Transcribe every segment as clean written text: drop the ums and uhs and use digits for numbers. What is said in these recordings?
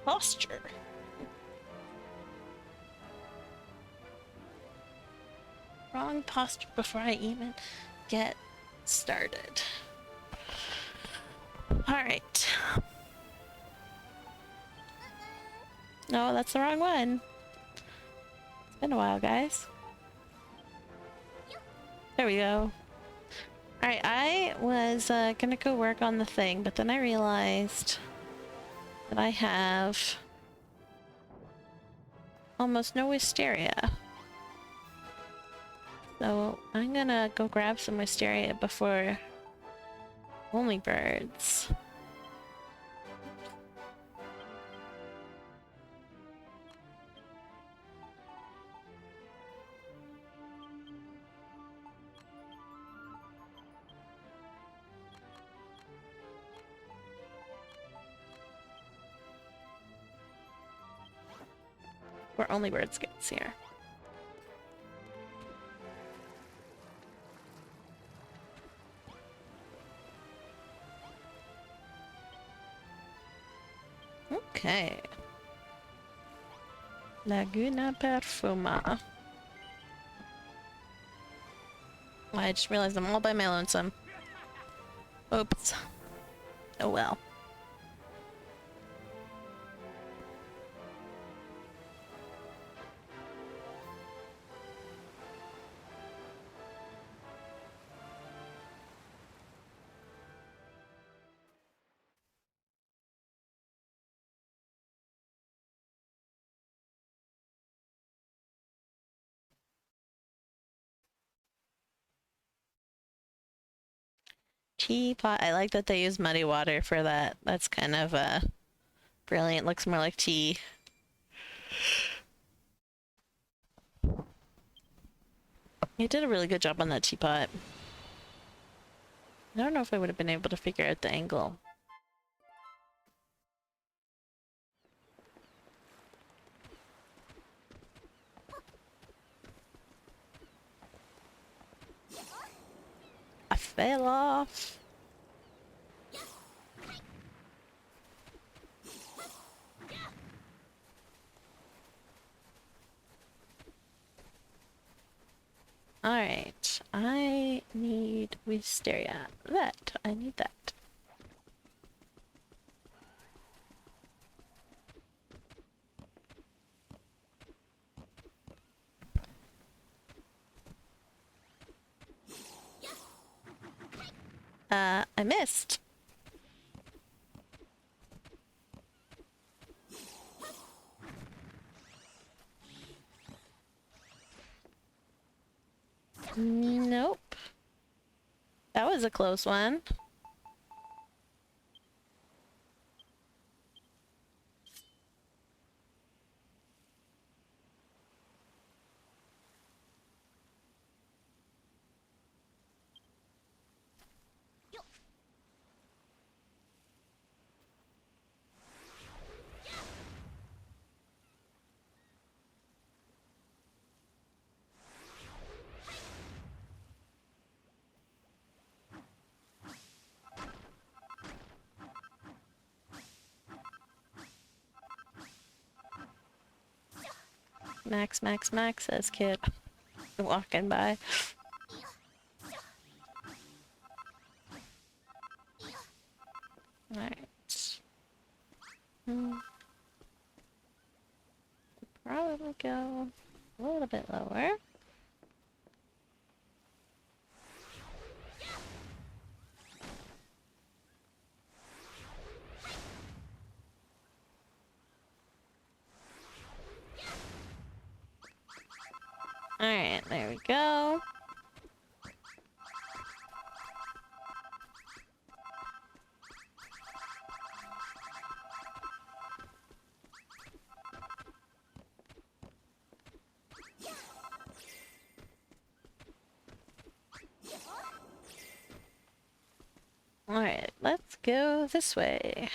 posture. Wrong posture before I even get started. Alright. No, that's the wrong one. It's been a while, guys. There we go. Alright, I was gonna go work on the thing, but then I realized that I have almost no wisteria. So I'm gonna go grab some wisteria before only birds. Where only birds gets here. Okay. Laguna Perfuma. Oh, I just realized I'm all by my lonesome. Oops. Oh well. Teapot. I like that they use muddy water for that. That's kind of brilliant. Looks more like tea. You did a really good job on that teapot. I don't know if I would have been able to figure out the angle. I fell off. Alright, I need wisteria. I need that. I missed. Nope. That was a close one. Max, Max, Max, says Kid. Walking by. Alright. Probably go a little bit lower. Alright, there we go. Alright, let's go this way.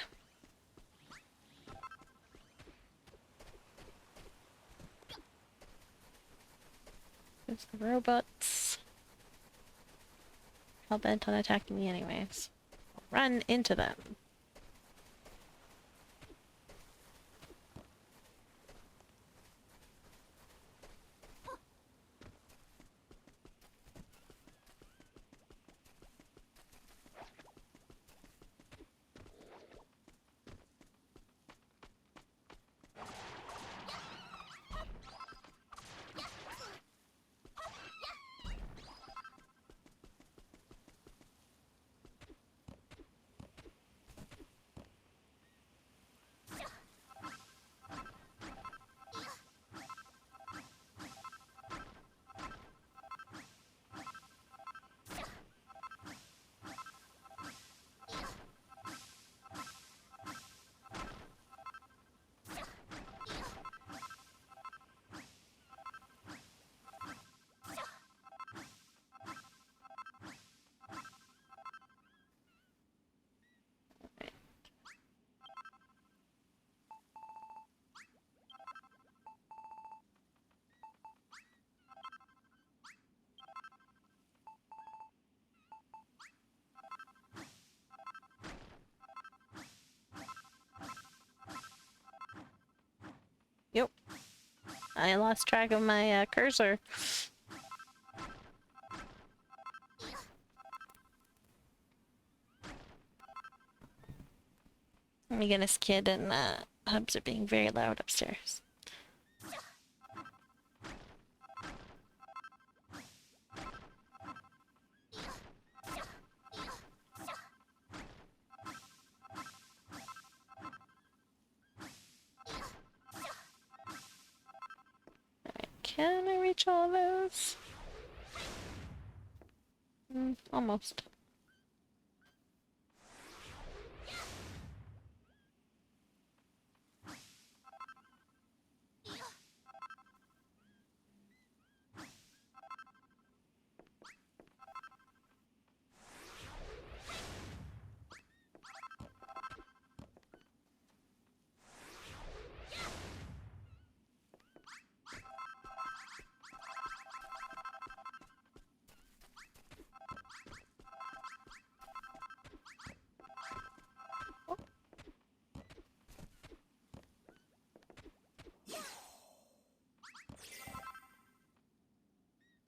There's the robots. All bent on attacking me anyways. I'll run into them. Yep. I lost track of my cursor. Megan's kid and Hubs are being very loud upstairs. Alright, can I reach all those? Almost.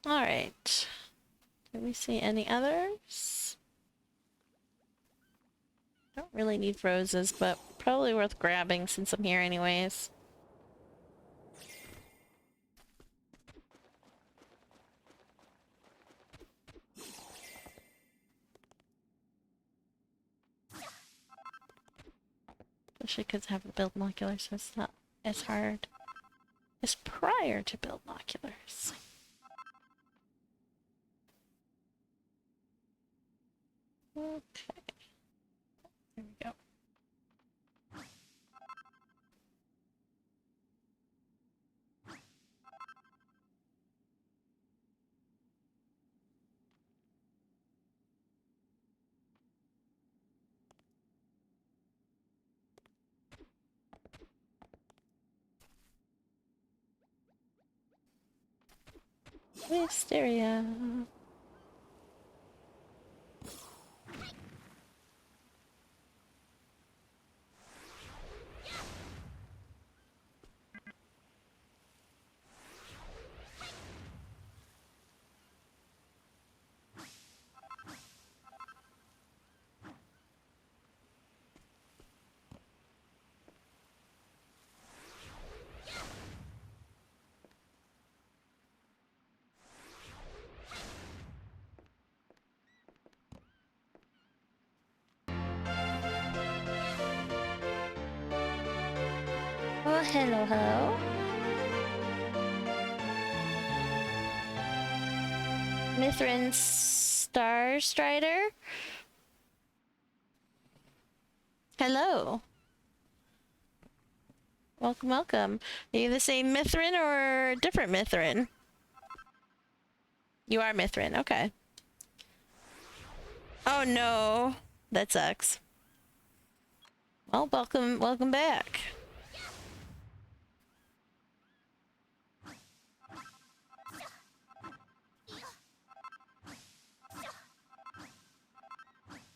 Alright. Did we see any others? Don't really need roses, but probably worth grabbing since I'm here anyways. Especially because I have a build monocular, so it's not as hard as prior to build monoculars. Okay. There we go. Wisteria. Oh, hello, hello. Mithrin Star Strider. Hello. Welcome, welcome. Are you the same Mithrin or different Mithrin? You are Mithrin, okay. Oh no, that sucks. Well, welcome back.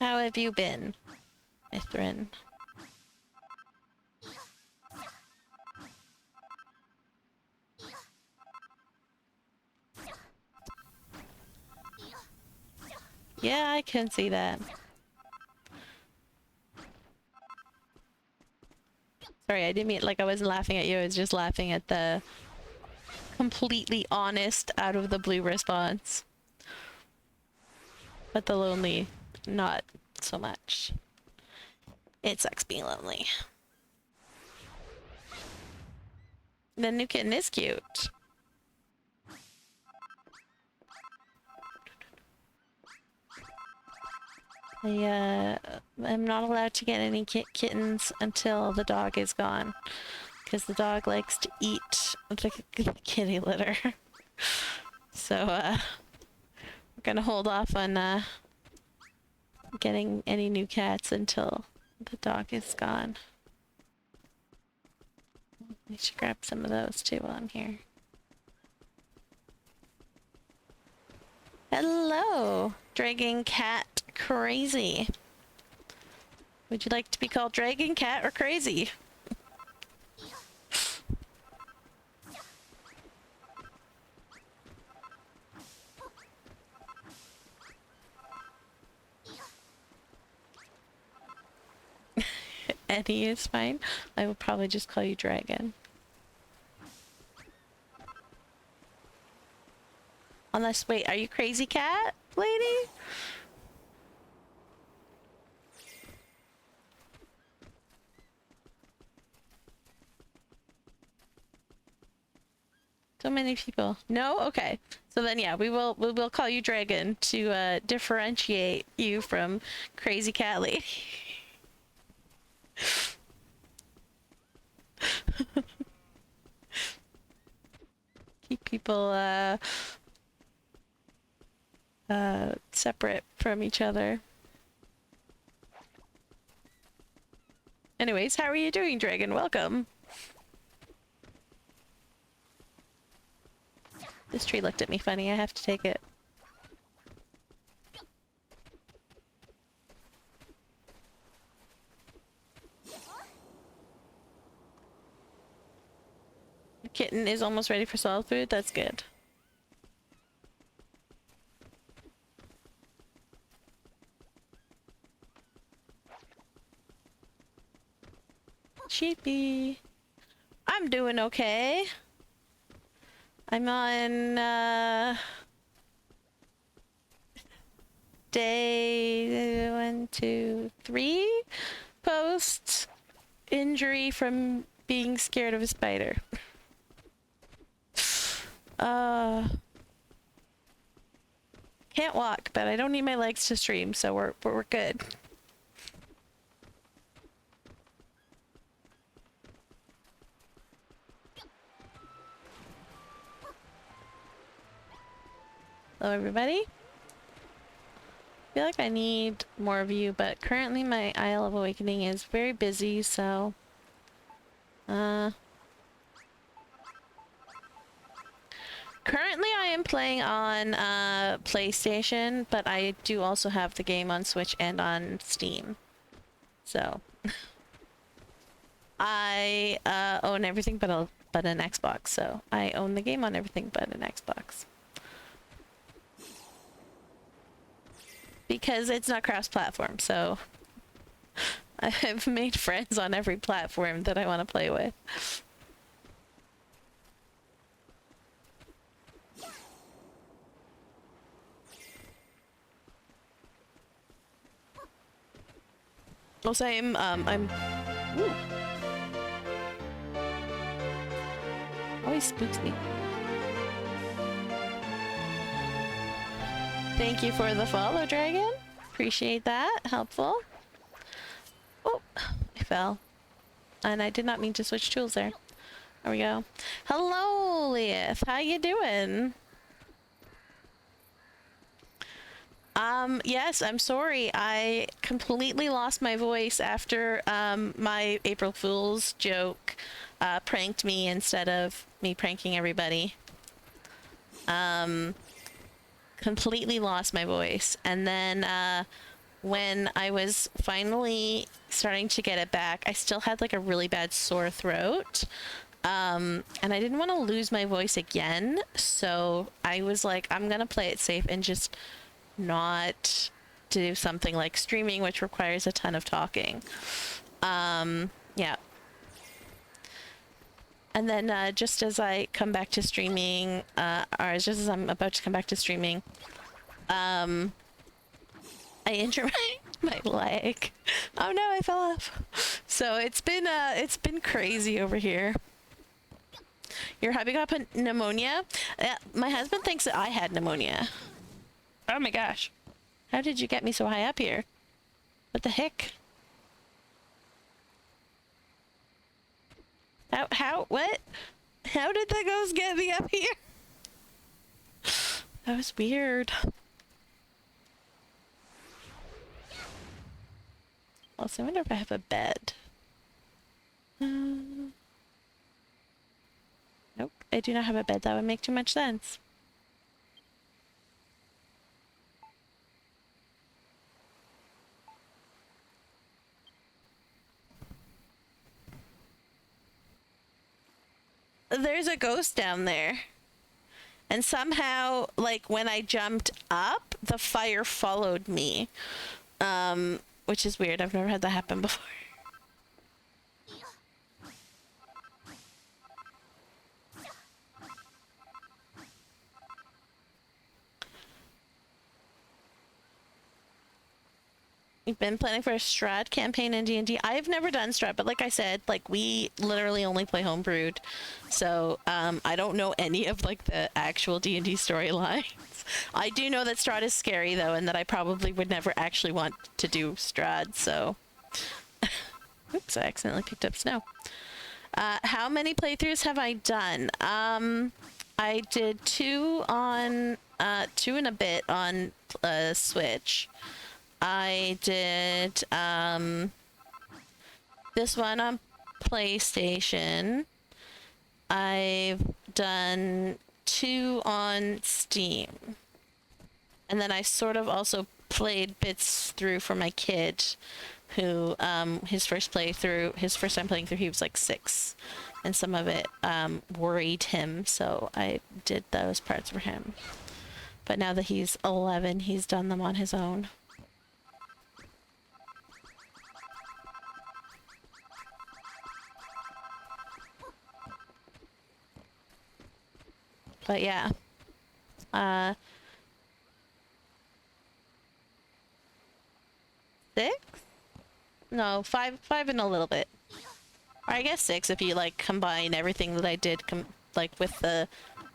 How have you been, Mithrin? Yeah, I can see that. Sorry, I didn't mean like I wasn't laughing at you. I was just laughing at the completely honest, out of the blue response. But the lonely, not so much. It sucks being lonely. The new kitten is cute. I'm not allowed to get any kittens until the dog is gone. Because the dog likes to eat the kitty litter. So, we're gonna hold off on, getting any new cats until the dog is gone. I should grab some of those too while I'm here. Hello, Dragon Cat Crazy. Would you like to be called Dragon Cat or Crazy? Any is fine. I will probably just call you Dragon. Unless, wait, are you Crazy Cat, lady? So many people. No? Okay. So then, yeah, we will call you Dragon to differentiate you from Crazy Cat Lady. Keep people separate from each other. Anyways, how are you doing, Dragon? Welcome. This tree looked at me funny. I have to take it. The kitten is almost ready for solid food. That's good. Sheepy. I'm doing okay. I'm on day 1, 2, 3 post injury from being scared of a spider. Can't walk, but I don't need my legs to stream, so we're good. Hello, everybody. I feel like I need more of you, but currently my Isle of Awakening is very busy, so... Currently I am playing on PlayStation, but I do also have the game on Switch and on Steam. So... I own everything but an Xbox, so I own the game on everything but an Xbox. Because it's not cross-platform, so I've made friends on every platform that I want to play with. Also, I'm ooh. Always spooks me. Thank you for the follow, Dragon. Appreciate that. Helpful. Oh, I fell. And I did not mean to switch tools there. There we go. Hello, Leith. How you doing? Yes, I'm sorry. I completely lost my voice after my April Fool's joke pranked me instead of me pranking everybody. Completely lost my voice. And then when I was finally starting to get it back, I still had like a really bad sore throat. And I didn't want to lose my voice again. So I was like, I'm gonna play it safe and just not do something like streaming, which requires a ton of talking. Yeah. And then just as I come back to streaming, or just as I'm about to come back to streaming, I injure my leg. Oh no, I fell off. So it's been crazy over here. Your hubby got pneumonia? My husband thinks that I had pneumonia. Oh my gosh. How did you get me so high up here? What the heck? What? How did the ghost get me up here? That was weird. Also, I wonder if I have a bed. Nope, I do not have a bed. That would make too much sense. There's a ghost down there. And somehow, like, when I jumped up, the fire followed me. Which is weird. I've never had that happen before. We've been planning for a Strat campaign in D&D. I've never done Strat, but like I said, like we literally only play homebrewed, so I don't know any of like the actual D&D storylines. I do know that Strat is scary though, and that I probably would never actually want to do Strat. So, oops, I accidentally picked up snow. How many playthroughs have I done? I did two and a bit on Switch. I did this one on PlayStation. I've done 2 on Steam. And then I sort of also played bits through for my kid, who his first time playing through, he was like 6. And some of it worried him, so I did those parts for him. But now that he's 11, he's done them on his own. But yeah. 6? No, 5 and a little bit. Or I guess 6 if you like combine everything that I did like with the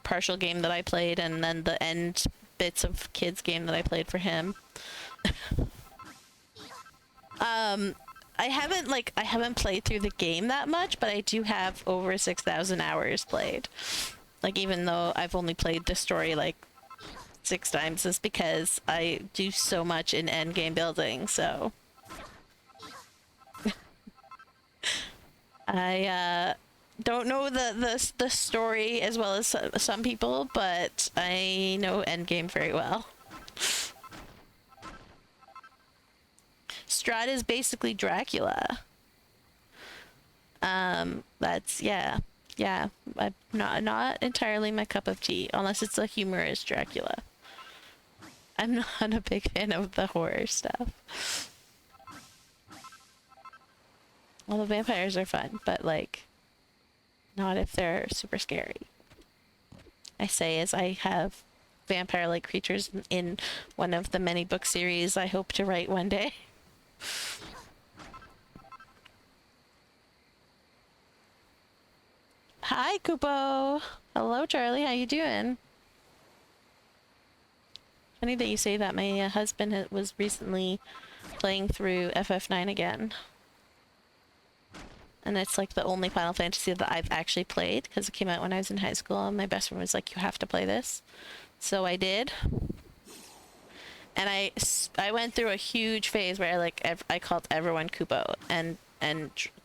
partial game that I played and then the end bits of kids game that I played for him. I haven't played through the game that much, but I do have over 6,000 hours played. Like, even though I've only played the story like 6 times, is because I do so much in endgame building, so I don't know the story as well as some people, but I know endgame very well. Strahd is basically Dracula. That's yeah, not entirely my cup of tea, unless it's a humorous Dracula. I'm not a big fan of the horror stuff. Well, the vampires are fun, but like, not if they're super scary. I say as I have vampire-like creatures in one of the many book series I hope to write one day. Hi, Kupo. Hello, Charlie. How you doing? Funny that you say that. My husband was recently playing through FF9 again. And it's like the only Final Fantasy that I've actually played, because it came out when I was in high school, and my best friend was like, you have to play this. So I did. And I went through a huge phase where I called everyone Kupo and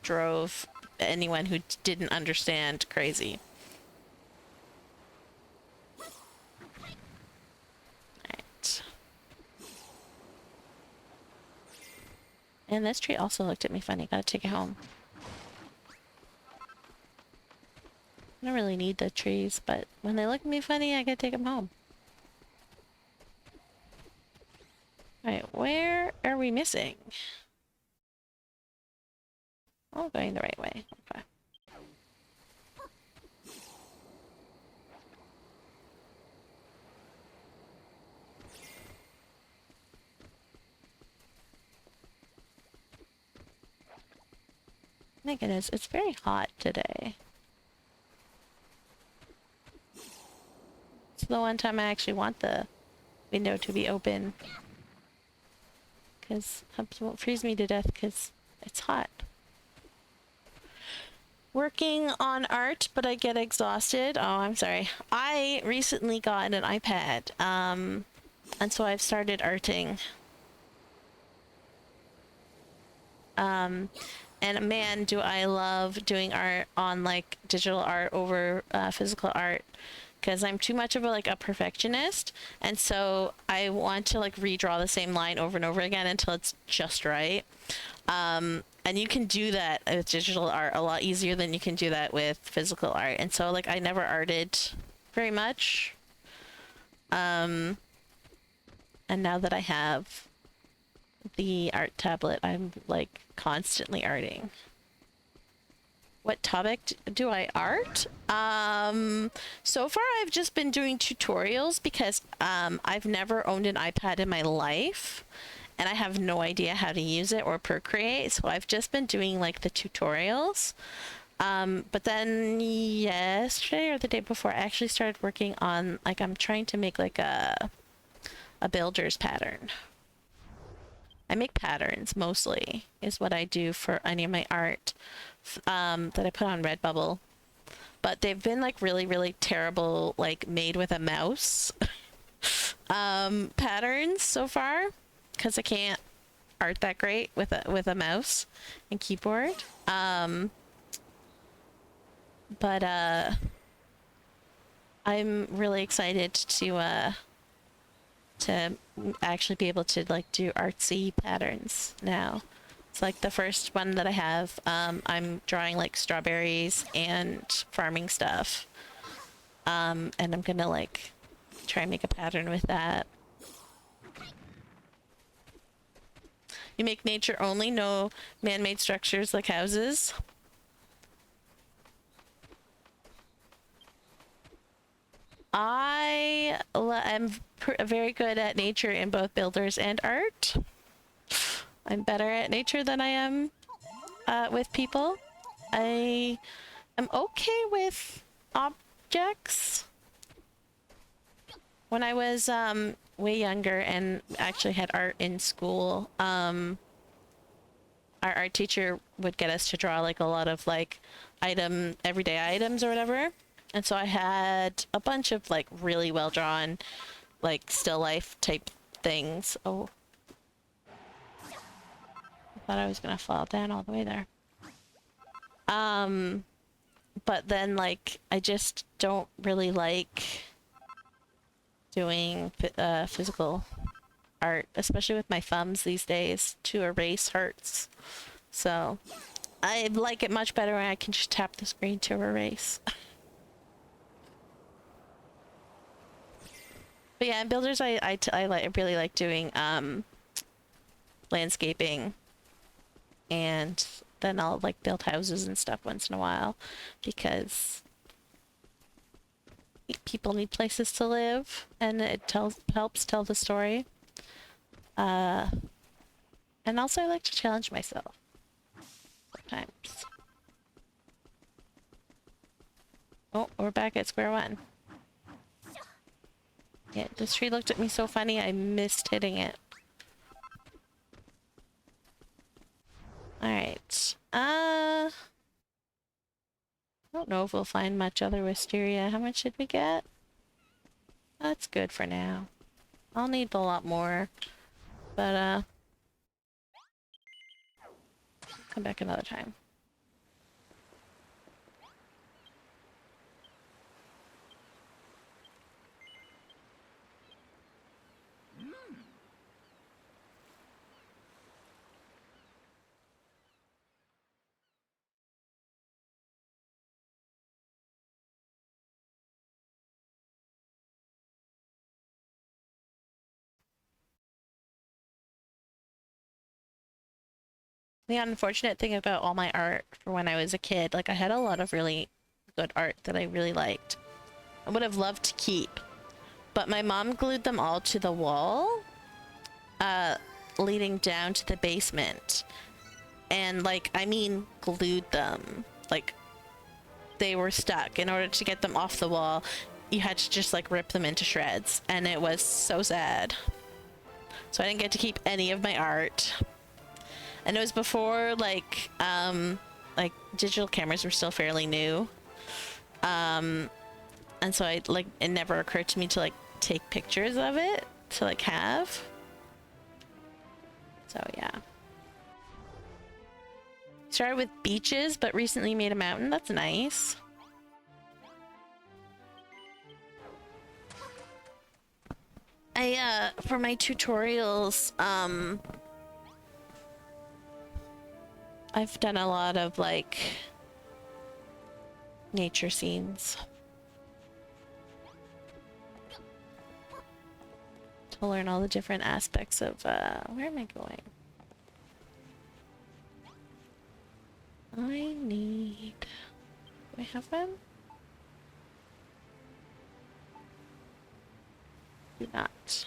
drove anyone who didn't understand crazy. Alright. And this tree also looked at me funny. Gotta take it home. I don't really need the trees, but when they look at me funny, I gotta take them home. Alright, where are we missing? Oh, going the right way. Okay. My goodness, it's very hot today. It's the one time I actually want the window to be open, because hubs won't freeze me to death because it's hot. Working on art, but I get exhausted. Oh, I'm sorry. I recently got an iPad, and so I've started arting. And man, do I love doing art on like digital art over physical art, because I'm too much of a perfectionist, and so I want to like redraw the same line over and over again until it's just right. And you can do that with digital art a lot easier than you can do that with physical art. And so like I never arted very much. And now that I have the art tablet, I'm like constantly arting. What topic do I art? So far I've just been doing tutorials because I've never owned an iPad in my life. and I have no idea how to use it or Procreate, so I've just been doing like the tutorials. But then yesterday or the day before, I actually started working on, like, I'm trying to make like a builder's pattern. I make patterns mostly, is what I do for any of my art that I put on Redbubble. But they've been like really, really terrible, like made with a mouse patterns so far, because I can't art that great with a mouse and keyboard. But I'm really excited to actually be able to like do artsy patterns now. It's like the first one that I have. I'm drawing like strawberries and farming stuff. And I'm gonna like try and make a pattern with that. You make nature only, no man-made structures like houses. I am very good at nature in both builders and art. I'm better at nature than I am with people. I am okay with objects. When I was way younger and actually had art in school, our art teacher would get us to draw like a lot of like everyday items or whatever. And so I had a bunch of like really well drawn, like still life type things. Oh, I thought I was gonna fall down all the way there. But then like I just don't really like doing physical art, especially with my thumbs these days. To erase hurts. So I like it much better when I can just tap the screen to erase. But yeah, in builders, I really like doing landscaping, and then I'll like build houses and stuff once in a while, because people need places to live, and it helps tell the story. And also I like to challenge myself sometimes. Oh, we're back at square one. Yeah, this tree looked at me so funny, I missed hitting it. Alright. I don't know if we'll find much other wisteria. How much did we get? That's good for now. I'll need a lot more. But, come back another time. The unfortunate thing about all my art for when I was a kid, like I had a lot of really good art that I really liked. I would have loved to keep, but my mom glued them all to the wall, leading down to the basement. And like, I mean, glued them. Like, they were stuck. In order to get them off the wall, you had to just like rip them into shreds, and it was so sad. So I didn't get to keep any of my art. And it was before like digital cameras were still fairly new. And so it never occurred to me to like take pictures of it to like have. So yeah. Started with beaches, but recently made a mountain. That's nice. For my tutorials, I've done a lot of like nature scenes to learn all the different aspects of where am I going? I need... Do I have them? Do not.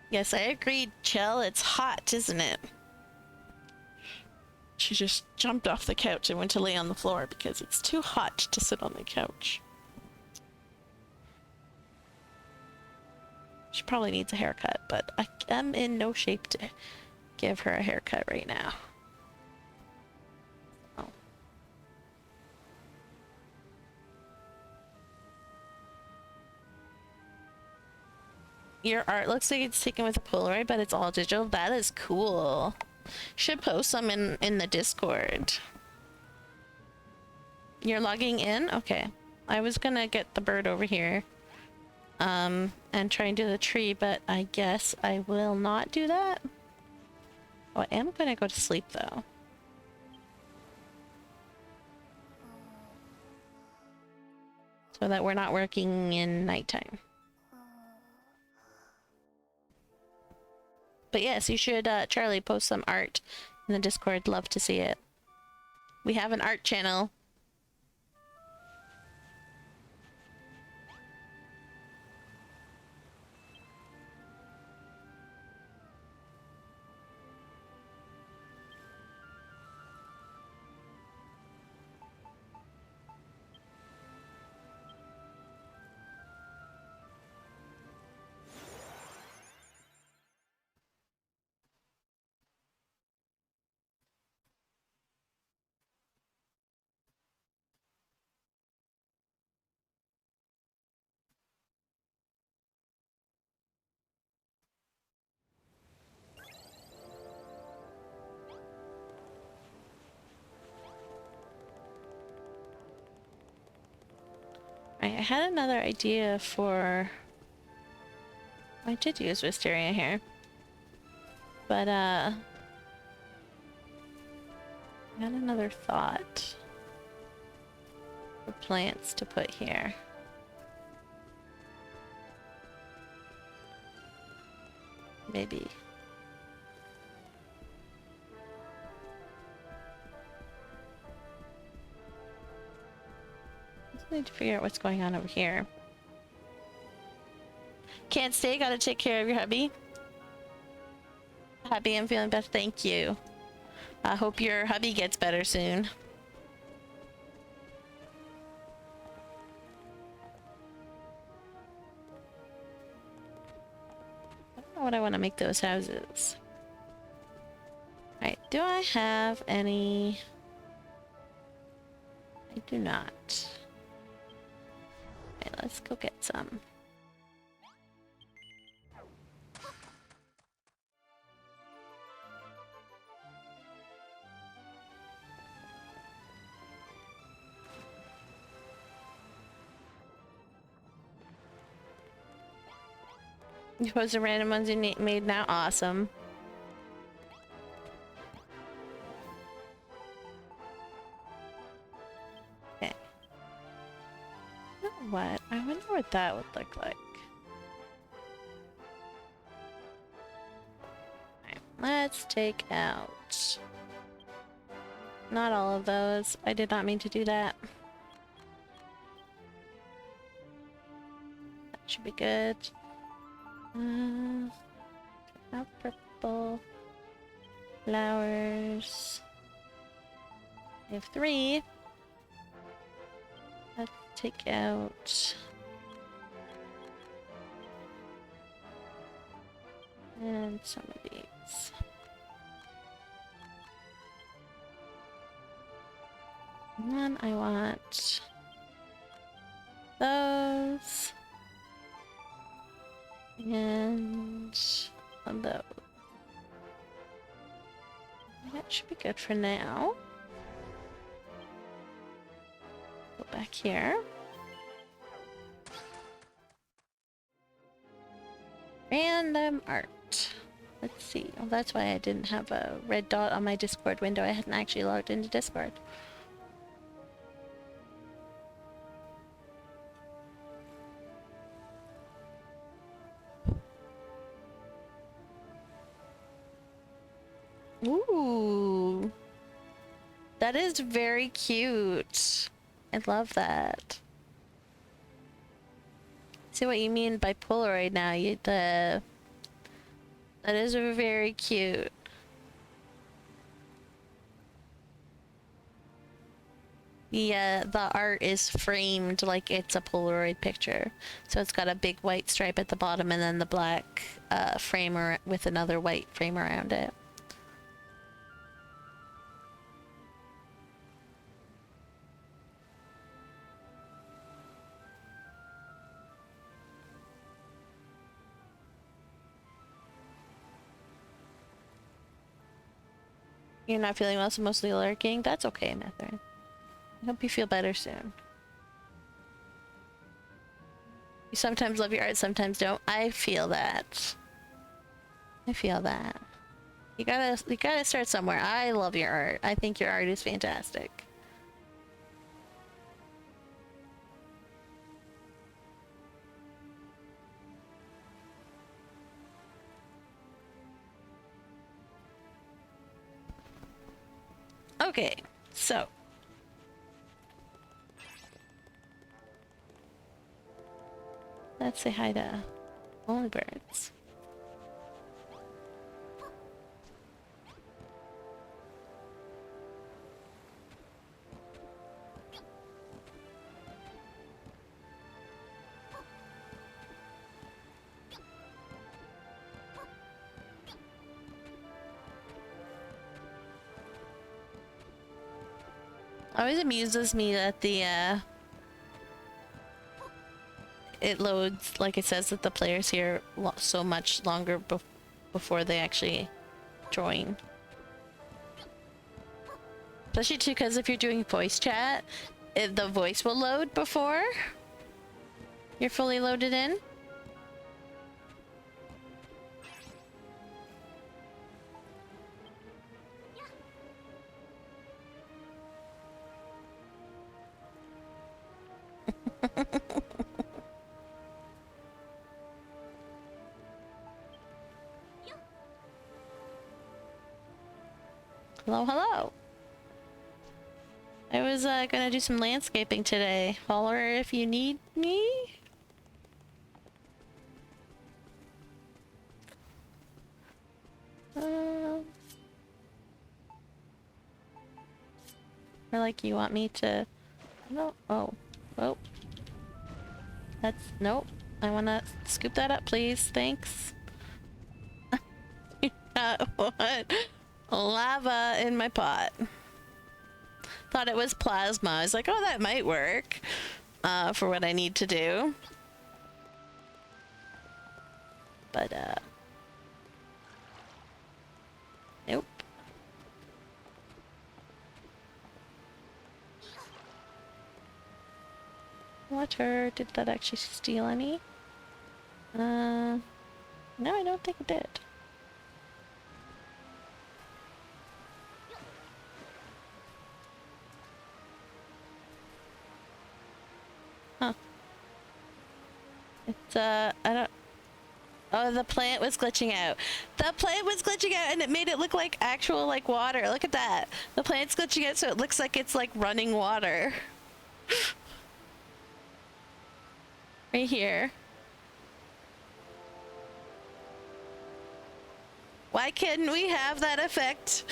Yes, I agreed, Chell. It's hot, isn't it? She just jumped off the couch and went to lay on the floor because it's too hot to sit on the couch. She probably needs a haircut, but I am in no shape to give her a haircut right now. Oh. Your art looks like it's taken with a Polaroid, but it's all digital. That is cool. Should post some in the Discord. You're logging in? Okay. I was gonna get the bird over here. And try and do the tree, but I guess I will not do that. Oh, I am gonna go to sleep though. So that we're not working in nighttime. But yes, you should, Charlie, post some art in the Discord. Love to see it. We have an art channel. I had another idea for... I did use wisteria here. But, I had another thought for plants to put here. Maybe. I need to figure out what's going on over here. Can't stay, gotta take care of your hubby. Happy I'm feeling better, thank you. I hope your hubby gets better soon. I don't know what I want to make those houses. Alright, do I have any... I do not. Okay, let's go get some. You post the random ones you made now? Awesome. Okay. You know what? I wonder what that would look like. Alright, let's take out... Not all of those. I did not mean to do that. That should be good. Out purple. Flowers. I have 3. Let's take out... And some of these. And then I want... those. And... those. That should be good for now. Go back here. Random art. Let's see. Oh, that's why I didn't have a red dot on my Discord window. I hadn't actually logged into Discord. Ooh. That is very cute. I love that. See what you mean by Polaroid now. That is very cute. The art is framed like it's a Polaroid picture. So it's got a big white stripe at the bottom and then the black framer with another white frame around it. You're not feeling well, so mostly lurking? That's okay, Methrin. I hope you feel better soon. You sometimes love your art, sometimes don't. I feel that. I feel that. You gotta start somewhere. I love your art. I think your art is fantastic. Okay, so let's say hi to only birds. Always amuses me that it loads, like it says that the players here so much longer before they actually join. Especially too, because if you're doing voice chat, the voice will load before you're fully loaded in. Hello, hello. I was gonna do some landscaping today. Holler if you need me. Or like you want me to... No. Oh. Oh. That's... Nope. I wanna scoop that up, please. Thanks. What? Lava in my pot. Thought it was plasma. I was like, oh, that might work for what I need to do. But, nope. Water. Did that actually steal any? No, I don't think it did. Huh. It's, I don't... Oh, the plant was glitching out. The plant was glitching out and it made it look like actual, like, water. Look at that. The plant's glitching out so it looks like it's, like, running water. Right here. Why couldn't we have that effect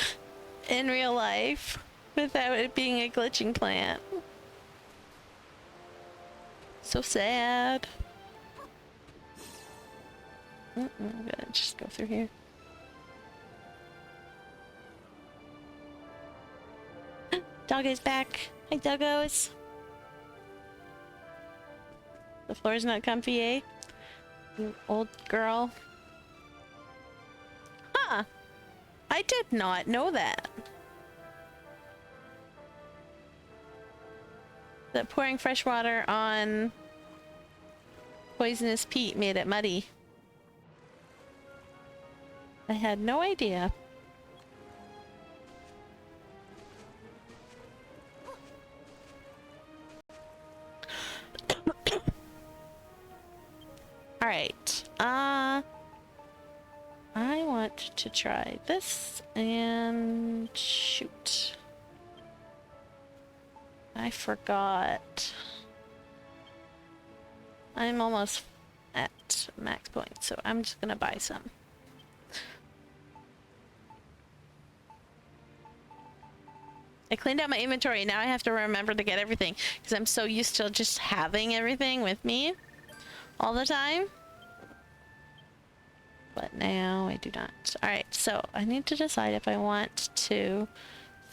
in real life without it being a glitching plant? So sad. I'm gonna just go through here. Doggo's back. Hi, doggos. The floor's not comfy, eh? You old girl. Huh. I did not know that. That pouring fresh water on poisonous peat made it muddy. I had no idea. Alright. I want to try this and shoot. I forgot. I'm almost at max point, so I'm just gonna buy some. I cleaned out my inventory and now I have to remember to get everything because I'm so used to just having everything with me all the time. But now I do not. Alright, so I need to decide if I want to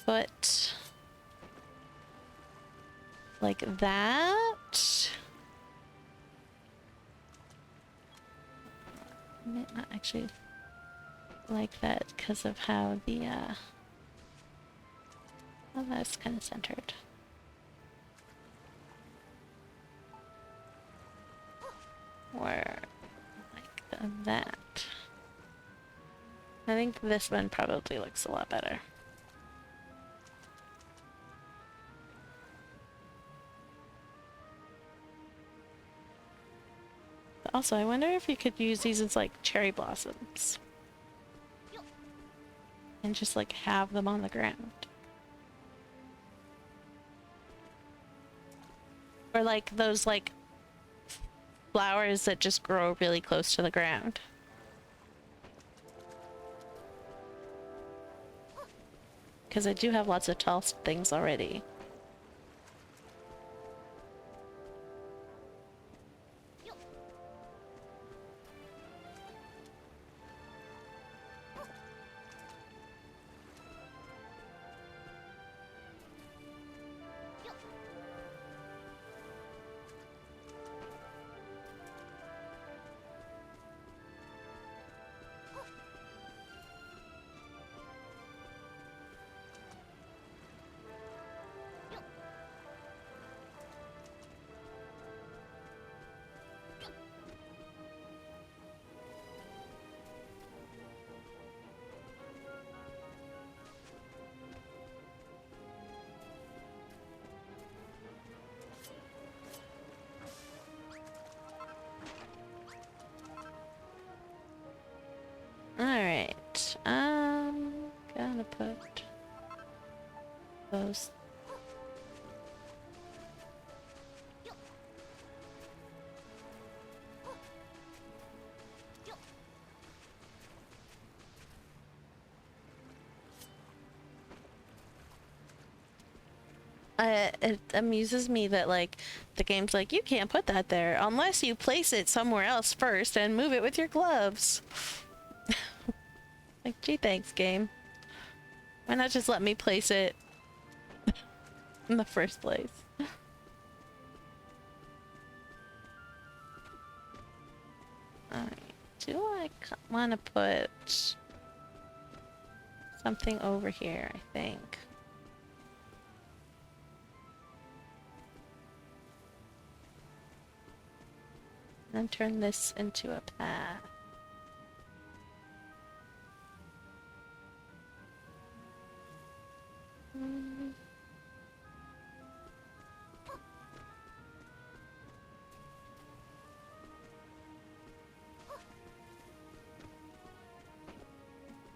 put like that. I might not actually like that because of how the well, that's kind of centered. Or like that. I think this one probably looks a lot better. But also, I wonder if you could use these as like cherry blossoms. And just like have them on the ground. Or like those like flowers that just grow really close to the ground. Because I do have lots of tall things already. Alright, gonna put those. It amuses me that like the game's like, you can't put that there unless you place it somewhere else first and move it with your gloves. Like, gee, thanks, game. Why not just let me place it in the first place? Alright, do I want to put something over here, I think. And then turn this into a path.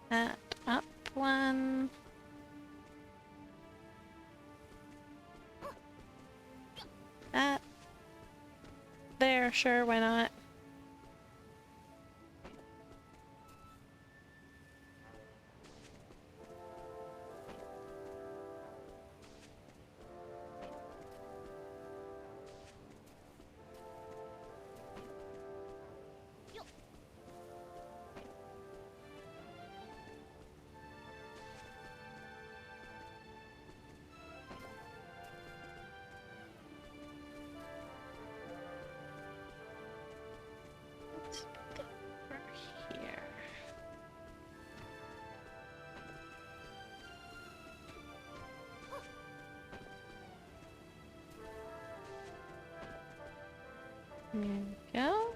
That up one. That. There, sure, why not? Here. There we go.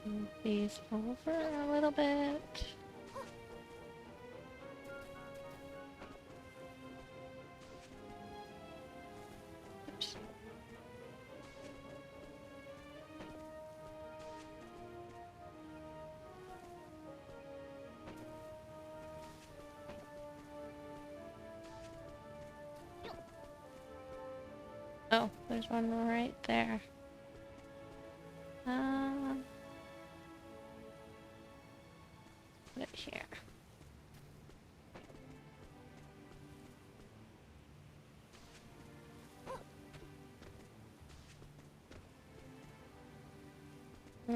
Move these over a little bit. Oops. Oh, there's one right there. Put it here.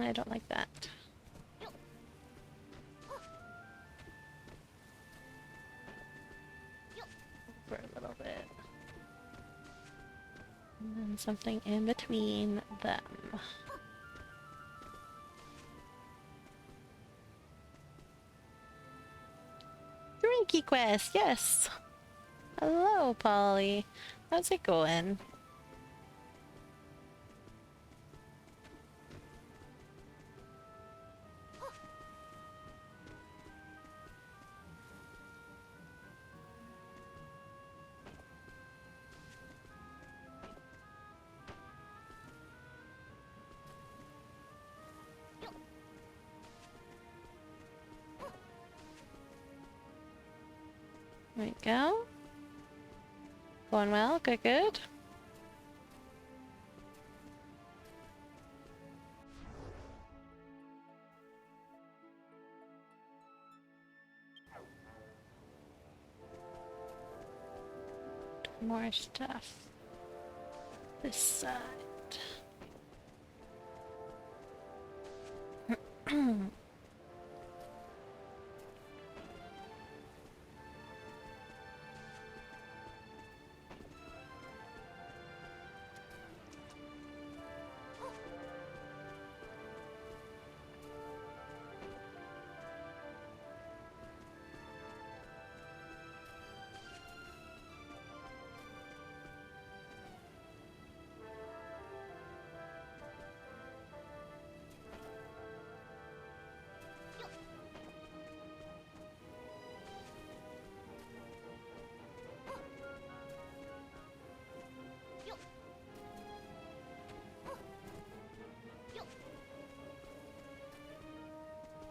I don't like that. For a little bit. And then something in between them. Drinky Quest, yes! Hello, Polly. How's it going? There we go. Going well, good, good. More stuff. This side.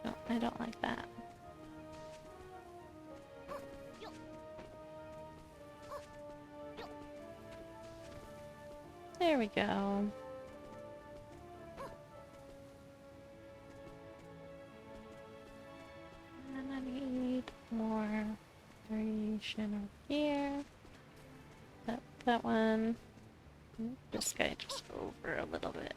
No, I don't like that. There we go. And I need more variation over here. That one. This guy just over a little bit.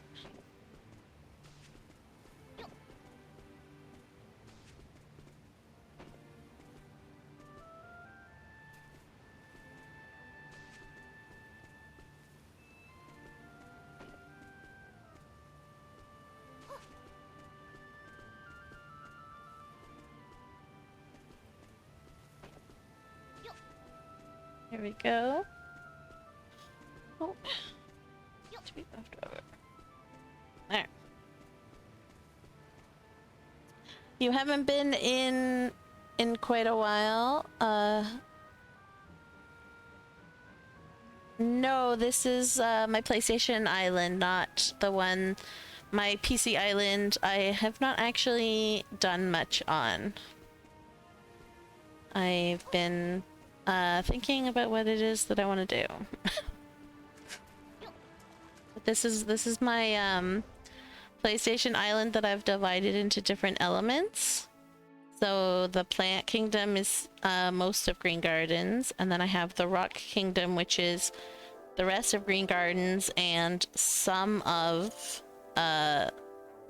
Here we go. Oh, to be left over. There. You haven't been in quite a while. No, this is my PlayStation Island, not the one. My PC Island, I have not actually done much on. I've been thinking about what it is that I want to do. But this is my PlayStation Island that I've divided into different elements. So the plant kingdom is most of Green Gardens, and then I have the rock kingdom, which is the rest of Green Gardens and some of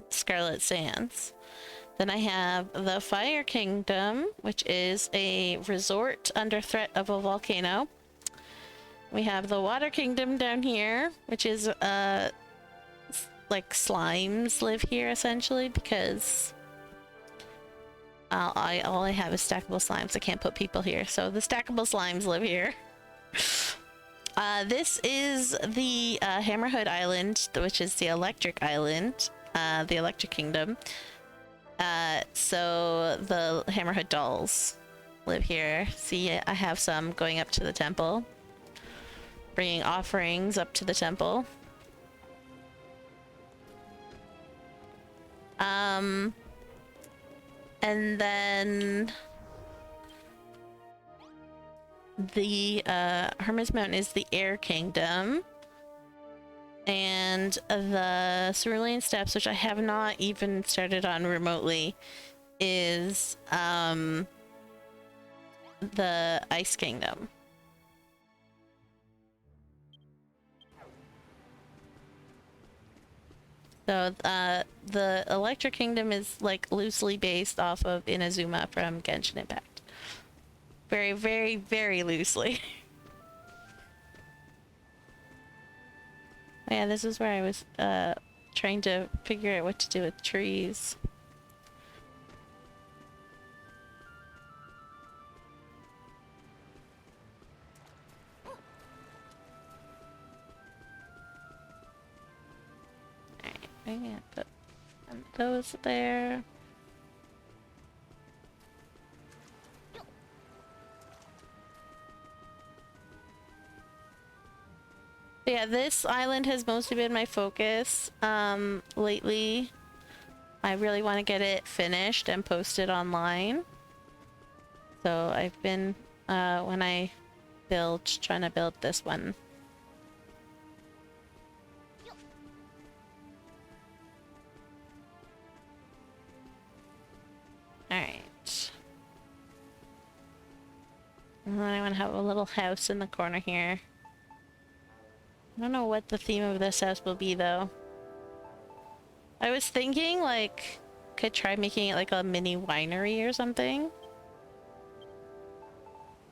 Scarlet Sands. Then I have the Fire Kingdom, which is a resort under threat of a volcano. We have the Water Kingdom down here, which is like slimes live here essentially, because all I have is stackable slimes. I can't put people here, so the stackable slimes live here. This is the Hammerhood Island, which is the Electric Island, the Electric Kingdom. So the Hammerhood dolls live here. See, I have some going up to the temple, bringing offerings up to the temple. And then the Hermit's Mountain is the Air Kingdom. And the Cerulean Steppes, which I have not even started on remotely, is the Ice Kingdom. So the Electric Kingdom is like loosely based off of Inazuma from Genshin Impact. Very, very, very loosely. Yeah, this is where I was trying to figure out what to do with trees. Alright, I'm gonna put those there. But yeah, this island has mostly been my focus lately. I really want to get it finished and posted online. So I've been, when I build, trying to build this one. Alright. And then I want to have a little house in the corner here. I don't know what the theme of this house will be though. I was thinking like, could try making it like a mini winery or something.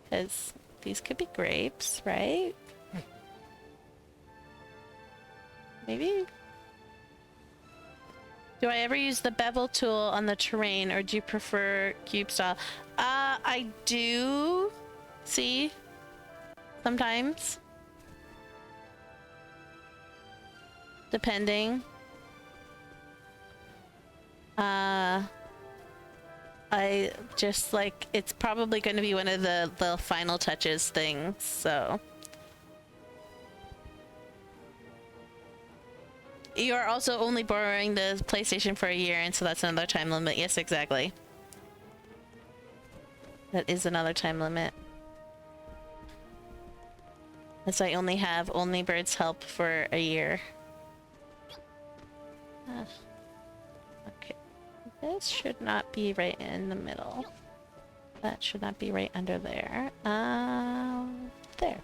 Because these could be grapes, right? Maybe? Do I ever use the bevel tool on the terrain or do you prefer cube style? I do see sometimes. Depending. I just like, it's probably going to be one of the final touches things, so. You are also only borrowing the PlayStation for a year, and so that's another time limit. Yes, exactly. That is another time limit. As I only have Only Bird's help for a year. Okay. This should not be right in the middle. That should not be right under there. There.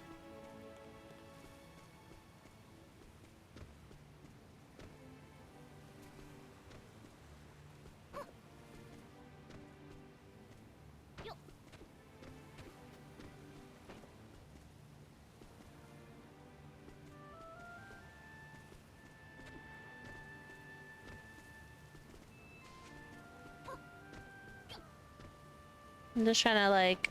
I'm just trying to like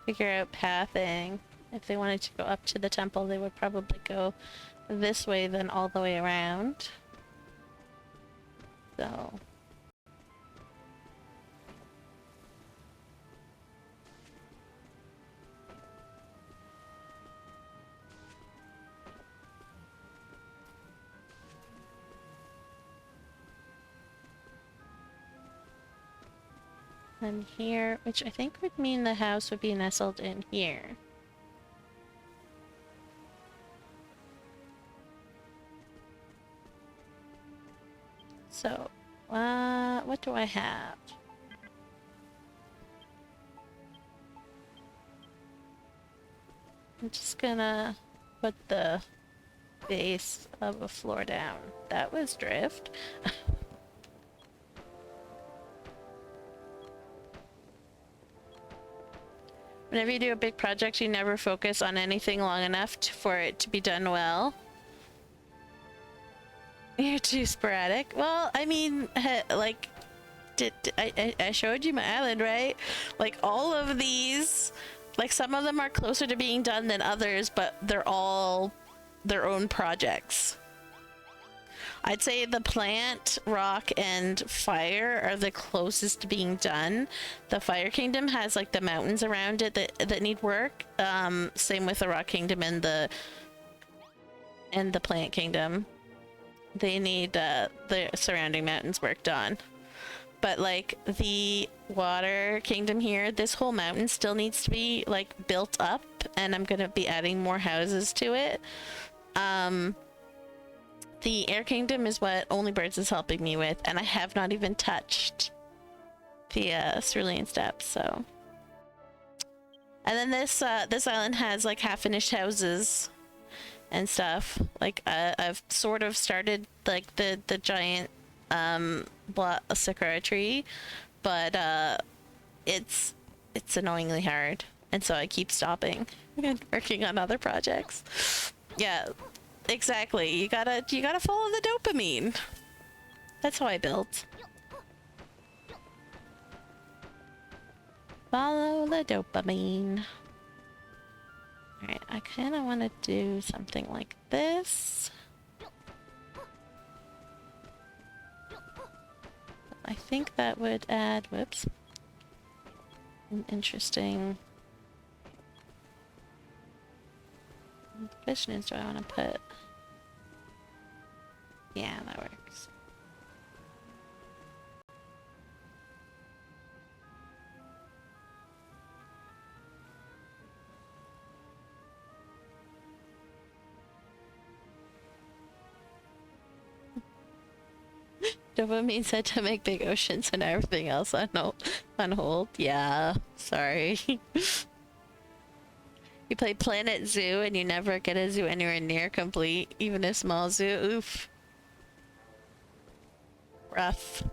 figure out pathing. If they wanted to go up to the temple, they would probably go this way then all the way around. So and here, which I think would mean the house would be nestled in here. So, what do I have? I'm just gonna put the base of a floor down. That was drift. Whenever you do a big project, you never focus on anything long enough for it to be done well. You're too sporadic. Well, I mean, like, I showed you my island, right? Like, all of these, like, some of them are closer to being done than others, but they're all their own projects. I'd say the plant, rock, and fire are the closest to being done. The Fire Kingdom has like the mountains around it that need work. Same with the Rock Kingdom and the Plant Kingdom. They need the surrounding mountains worked on. But like the Water Kingdom here, this whole mountain still needs to be like built up, and I'm gonna be adding more houses to it. The Air Kingdom is what Only Birds is helping me with, and I have not even touched the Cerulean Steps, so. And then this island has like half-finished houses, and stuff. Like I've sort of started like the giant sakura tree, but it's annoyingly hard, and so I keep stopping and working on other projects. Yeah, exactly. You gotta follow the dopamine. That's how I built. Follow the dopamine. Alright, I kind of want to do something like this. I think that would add, whoops, an interesting... The question is, do I want to put... Yeah, that works. Dopamine said to make big oceans and everything else on hold. Yeah, sorry. You play Planet Zoo and you never get a zoo anywhere near complete, even a small zoo. Oof. Rough.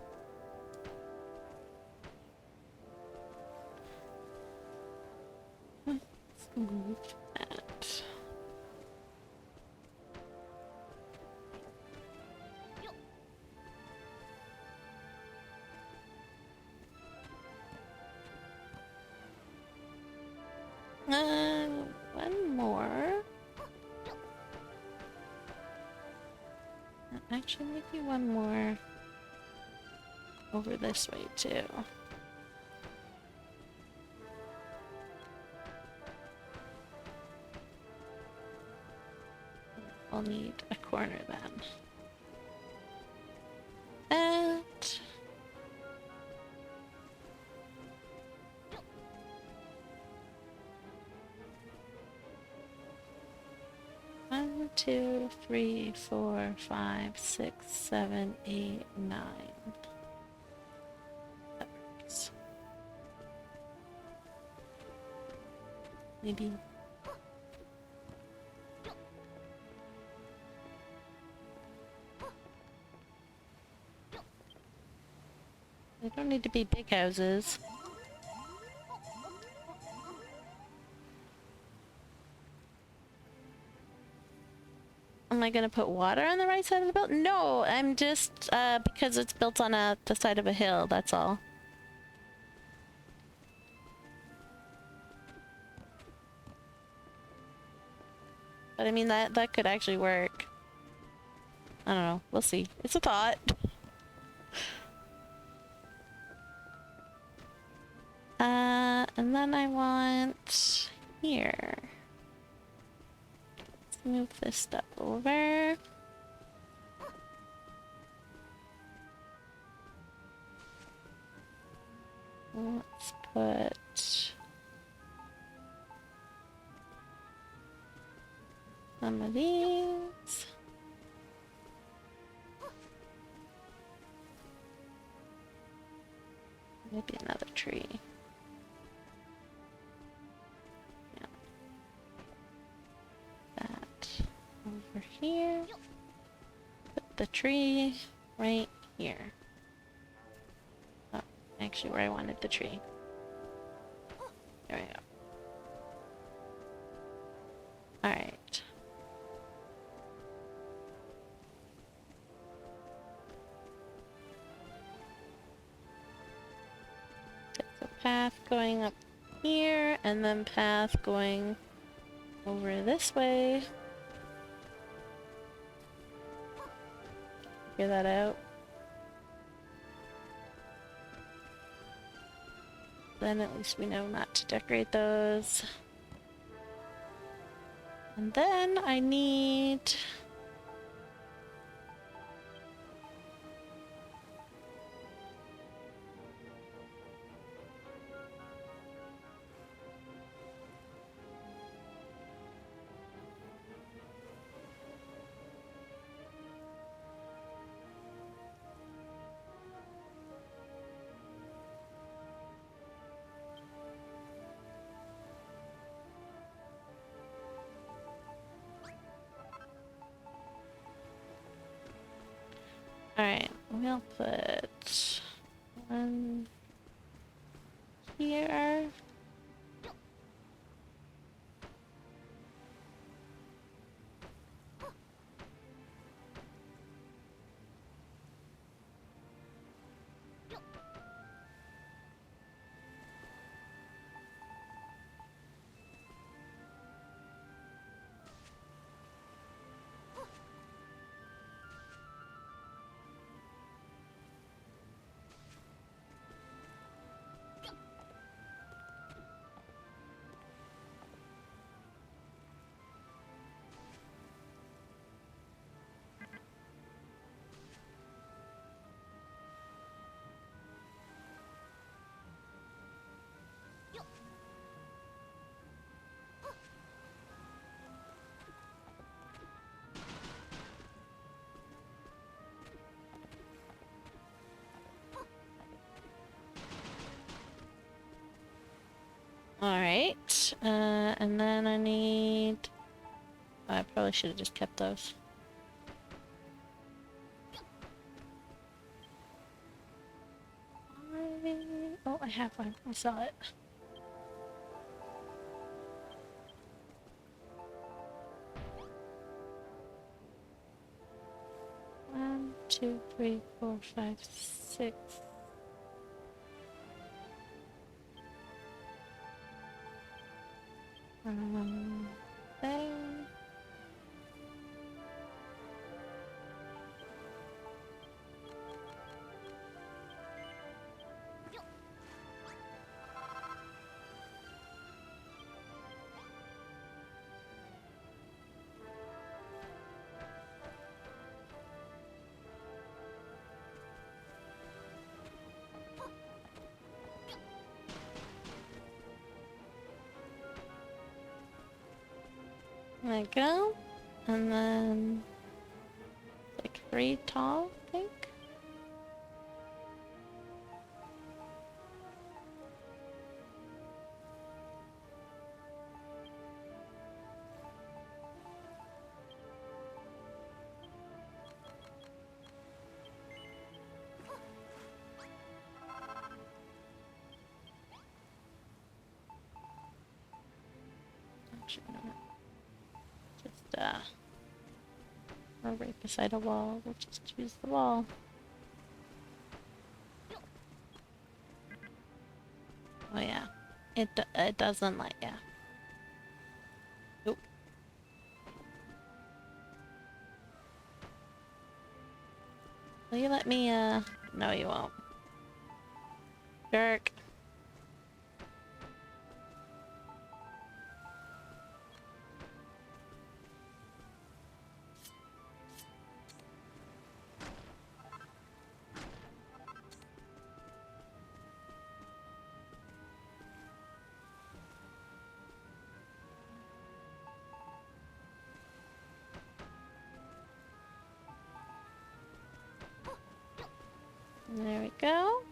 Let's move that. One more. Actually, maybe one more over this way too. I'll need a corner then. And 1, 2, 3, 4, 5, 6, 7, 8, 9. That works. Maybe. They don't need to be big houses. Am I gonna put water on the right side of the building? No, I'm just because it's built on the side of a hill, that's all. But I mean that could actually work. I don't know. We'll see. It's a thought. And then I want here. Let's move this stuff over. Let's put some of these. Maybe another tree. Yeah. That over here. Put the tree right here. Oh, actually where I wanted the tree. There we go. Alright. There's a path going up here, and then path going over this way. Figure that out. Then at least we know not to decorate those. And then I need... Alright, we'll put one here. Alright, and then I need... I probably should have just kept those. Oh, I have one. I saw it. One, two, three, four, five, six. There. There we go. And then like 3 tall, I think. Actually, no. Just or right beside a wall. We'll just use the wall. Oh yeah, it doesn't like yeah. Nope. Will you let me No, you won't. Jerk. There we go.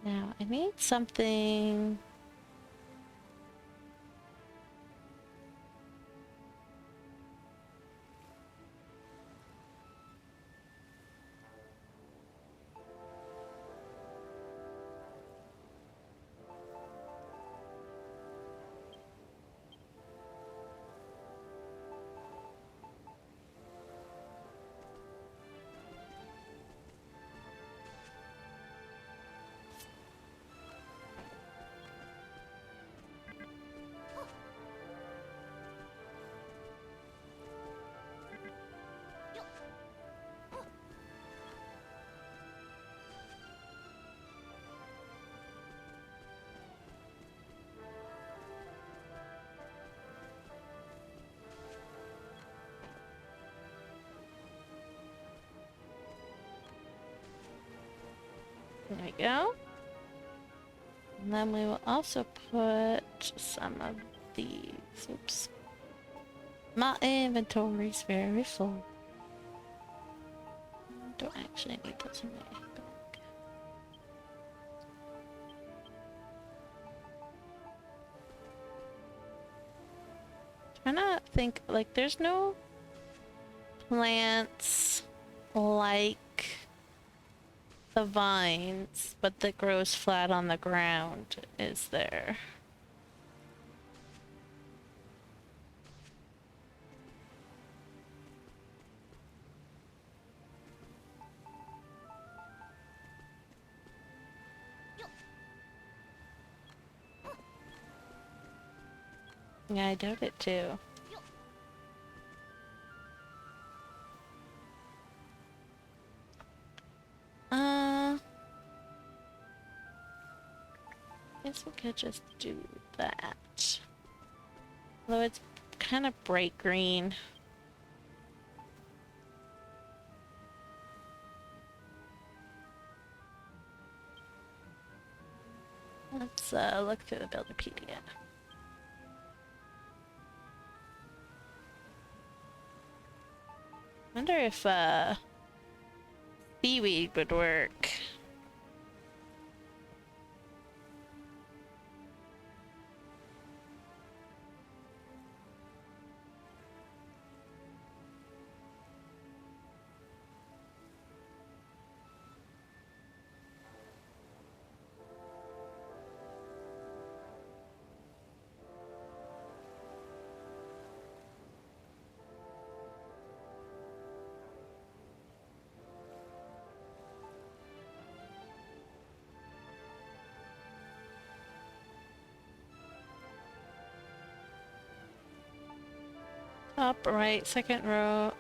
Now I need something. There we go. And then we will also put some of these. Oops. My inventory's very full. Don't actually need those in my bag. trying to think, like, there's no plants like the vines, but that grows flat on the ground, is there? Yeah, I doubt it too. Guess we could just do that. Although it's kind of bright green. Let's look through the Builderpedia. Wonder if seaweed would work. Top right, second row.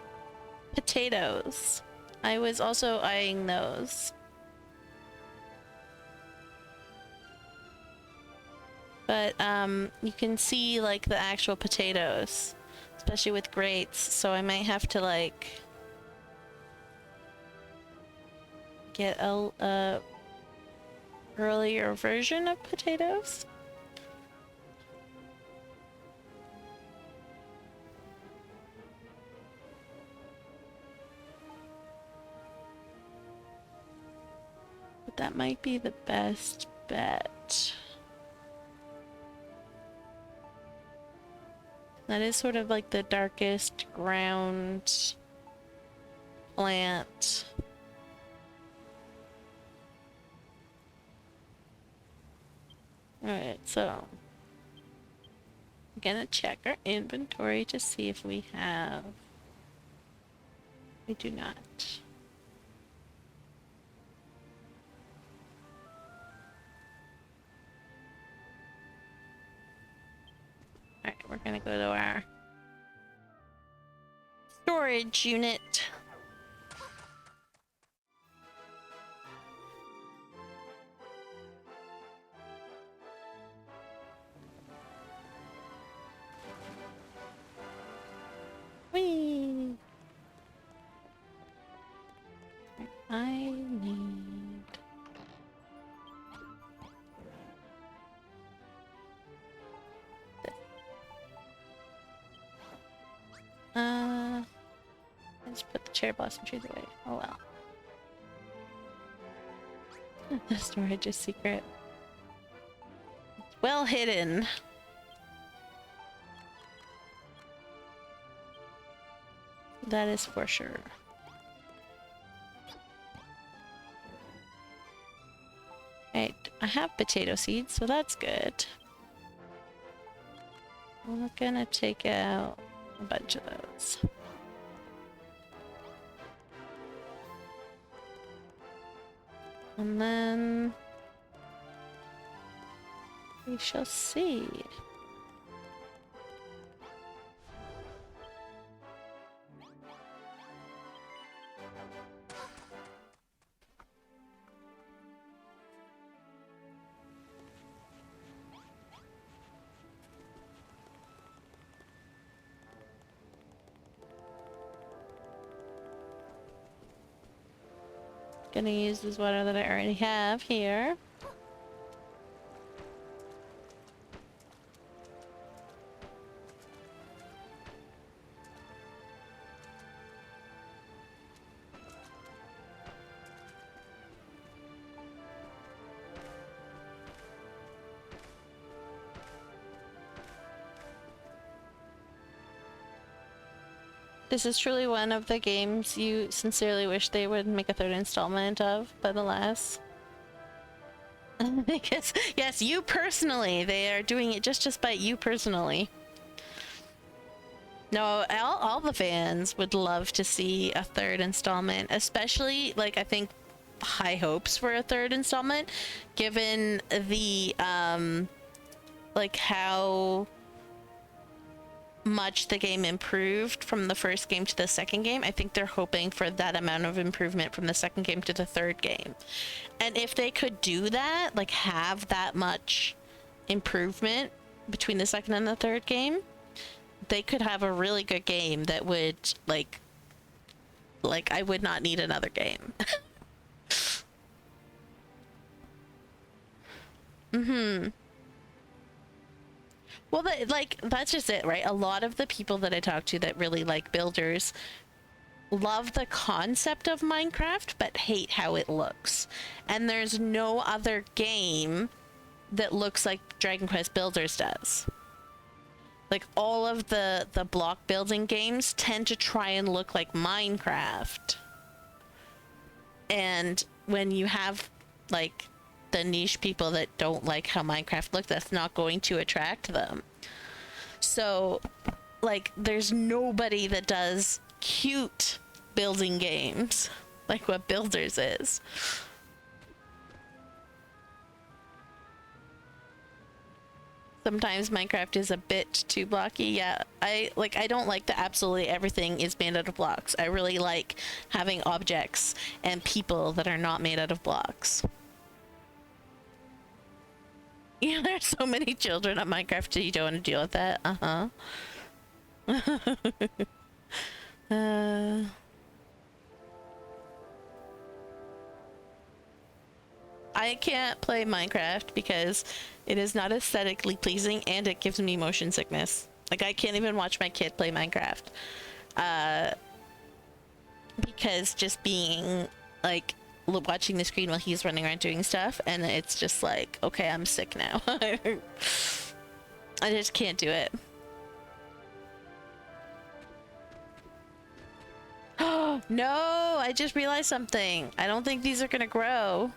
Potatoes. I was also eyeing those. But you can see like the actual potatoes, especially with grates, so I might have to like get a earlier version of potatoes. But that might be the best bet. That is sort of like the darkest ground plant. Alright, so I'm gonna check our inventory to see if we have. We do not. Alright, we're gonna go to our storage unit. Whee! I need... let's put the cherry blossom trees away. Oh well. The storage is secret. It's well hidden. That is for sure. Right, I have potato seeds, so that's good. We're gonna take out a bunch of those. And then we shall see. Gonna use this water that I already have here. This is truly one of the games you sincerely wish they would make a third installment of, but alas. Because, yes, you personally, they are doing it just to spite you personally. No, all the fans would love to see a third installment, especially, like, I think high hopes for a third installment, given the, like, how much the game improved from the first game to the second game. I think they're hoping for that amount of improvement from the second game to the third game. And if they could do that, like have that much improvement between the second and the third game, they could have a really good game that would like I would not need another game. Mm-hmm. Well, that's just it, right? A lot of the people that I talk to that really like builders love the concept of Minecraft, but hate how it looks. And there's no other game that looks like Dragon Quest Builders does. Like, all of the block building games tend to try and look like Minecraft. And when you have, like, the niche people that don't like how Minecraft looks, that's not going to attract them. So, like, there's nobody that does cute building games like what Builders is. Sometimes Minecraft is a bit too blocky. Yeah, I don't like that absolutely everything is made out of blocks. I really like having objects and people that are not made out of blocks. Yeah, there's so many children on Minecraft, so you don't want to deal with that. I can't play Minecraft because it is not aesthetically pleasing and it gives me motion sickness. Like, I can't even watch my kid play Minecraft. Because just being, like, watching the screen while he's running around doing stuff, and it's just like, okay, I'm sick now. I just can't do it. Oh no, I just realized something. I don't think these are gonna grow.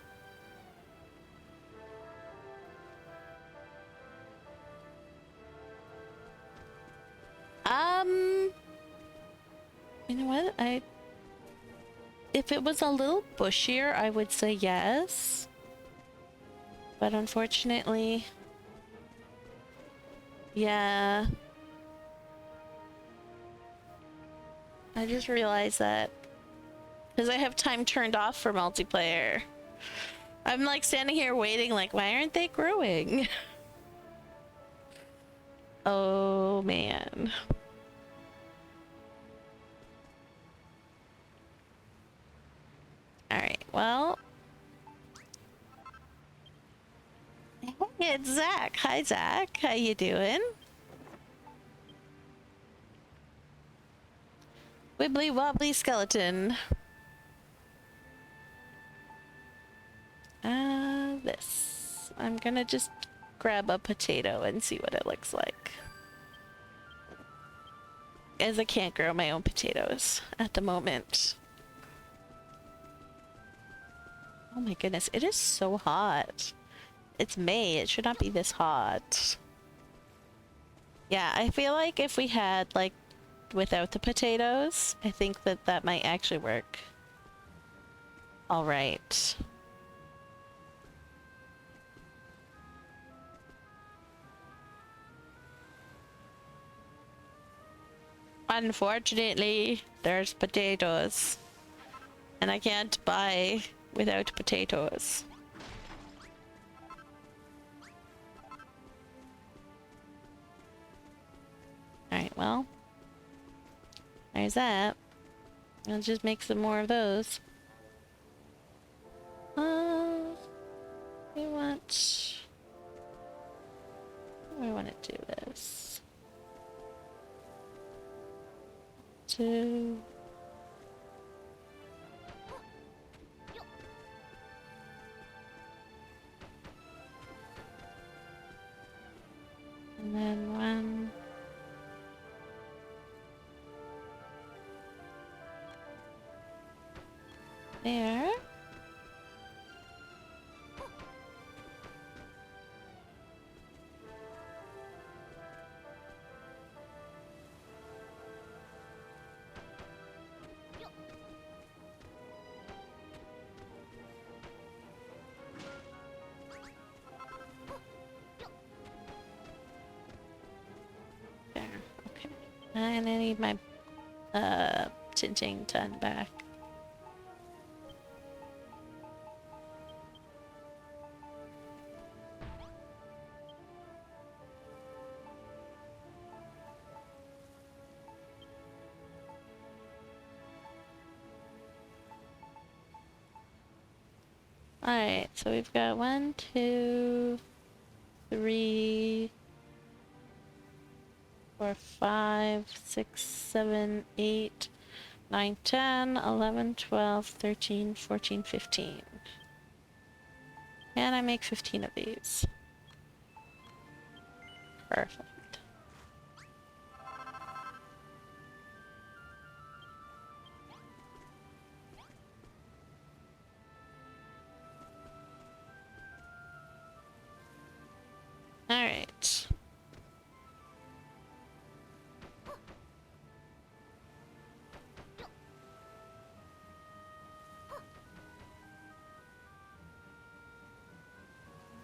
You know what? If it was a little bushier, I would say yes. But unfortunately, yeah. I just realized that. Because I have time turned off for multiplayer. I'm like standing here waiting like, why aren't they growing? Oh man. Alright, well. Hey, it's Zach. Hi Zach. How you doing? Wibbly wobbly skeleton. This. I'm gonna just grab a potato and see what it looks like. As I can't grow my own potatoes at the moment. Oh my goodness, it is so hot. It's May, it should not be this hot. Yeah, I feel like if we had, like, without the potatoes, I think that that might actually work. Alright. Unfortunately, there's potatoes. And I can't buy without potatoes. Alright, well. There's that. I'll just make some more of those. We want... I want to do this. 2... And then 1... there. There. Okay. And I need my tinting done back. Alright, so we've got 1, 2, 3, 4, 5, 6, 7, 8, 9, 10, 11, 12, 13, 14, 15. And I make 15 of these. Perfect. Alright.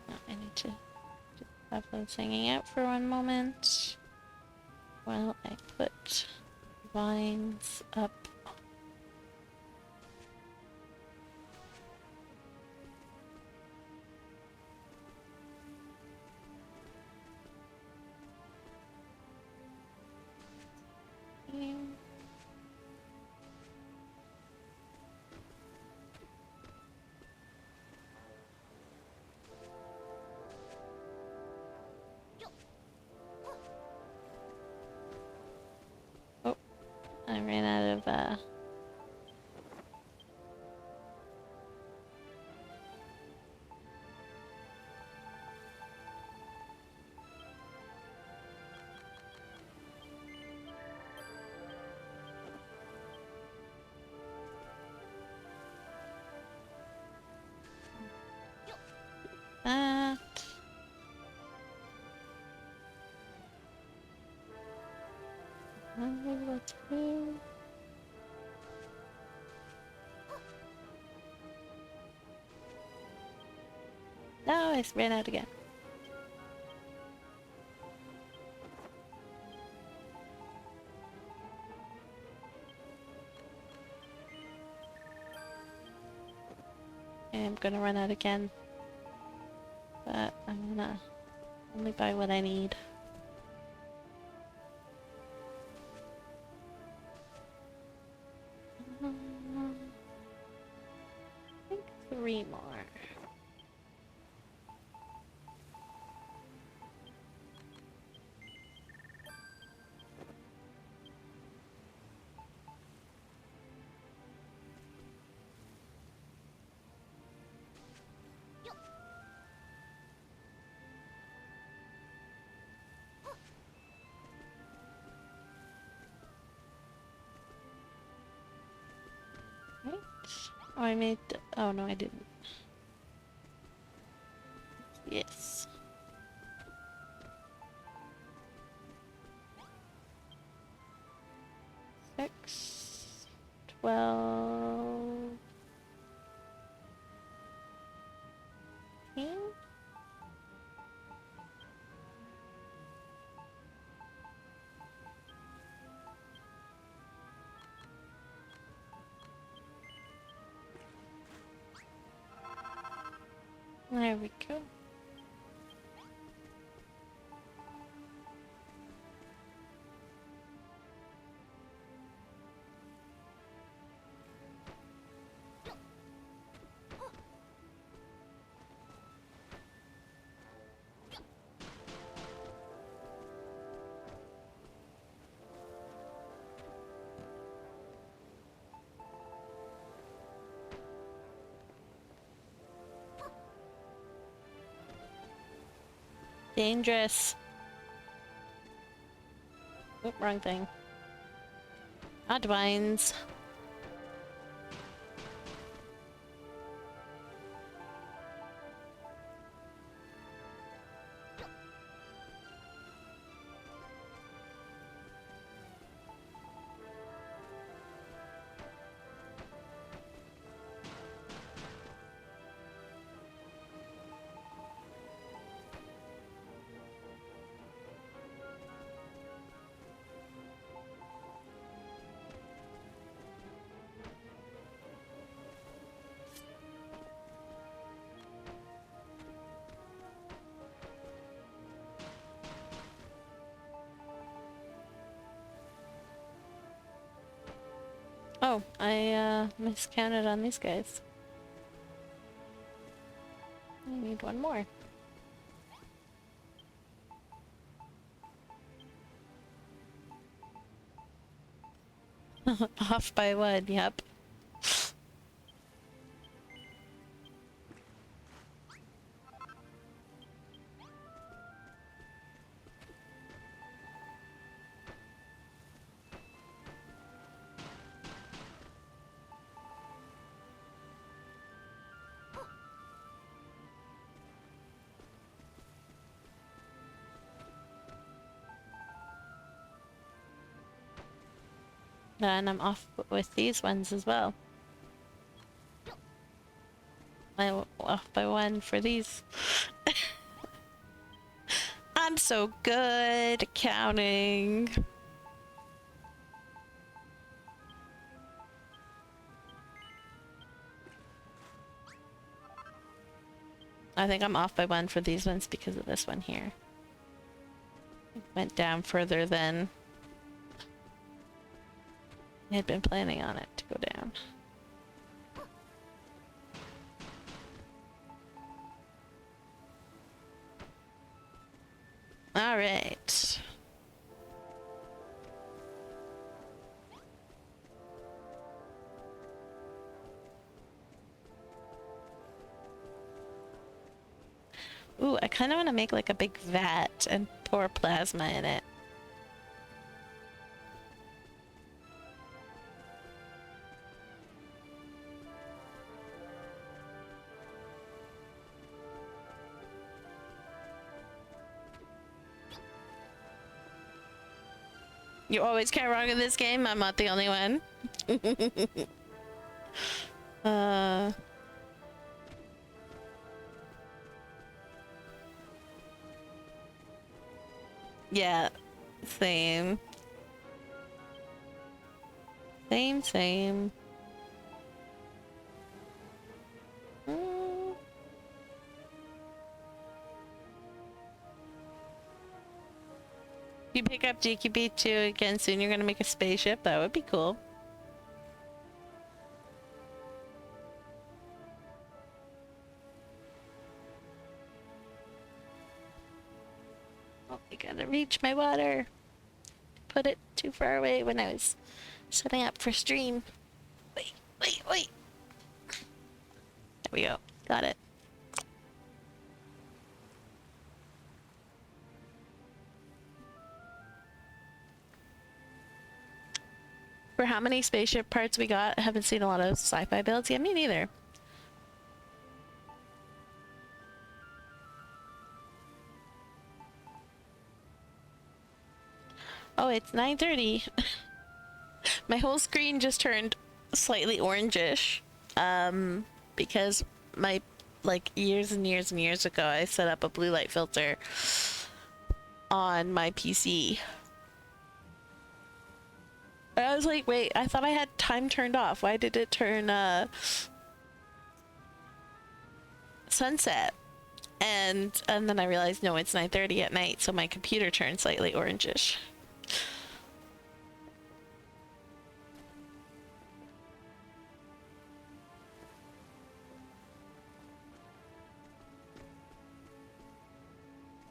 Now I need to have those hanging out for one moment while I put vines up. Here. Oh, I ran out of that. Let's go. No, I ran out again. I'm gonna run out again. But I'm gonna only buy what I need. I think 3 more. Right? Oh, I made. Oh no, I didn't. Yes. 6, 12. 15? There we go. Dangerous. Oh, wrong thing. Not vines. Oh, I miscounted on these guys. I need one more. Off by one, yep. And I'm off with these ones as well. I'm off by one for these. I'm so good at counting. I think I'm off by one for these ones because of this one here. It went down further than I had been planning on it to go down. All right. Ooh, I kind of want to make like a big vat and pour plasma in it. You always get wrong in this game? I'm not the only one. Yeah, same. Same. Mm. You pick up GQB2 again soon, you're gonna make a spaceship? That would be cool. Oh, I gotta reach my water. Put it too far away when I was setting up for stream. Wait. There we go. Got it. For how many spaceship parts we got, I haven't seen a lot of sci-fi builds. Yeah, me neither. Oh, it's 9:30. My whole screen just turned slightly orangish. Because my, like, years and years and years ago, I set up a blue light filter on my PC. And I was like, wait, I thought I had time turned off. Why did it turn, sunset? And then I realized, no, it's 9:30 at night, so my computer turned slightly orangish.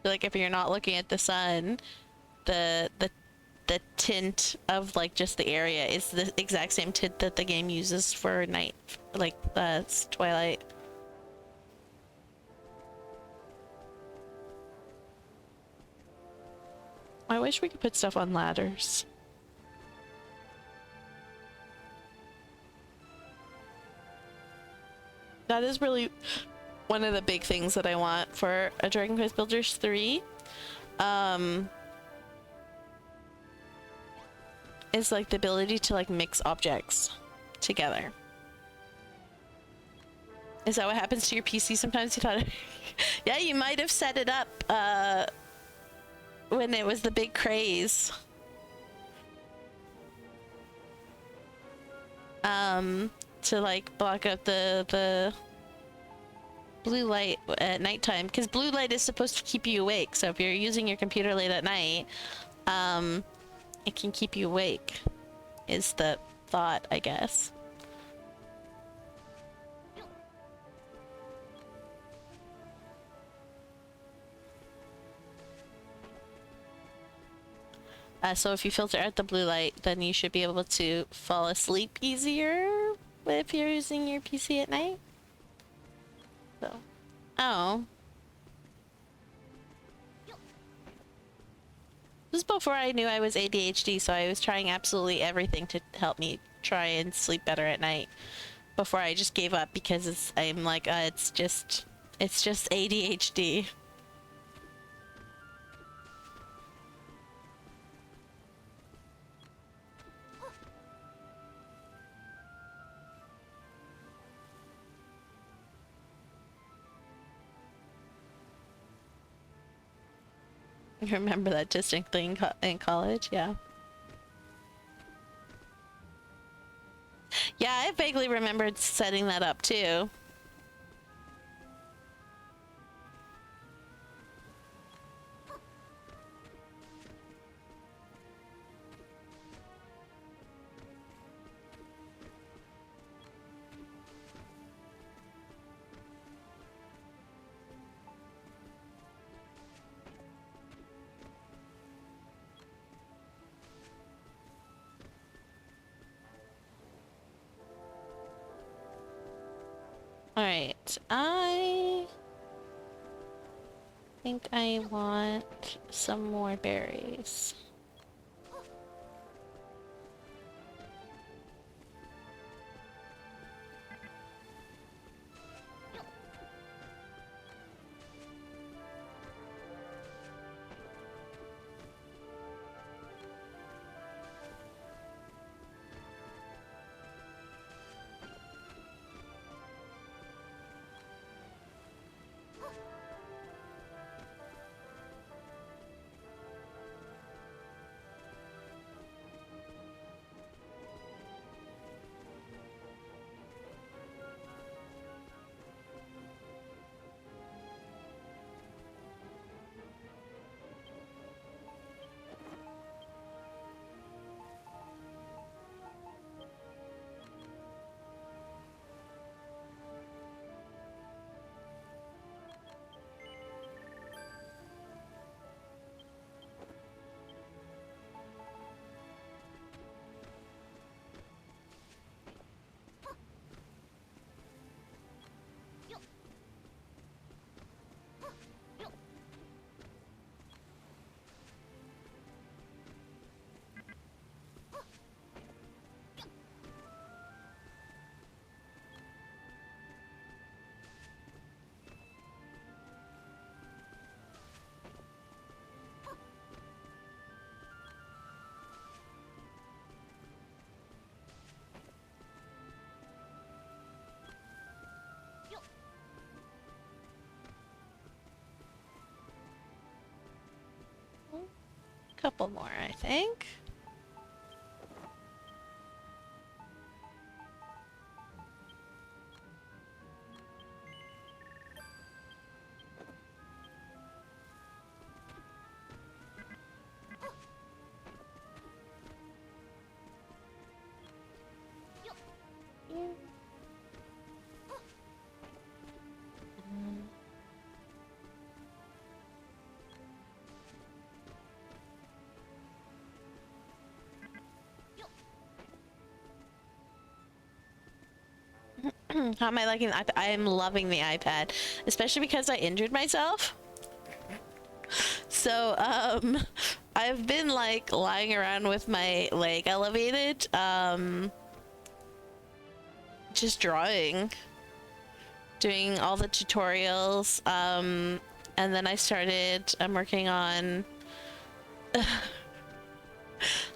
Like, if you're not looking at the sun, the tint of like just the area is the exact same tint that the game uses for night, like twilight. I wish we could put stuff on ladders. That is really one of the big things that I want for a Dragon Quest Builders 3. Is like the ability to like mix objects together. Is that what happens to your PC sometimes? You thought yeah, you might have set it up when it was the big craze. To like block out the blue light at nighttime, because blue light is supposed to keep you awake. So if you're using your computer late at night, it can keep you awake, is the thought, I guess. So if you filter out the blue light, then you should be able to fall asleep easier if you're using your PC at night. So, oh. This was before I knew I was ADHD, so I was trying absolutely everything to help me try and sleep better at night. Before I just gave up because I'm like, it's just ADHD. Remember that distinctly in college, yeah. Yeah, I vaguely remembered setting that up too. Alright, I think I want some more berries. Couple more, I think. How am I liking the iPad? I am loving the iPad, especially because I injured myself. So, I've been like lying around with my leg elevated, just drawing, doing all the tutorials, and then I'm working on,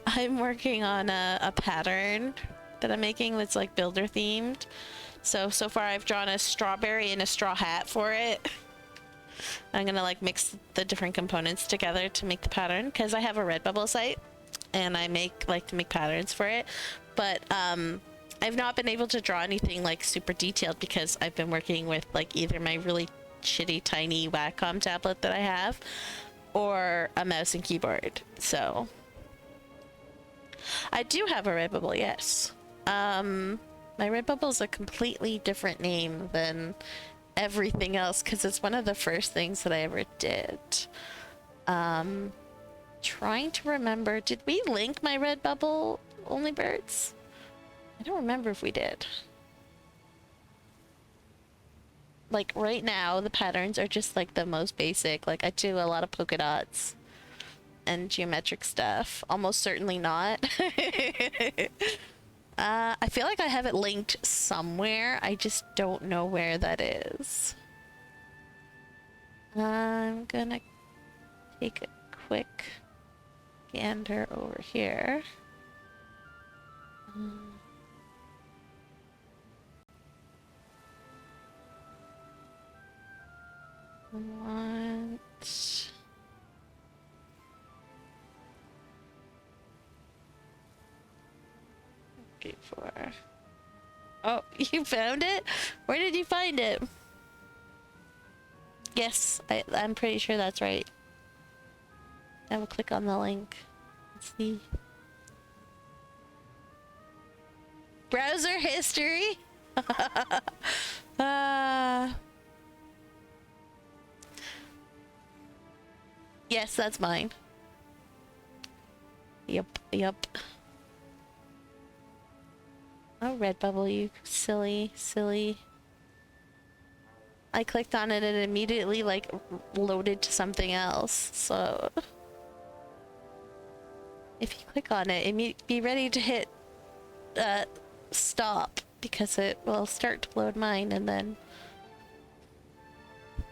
I'm working on a pattern that I'm making that's like builder themed. So far I've drawn a strawberry and a straw hat for it. I'm gonna like mix the different components together to make the pattern because I have a Redbubble site and I like to make patterns for it. But I've not been able to draw anything like super detailed because I've been working with like either my really shitty tiny Wacom tablet that I have or a mouse and keyboard. So I do have a Redbubble, yes. My Redbubble is a completely different name than everything else because it's one of the first things that I ever did. Trying to remember, did we link my Redbubble only birds? I don't remember if we did. Like right now, the patterns are just like the most basic. Like I do a lot of polka dots and geometric stuff. Almost certainly not. I feel like I have it linked somewhere. I just don't know where that is. I'm gonna take a quick gander over here. Want... Okay, for... Oh, you found it? Where did you find it? Yes, I'm pretty sure that's right. I will click on the link. Let's see. Browser history? Yes, that's mine. Yep. Oh, Redbubble, you silly. I clicked on it and it immediately like loaded to something else, so if you click on it, be ready to hit stop because it will start to load mine and then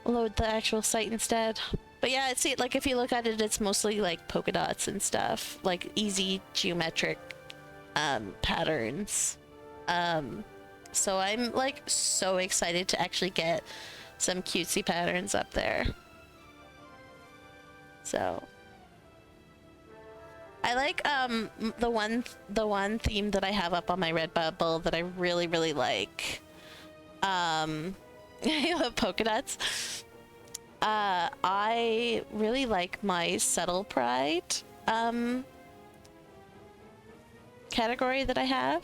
load the actual site instead. But yeah, see, like if you look at it, it's mostly like polka dots and stuff, like easy geometric patterns. So I'm like so excited to actually get some cutesy patterns up there. So I like the one theme that I have up on my Redbubble that I really like. I love polka dots. I really like my Subtle Pride category that I have.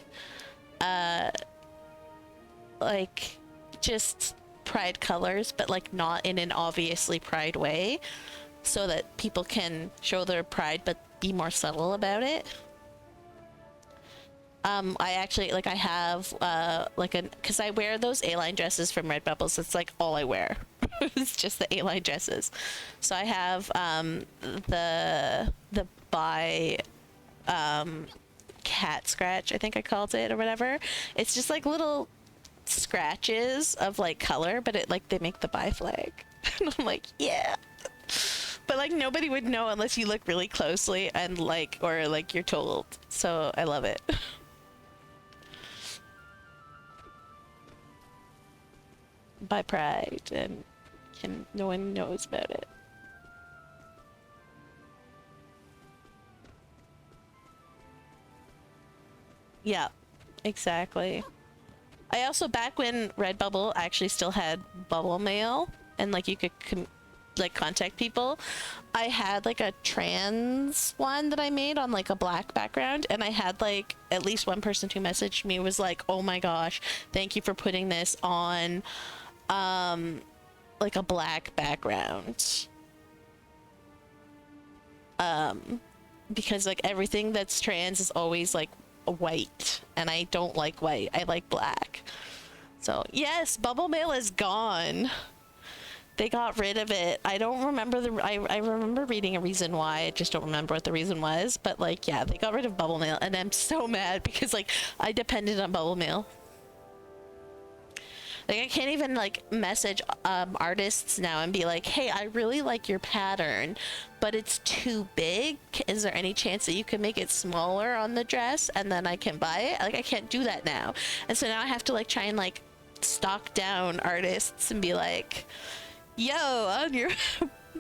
Like just pride colors, but like not in an obviously pride way, so that people can show their pride but be more subtle about it. I actually like I have like because I wear those A-line dresses from Redbubble, so it's like all I wear. It's just the A-line dresses. So I have the bi cat scratch, I think I called it, or whatever. It's just like little scratches of like color, but it like they make the bi flag. And I'm like, yeah. But like nobody would know unless you look really closely and like, or like you're told. So I love it. By pride, and no one knows about it. Yeah, exactly. I also, back when Redbubble actually still had bubble mail and like you could like contact people, I had like a trans one that I made on like a black background, and I had like at least one person who messaged me was like, oh my gosh, thank you for putting this on like a black background, because like everything that's trans is always like white, and I don't like white, I like black. So yes, bubble mail is gone. They got rid of it. I don't remember I remember reading a reason why. I just don't remember what the reason was. But like, yeah, they got rid of bubble mail, and I'm so mad because like I depended on bubble mail. Like I can't even like message artists now and be like, hey, I really like your pattern, but it's too big. Is there any chance that you can make it smaller on the dress and then I can buy it? Like I can't do that now. And so now I have to like try and like stalk down artists and be like, yo, on your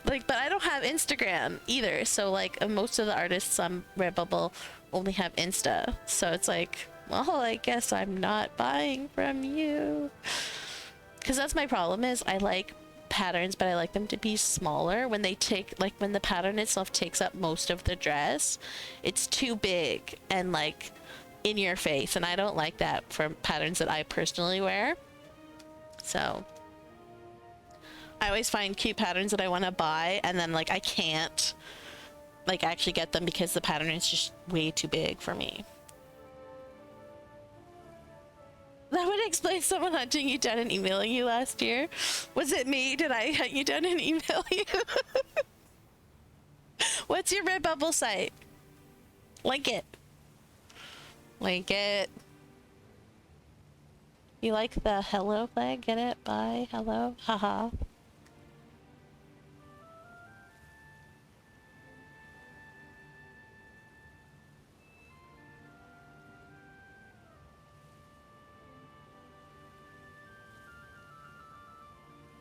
like, but I don't have Instagram either, so like most of the artists on Redbubble only have Insta, so it's like, well, I guess I'm not buying from you, because that's my problem. Is I like patterns, but I like them to be smaller. When they take, like when the pattern itself takes up most of the dress, it's too big, and like in your face, and I don't like that for patterns that I personally wear. So I always find cute patterns that I want to buy, and then like I can't like actually get them because the pattern is just way too big for me. That would explain someone hunting you down and emailing you last year. Was it me? Did I hunt you down and email you? What's your Redbubble site? Link it. Link it. You like the hello flag? Get it? Bye. Hello. Haha.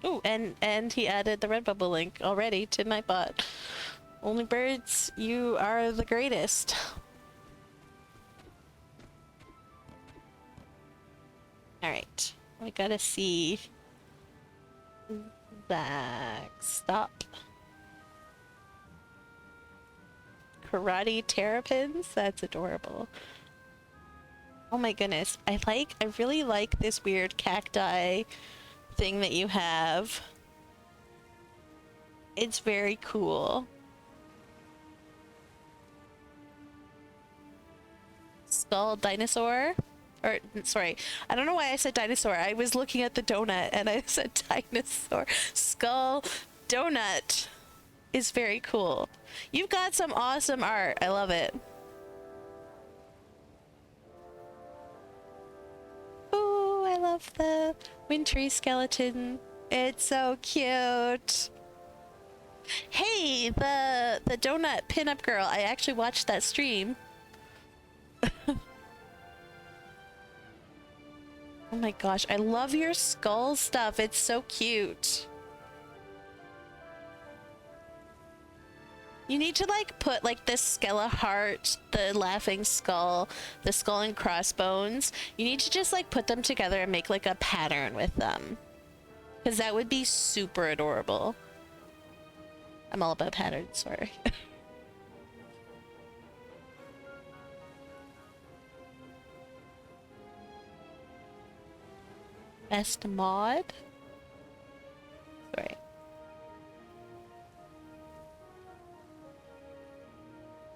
Oh, and he added the Redbubble link already to Nightbot. Only birds, you are the greatest. Alright, we gotta see. Back. Stop. Karate terrapins? That's adorable. Oh my goodness. I really like this weird cacti thing that you have. It's very cool. Skull dinosaur? Or, sorry, I don't know why I said dinosaur. I was looking at the donut and I said dinosaur. Skull donut is very cool. You've got some awesome art. I love it. Ooh, I love the wintry skeleton. It's so cute. Hey, the donut pinup girl. I actually watched that stream. Oh my gosh, I love your skull stuff. It's so cute. You need to like put like the skeleton heart, the laughing skull, the skull and crossbones. You need to just like put them together and make like a pattern with them. Because that would be super adorable. I'm all about patterns, sorry. Best mod? Sorry.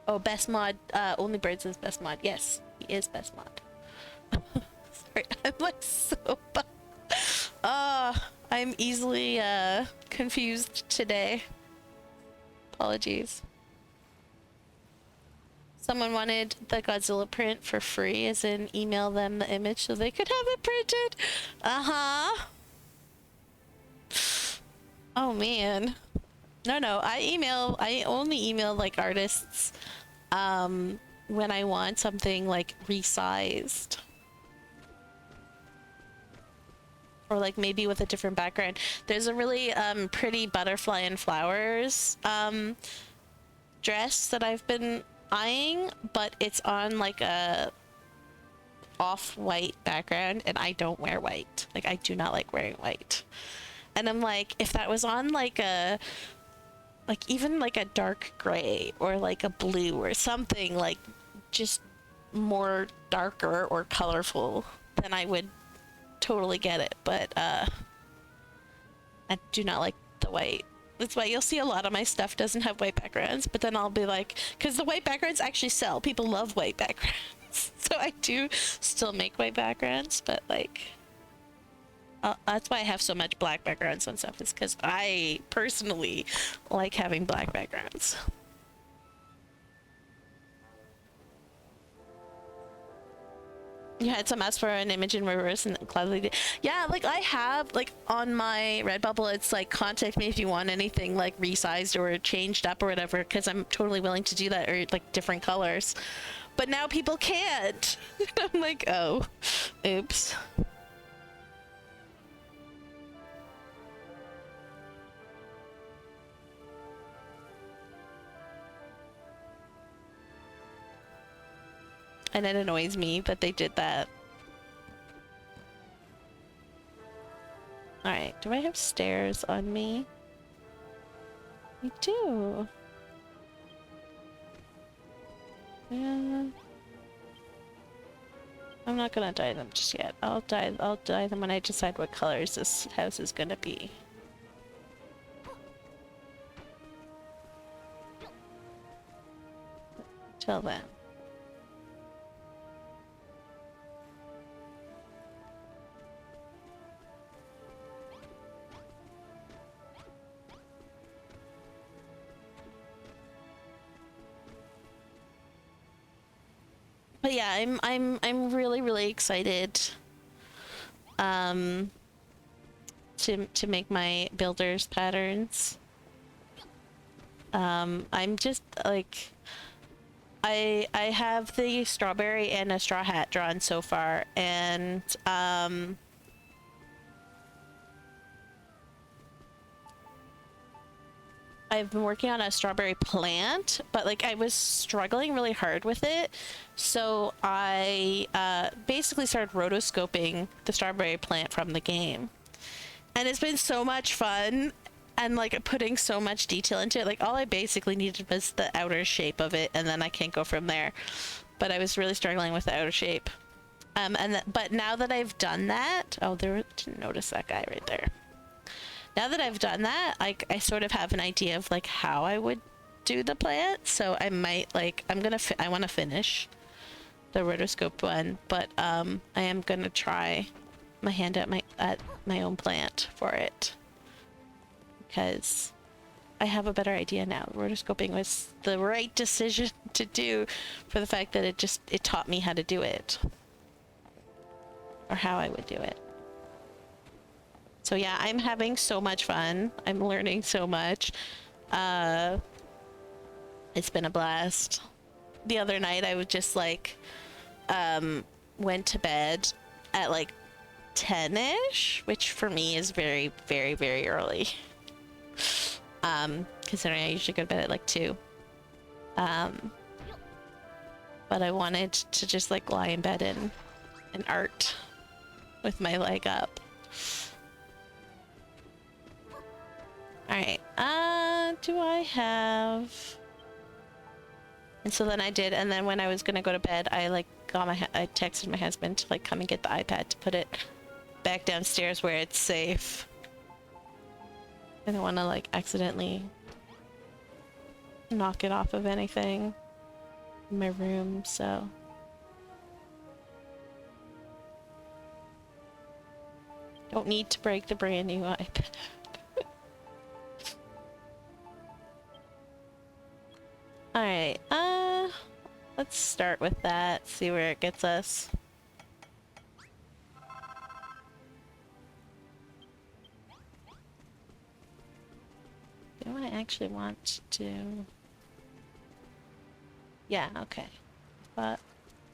Oh, best mod. Only Birds is best mod. Yes, he is best mod. Sorry, I'm like so bad. I'm easily confused today. Apologies. Someone wanted the Godzilla print for free, as in email them the image so they could have it printed. Uh-huh. Oh man. No, I only email like artists when I want something like resized. Or like maybe with a different background. There's a really pretty butterfly and flowers dress that I've been eyeing, but it's on like a off-white background and I don't wear white. Like I do not like wearing white. And I'm like, if that was on like a even like a dark gray or like a blue or something like just more darker or colorful, then I would totally get it. But I do not like the white. That's why you'll see a lot of my stuff doesn't have white backgrounds, but then I'll be like, because the white backgrounds actually sell. People love white backgrounds. So I do still make white backgrounds, but like that's why I have so much black backgrounds on stuff, is because I personally like having black backgrounds. You had some ask for an image in reverse and gladly. Yeah, like I have like on my Redbubble, it's like contact me if you want anything like resized or changed up or whatever, because I'm totally willing to do that, or like different colors. But now people can't. I'm like, oh, oops. And it annoys me that they did that. Alright, do I have stairs on me? I do. Yeah. I'm not gonna dye them just yet. I'll dye them when I decide what colors this house is gonna be. Till then. But yeah, I'm really excited to make my builders patterns. I'm just like I have the strawberry and a straw hat drawn so far, and I've been working on a strawberry plant, but like I was struggling really hard with it, so I basically started rotoscoping the strawberry plant from the game, and it's been so much fun, and like putting so much detail into it. Like all I basically needed was the outer shape of it, and then I can go from there. But I was really struggling with the outer shape, but now that I've done that, oh, didn't notice that guy right there. Now that I've done that, I sort of have an idea of like how I would do the plant. So I might like, I want to finish the rotoscope one, but I am gonna try my hand at my own plant for it, because I have a better idea now. Rotoscoping was the right decision to do for the fact that it taught me how to do it, or how I would do it. So yeah, I'm having so much fun. I'm learning so much. It's been a blast. The other night I was just like, went to bed at like 10-ish, which for me is very early. Considering I usually go to bed at like 2. But I wanted to just like lie in bed and art with my leg up. Alright, do I have... And so then I did, and then when I was gonna go to bed, I like I texted my husband to like come and get the iPad to put it back downstairs where it's safe. I don't want to like accidentally knock it off of anything in my room, so... Don't need to break the brand new iPad. Alright, let's start with that, see where it gets us. Do I actually want to... Yeah, okay. But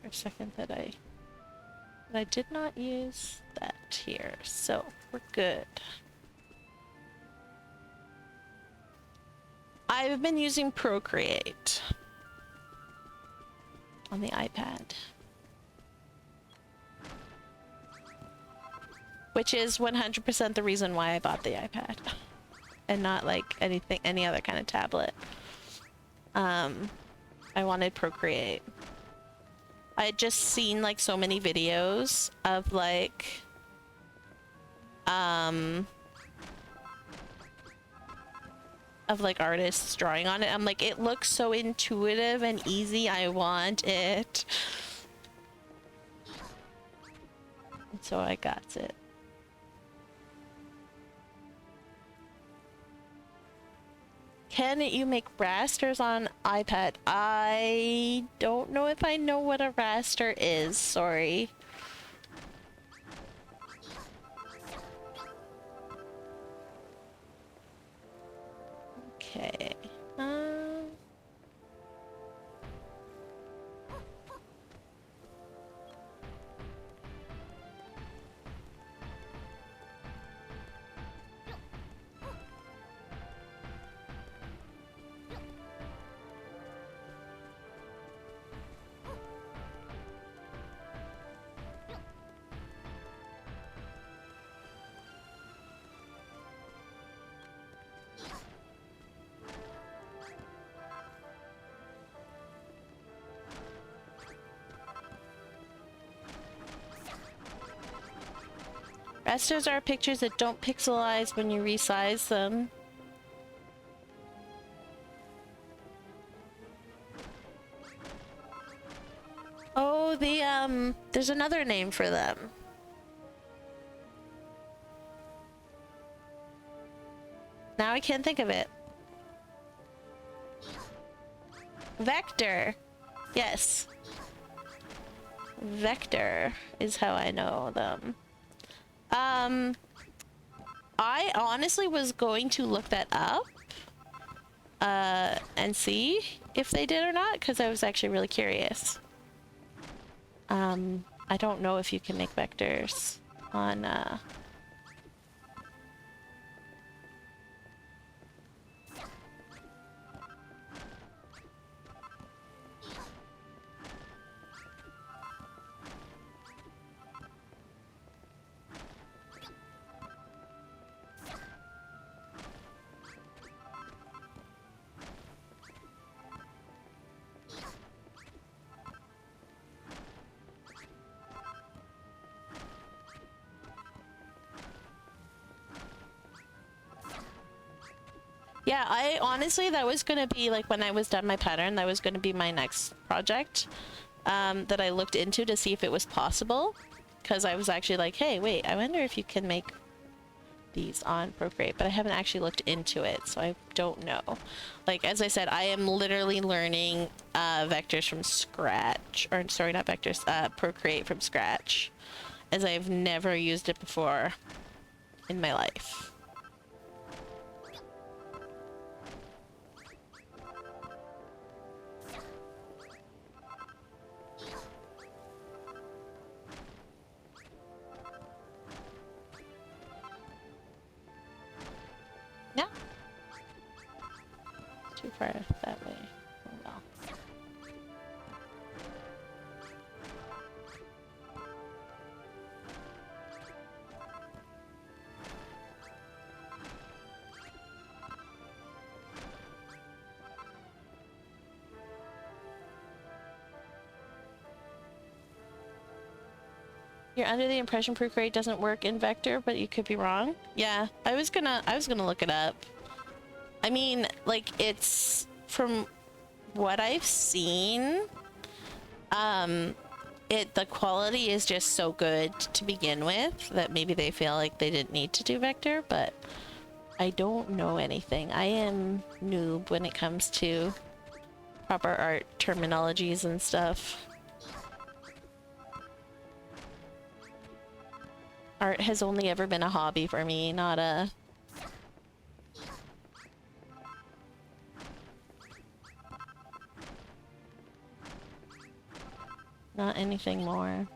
for a second that I did not use that here, so we're good. I've been using Procreate on the iPad, which is 100% the reason why I bought the iPad and not like any other kind of tablet. I wanted Procreate. I had just seen like so many videos of like artists drawing on it. I'm like, it looks so intuitive and easy, I want it. And so I got it. Can you make rasters on iPad? I don't know if I know what a raster is, sorry. Okay. Rasters are pictures that don't pixelize when you resize them. Oh, there's another name for them. Now I can't think of it. Vector. Yes. Vector is how I know them. I honestly was going to look that up and see if they did or not, because I was actually really curious. I don't know if you can make vectors on yeah, I honestly, that was gonna be like when I was done my pattern, that was gonna be my next project that I looked into to see if it was possible. Because I was actually like, hey, wait, I wonder if you can make these on Procreate, but I haven't actually looked into it, so I don't know. Like, as I said, I am literally learning vectors from scratch. Or, sorry, not vectors, Procreate from scratch. As I've never used it before in my life. Yeah. Too far that way. Oh well. You're under the impression Procreate doesn't work in Vector, but you could be wrong. Yeah, I was gonna look it up. I mean, like, it's from what I've seen, the quality is just so good to begin with that maybe they feel like they didn't need to do Vector, but I don't know anything. I am noob when it comes to proper art terminologies and stuff. Art has only ever been a hobby for me, not a... not anything more.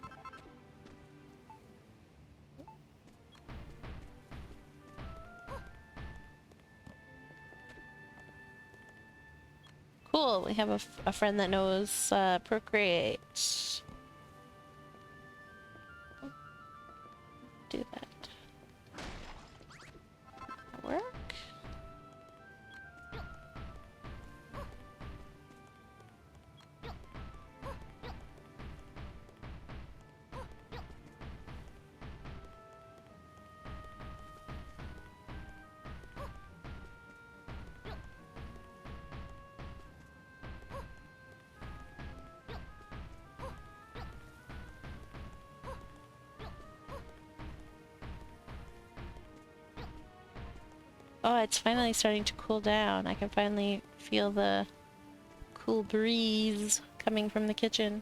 Cool, we have a friend that knows Procreate. Do that. Work? Oh, it's finally starting to cool down. I can finally feel the cool breeze coming from the kitchen.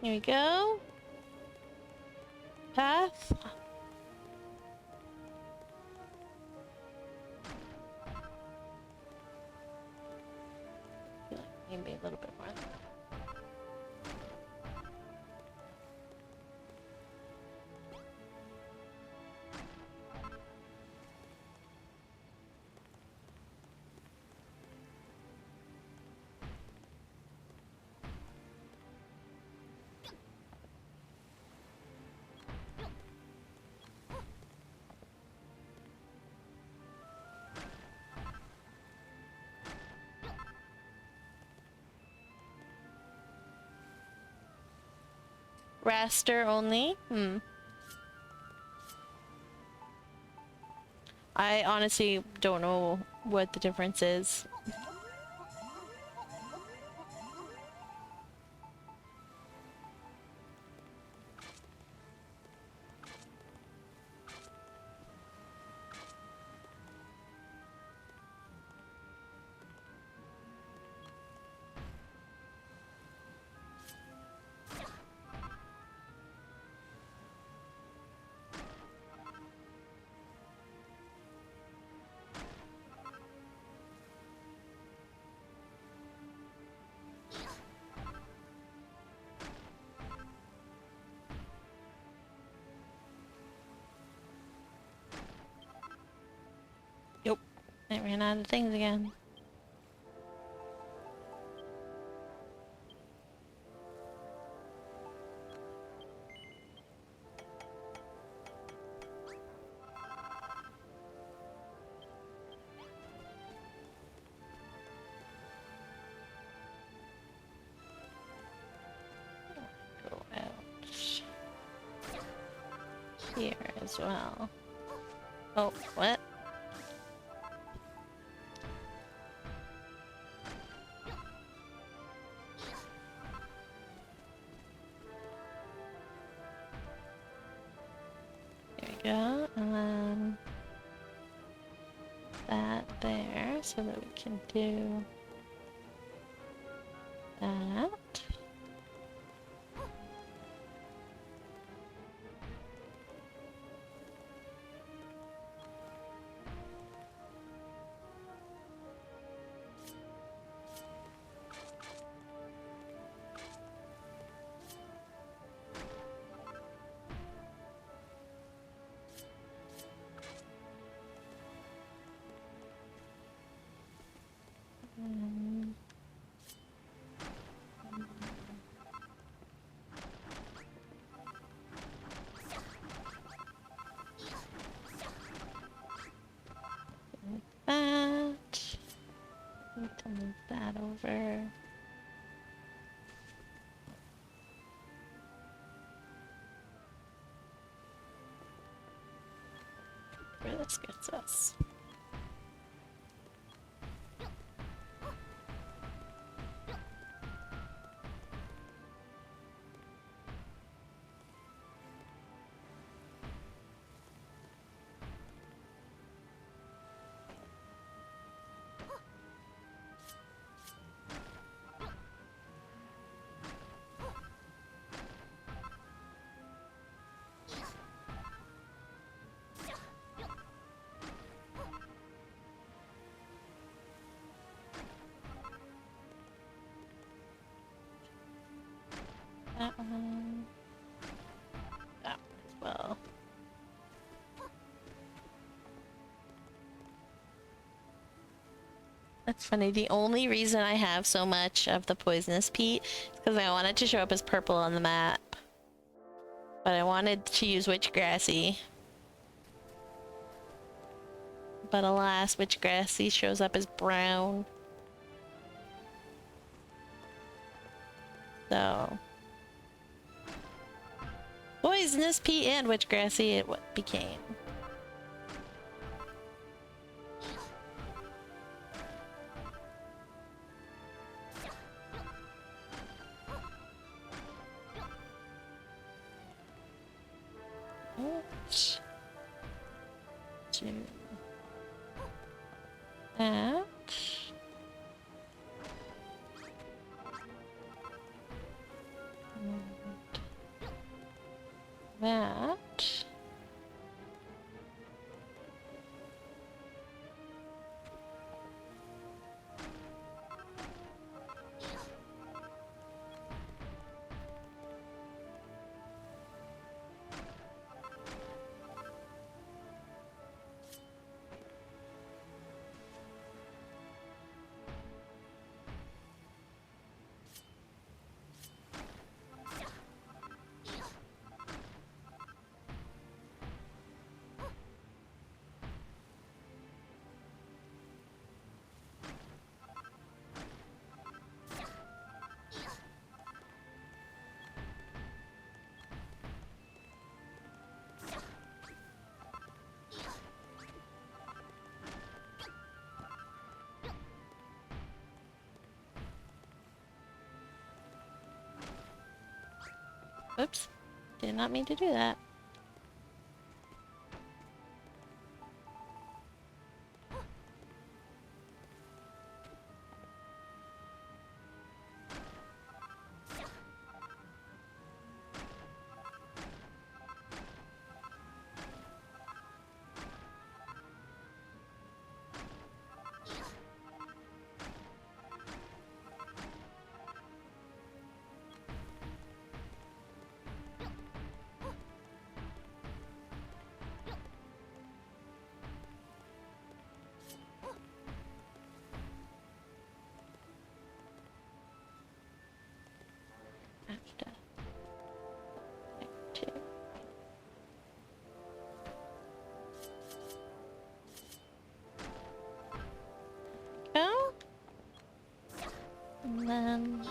Here we go. Path. I feel like maybe a little bit more. Raster only? I honestly don't know what the difference is. Yep. I ran out of things again. Go out here as well. Oh, what? There we go, and then that there so that we can do that. That. Need to move that over. Where this gets us. That one. That one as well. That's funny. The only reason I have so much of the poisonous peat is because I want it to show up as purple on the map. But I wanted to use witchgrassy. But alas, witchgrassy shows up as brown. So... poisonous peat and witchgrassy it what became. Ouch. To that. Oops. Did not mean to do that. After. Two. Go. And then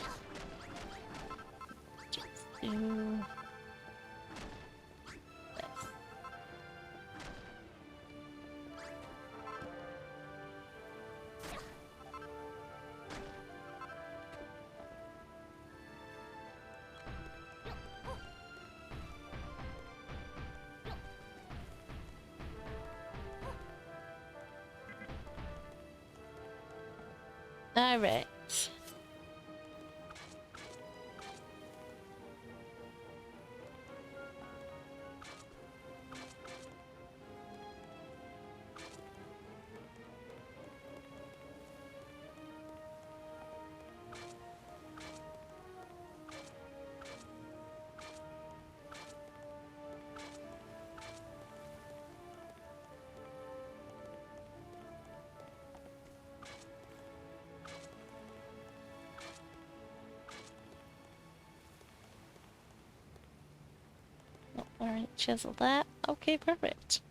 just do this. All right. All right, chisel that. Okay, perfect.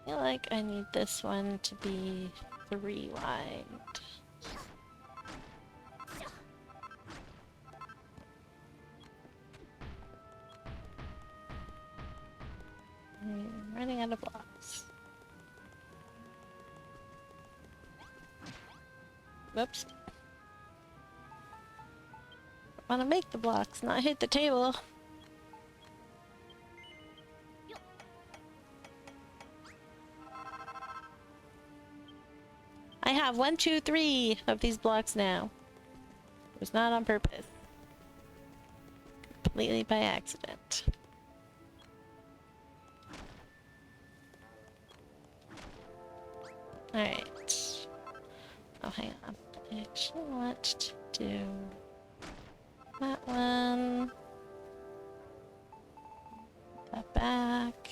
I feel like I need this one to be 3 wide. I'm running out of blocks. Whoops. I want to make the blocks, not hit the table. I have 1, 2, 3 of these blocks now. It was not on purpose. Completely by accident. Alright. Oh, hang on. I actually want to do that one. That back.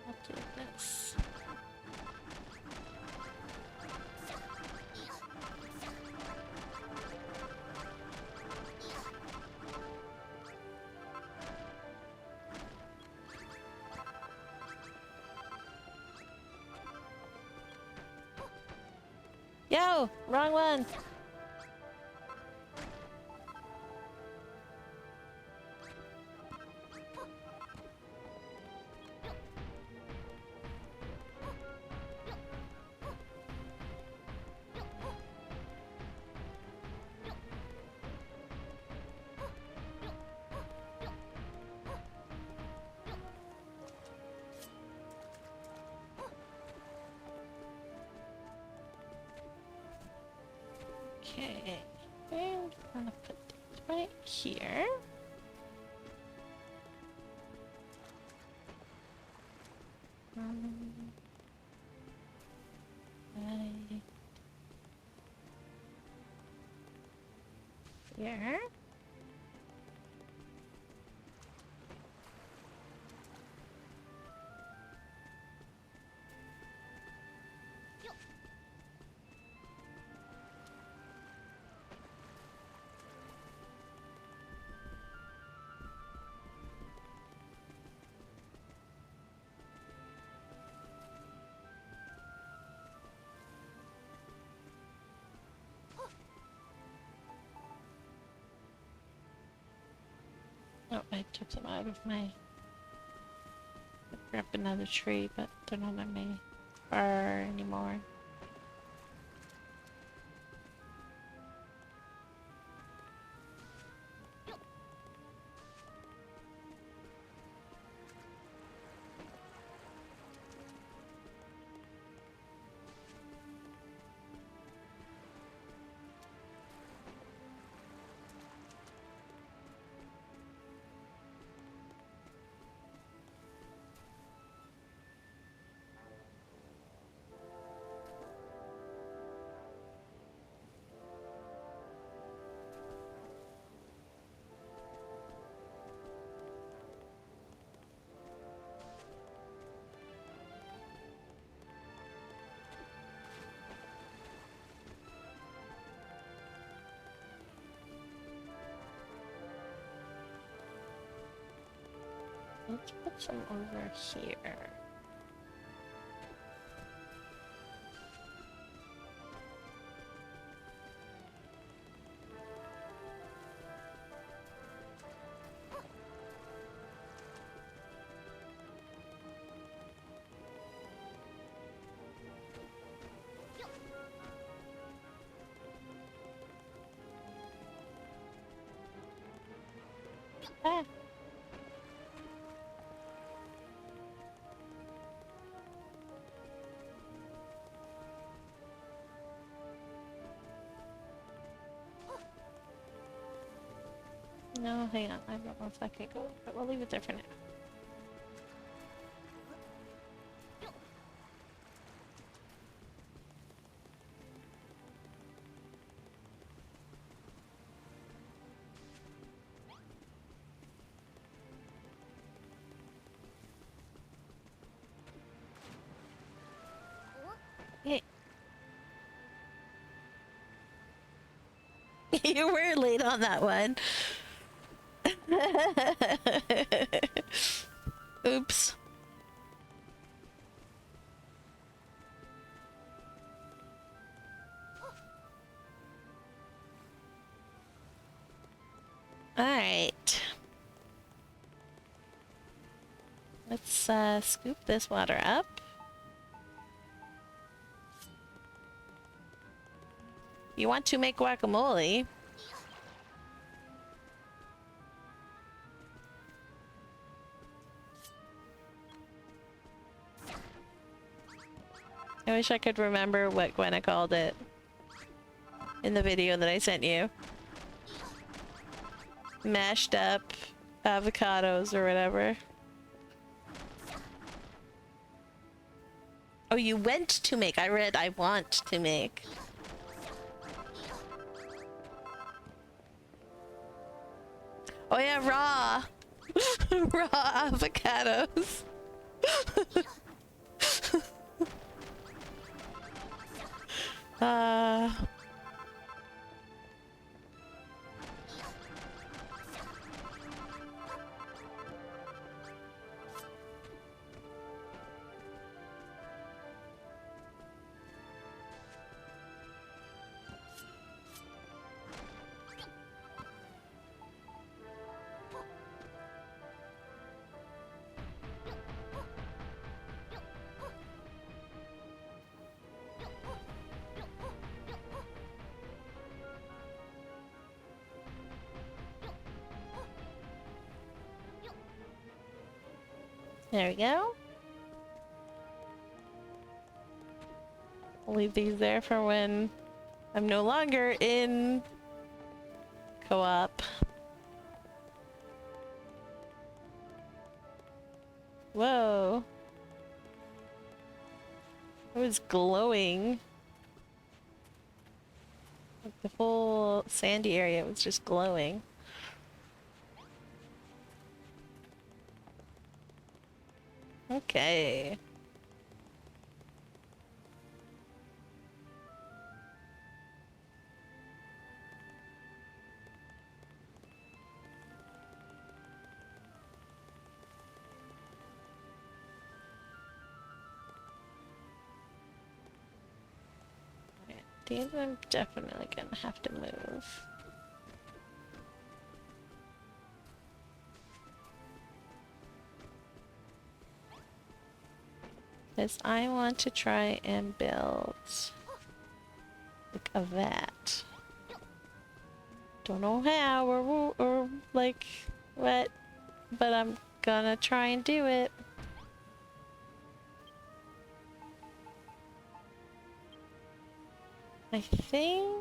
I'll do this. Yo! Wrong one! Okay. I'm gonna put these right here. Right here. Oh, I took them out of my... I grabbed another tree, but they're not on my bar anymore. Let's put some over here. Ah. No, hang on. I don't know if that could go, but we'll leave it there for now. Hey. You were late on that one. Oops. Alright. Let's scoop this water up. You want to make guacamole? I wish I could remember what Gwenna called it in the video that I sent you. Mashed up avocados or whatever. Oh, you went to make. I read I want to make. Oh yeah, raw. Raw avocados. uh... There we go. I'll leave these there for when I'm no longer in co-op. Whoa. It was glowing. Like the whole sandy area was just glowing. Okay. These I'm definitely gonna have to move. Because I want to try and build like a vat. Don't know how or like what, but I'm gonna try and do it. I think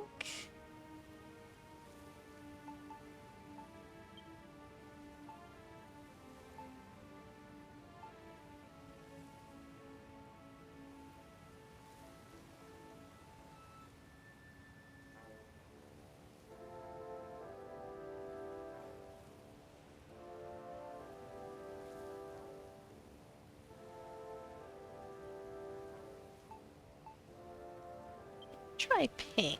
try pink.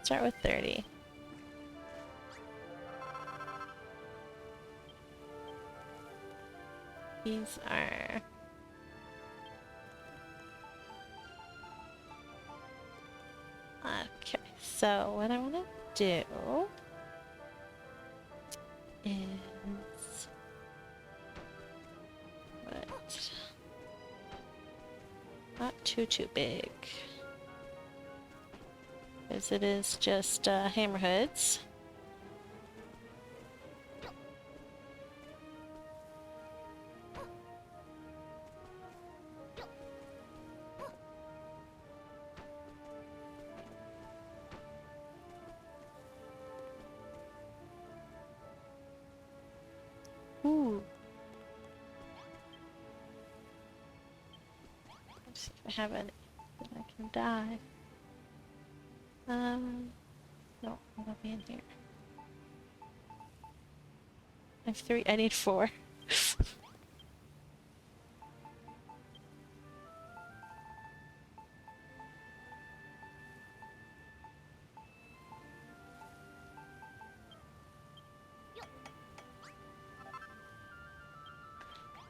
Start with 30. These are... Okay, so what I want to do is... What? Not too big. Because it is just hammer hoods. Ooh. Let's see if I have any that I can dye. No, it'll be in here. I have 3. I need 4.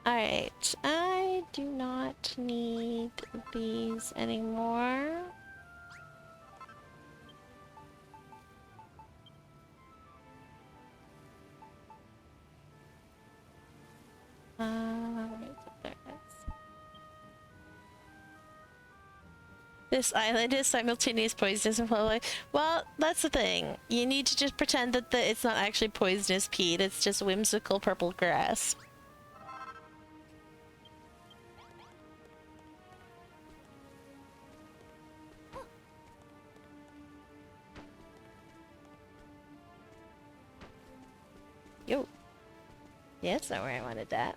Alright, I do not need these anymore. Where is it? There it is. This island is simultaneous poisonous and flow. Well, that's the thing. You need to just pretend that it's not actually poisonous peat. It's just whimsical purple grass. Yo. Yeah, that's not where I wanted that.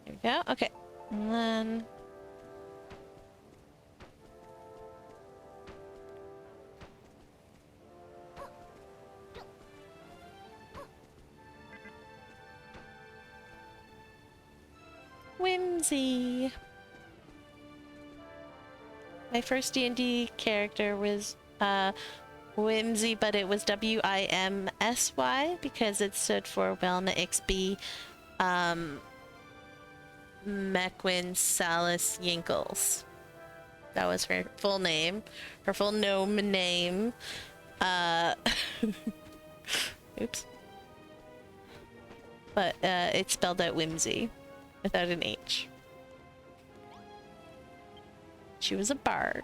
There we go. Okay. And then... Whimsy. My first D&D character was Whimsy, but it was WIMSY because it stood for Welna Ixby Mequin Salis Yinkles. That was her full name. Her full gnome name. Oops. But it's spelled out Whimsy without an H. She was a bard.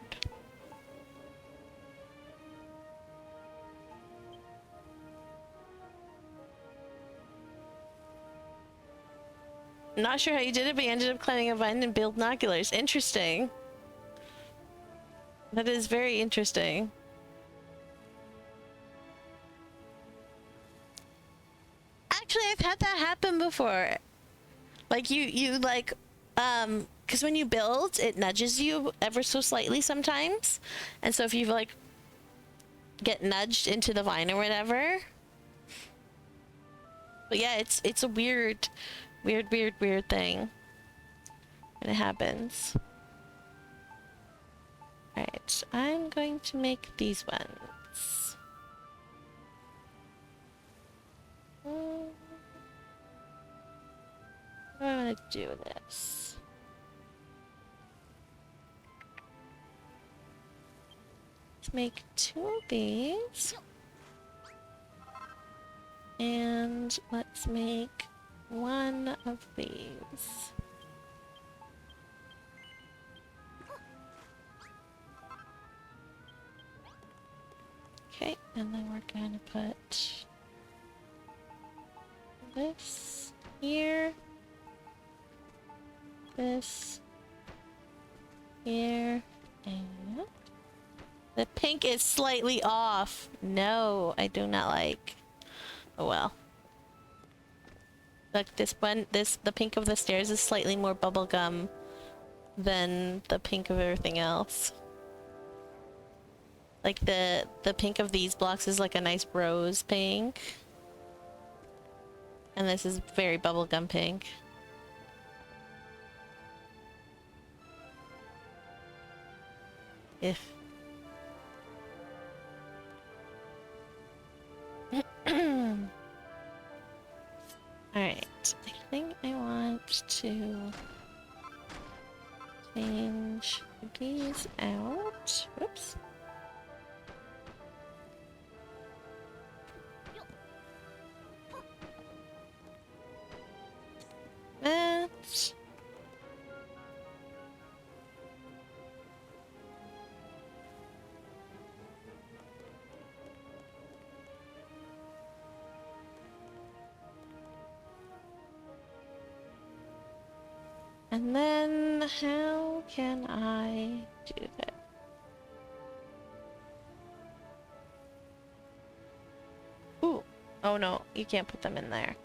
Not sure how you did it, but you ended up climbing a vine and build binoculars. Interesting. That is very interesting. Actually, I've had that happen before. Like you like, because when you build, it nudges you ever so slightly sometimes. And so if you like get nudged into the vine or whatever. But yeah, it's a weird thing when it happens. Alright, I'm going to make these ones. What do I want to do with this? let's make 2 of these. And let's make 1 of these. Okay, and then we're gonna put this here, this here, and the pink is slightly off. No, I do not like. Oh well. Look, the pink of the stairs is slightly more bubblegum than the pink of everything else. Like the pink of these blocks is like a nice rose pink. And this is very bubblegum pink. If Alright, I think I want to change these out. Whoops. That. And then how can I do that? Ooh. Oh no, you can't put them in there.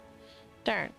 Darn.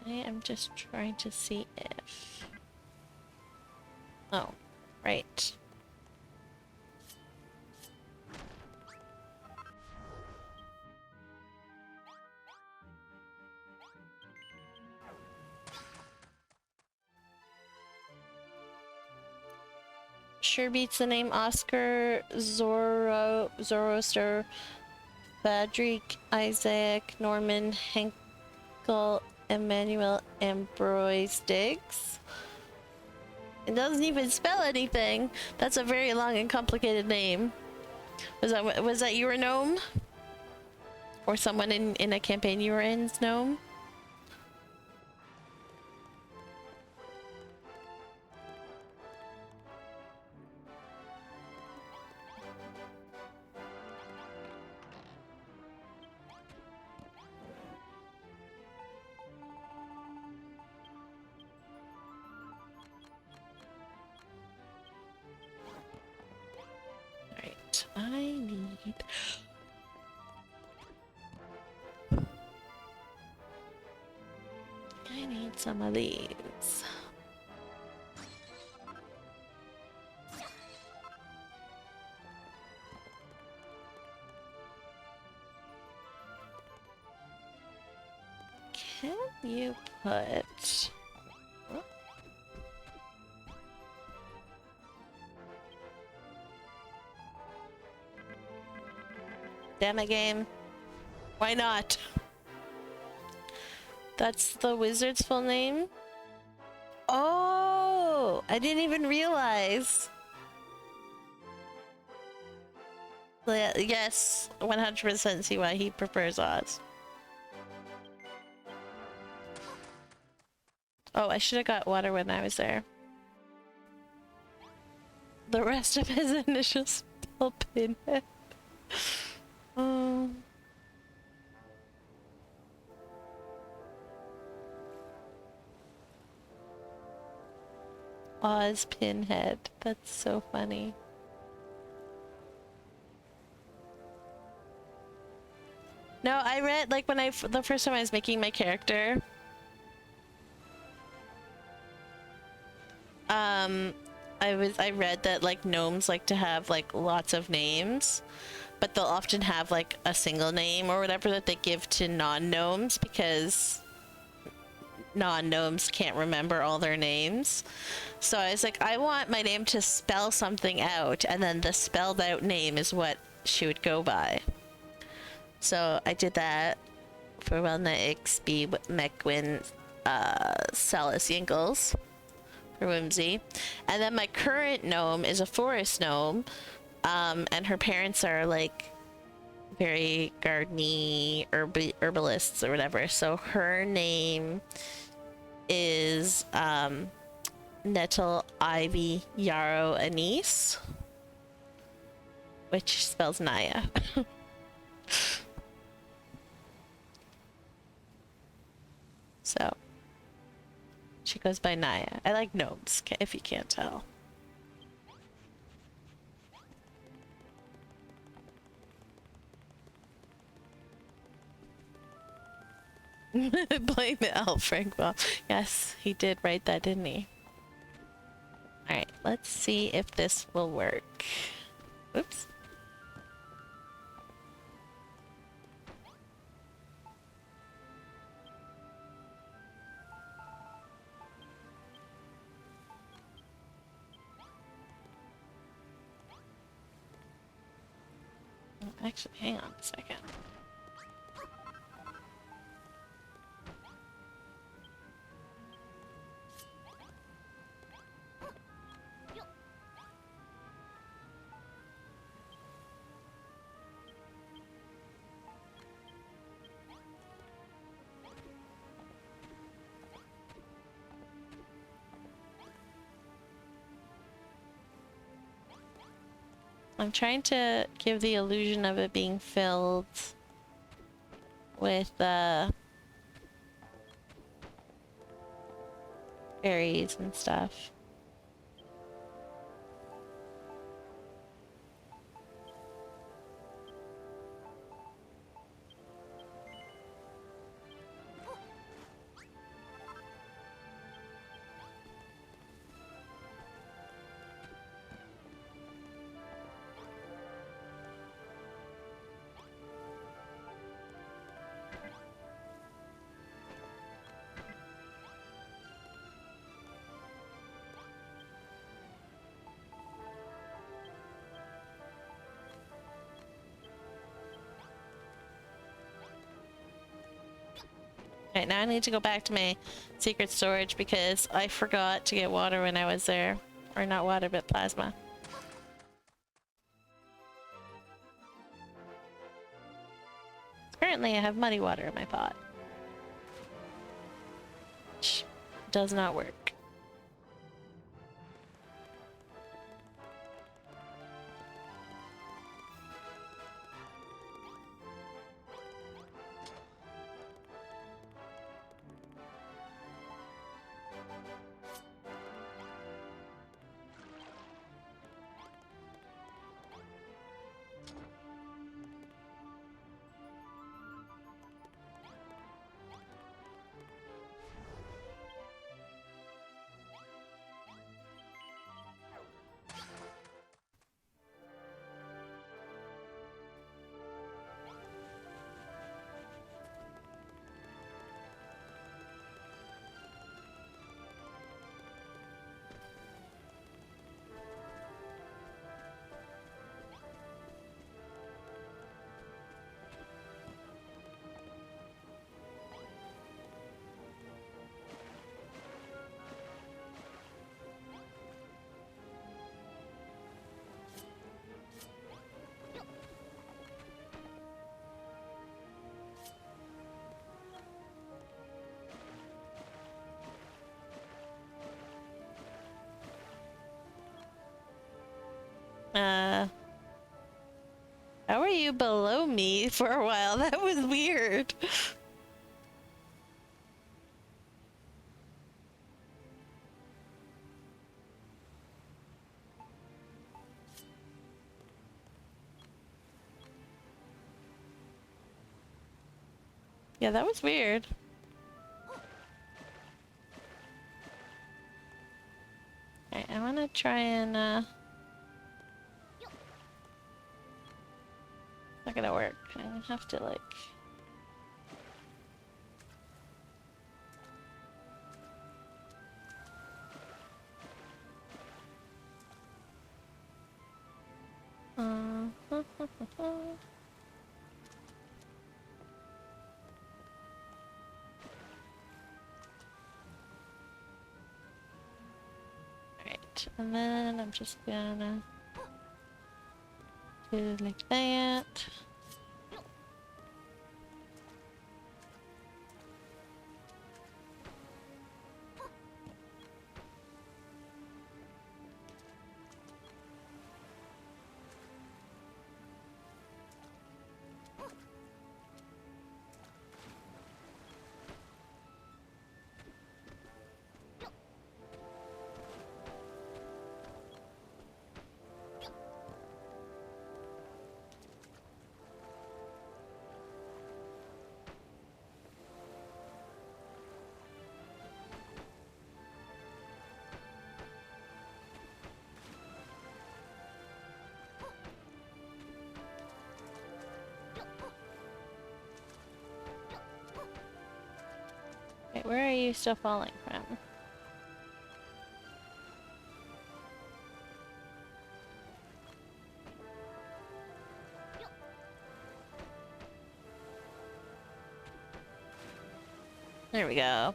I am just trying to see if... Oh, right. Sure beats the name Oscar, Zoroaster, Fadric, Isaac, Norman, Henkel, Emmanuel, Ambroise Diggs. It doesn't even spell anything. That's a very long and complicated name. Was that your gnome? Or someone in a campaign you were in's gnome? Right, I need some of these. Can you put... Oh. Damn it, game. Why not? That's the wizard's full name? Oh! I didn't even realize. Yes, 100% see why he prefers Oz. Oh, I should have got water when I was there. The rest of his initials spell Pinhead. Oh. Oz Pinhead. That's so funny. No, I read, like, when the first time I was making my character, Um, I read that like gnomes like to have like lots of names, but they'll often have like a single name or whatever that they give to non-gnomes because non-gnomes can't remember all their names. So I was like, I want my name to spell something out, and then the spelled out name is what she would go by. So I did that for Welna XB Mecwin Salas Yinkles for Whimsy. And then my current gnome is a forest gnome, and her parents are like very gardeny herbalists or whatever. So her name is Nettle Ivy Yarrow Anise, which spells Naya. So she goes by Naya. I like gnomes, if you can't tell. Blame it out, Frank Bob. Yes, he did write that, didn't he? Alright, let's see if this will work. Oops. Actually, hang on a second. I'm trying to give the illusion of it being filled with berries and stuff. Right, now I need to go back to my secret storage because I forgot to get water when I was there. Or not water, but plasma. Currently I have muddy water in my pot, which does not work. How are you below me for a while? That was weird. Yeah, that was weird. try and not gonna work. I'm gonna have to like Alright, and then I'm just gonna do like that. Wait, where are you still falling from? There we go.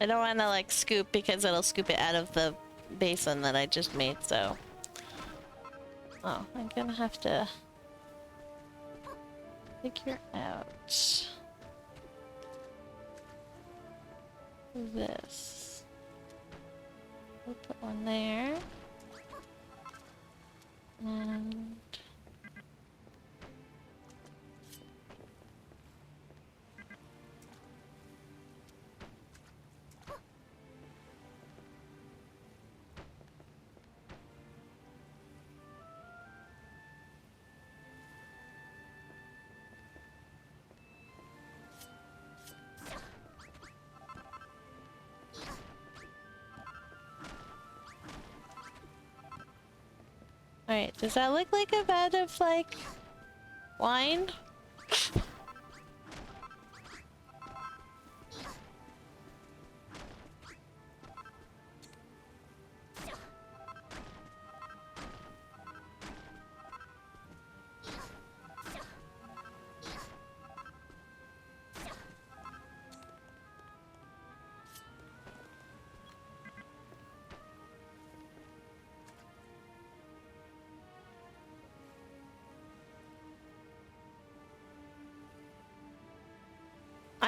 I don't want to like scoop because it'll scoop it out of the basin that I just made, so. Oh, I'm gonna have to figure out this. We'll put one there. And alright, does that look like a vat of like wine?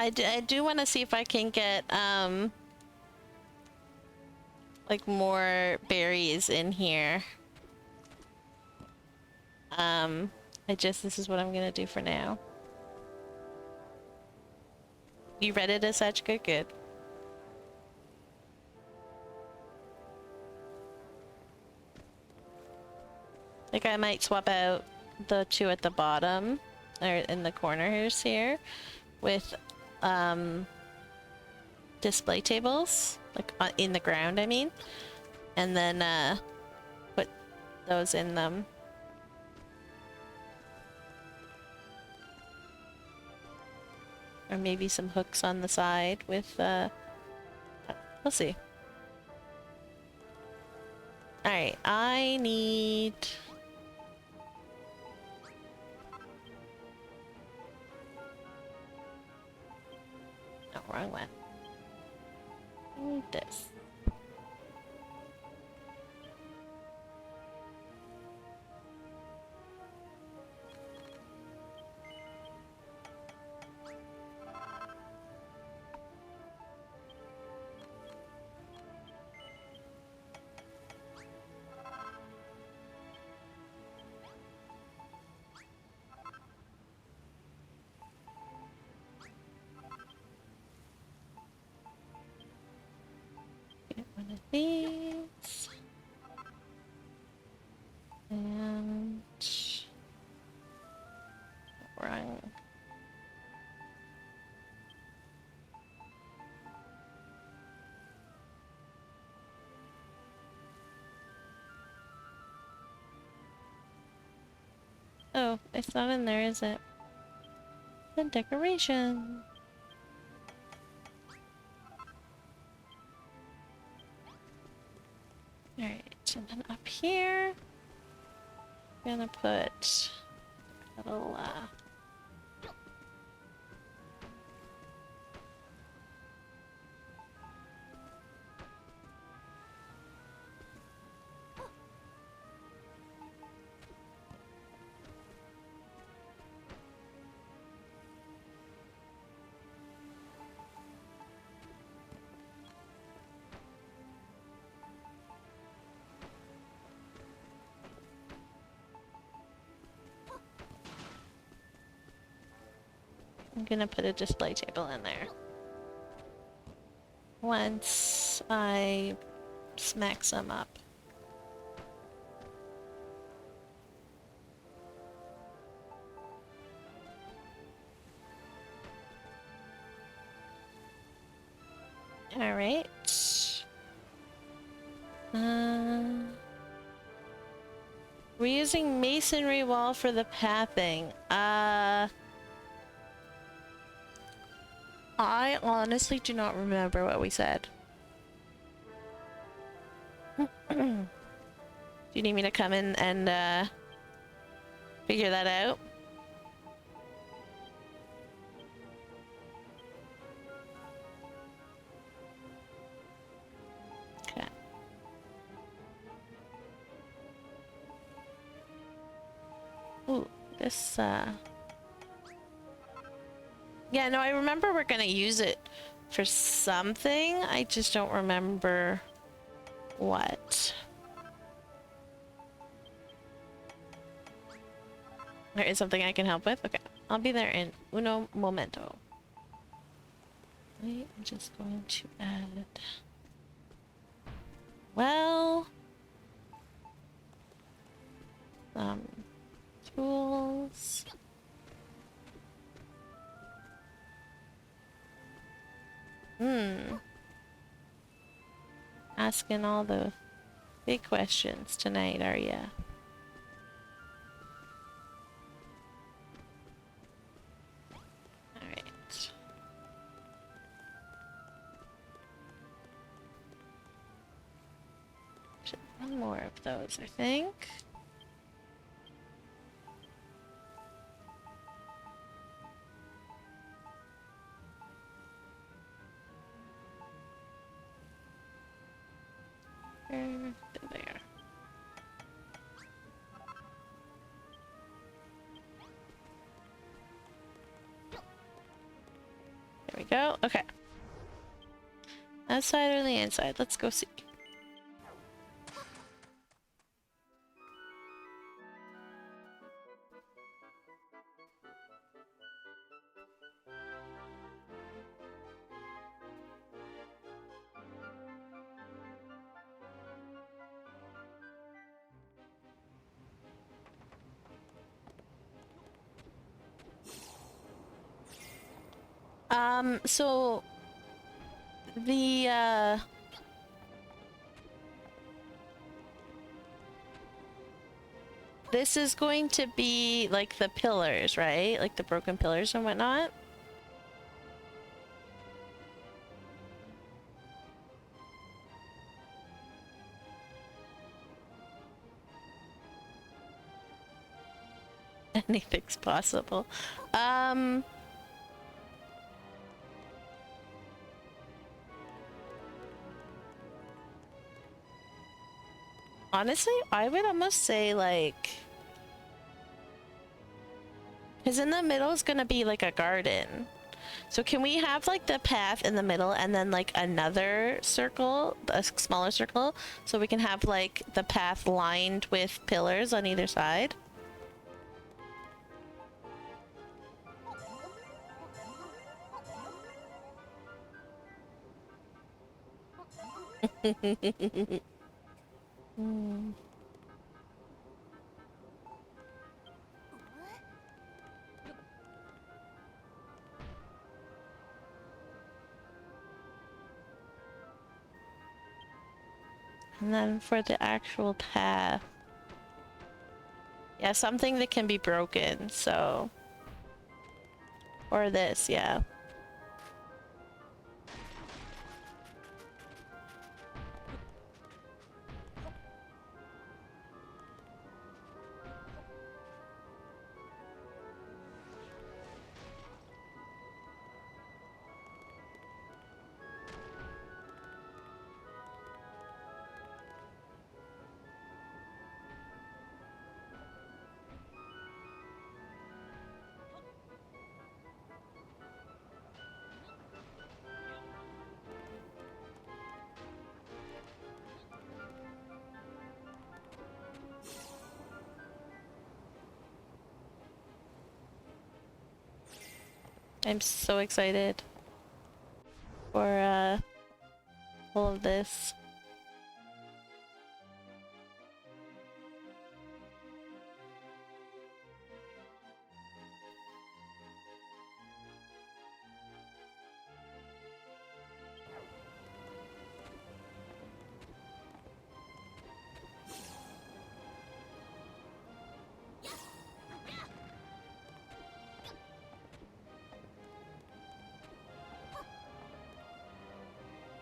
I do want to see if I can get like more berries in here. This is what I'm gonna do for now. You read it as such? Good, good. Like I might swap out the two at the bottom, or in the corners here, with display tables, like in the ground, I mean, and then put those in them. Or maybe some hooks on the side with, we'll see. Alright, I need... No, wrong one. I need this. Get one of these. And Oh, it's not in there, is it? The decoration. Alright, and then up here, I'm gonna put a little, I'm gonna put a display table in there. Once I smack some up. Alright. We're using masonry wall for the pathing. I honestly do not remember what we said. Do you need me to come in and figure that out? Okay. Ooh, this, yeah, no, I remember we're gonna use it for something. I just don't remember what. There is something I can help with? Okay. I'll be there in uno momento. I'm just going to add... Well... Tools... Asking all the big questions tonight, are ya? Alright. One more of those, I think. There. There we go. Okay. Outside or the inside? Let's go see. So the this is going to be like the pillars, right? Like the broken pillars and whatnot. Anything's possible. Honestly, I would almost say like, because in the middle is gonna be like a garden. So can we have like the path in the middle and then like another circle, a smaller circle, so we can have like the path lined with pillars on either side? Hmm. And then for the actual path, Yeah, something that can be broken, so... Or this, yeah. I'm so excited for all of this.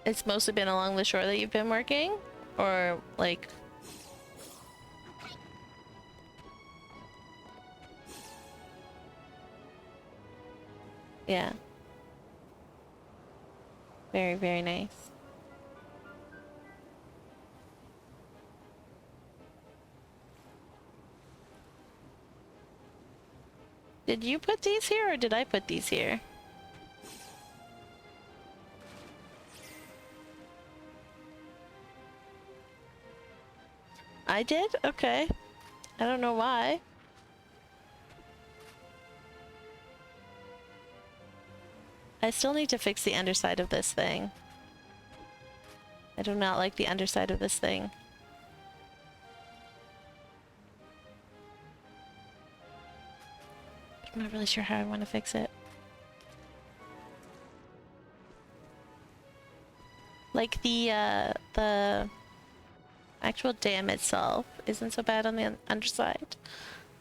It's mostly been along the shore that you've been working? Or, like... Yeah. Very, very nice. Did you put these here, or did I put these here? I did? Okay. I don't know why. I still need to fix the underside of this thing. I do not like the underside of this thing. I'm not really sure how I want to fix it. Like the actual dam itself isn't so bad on the underside,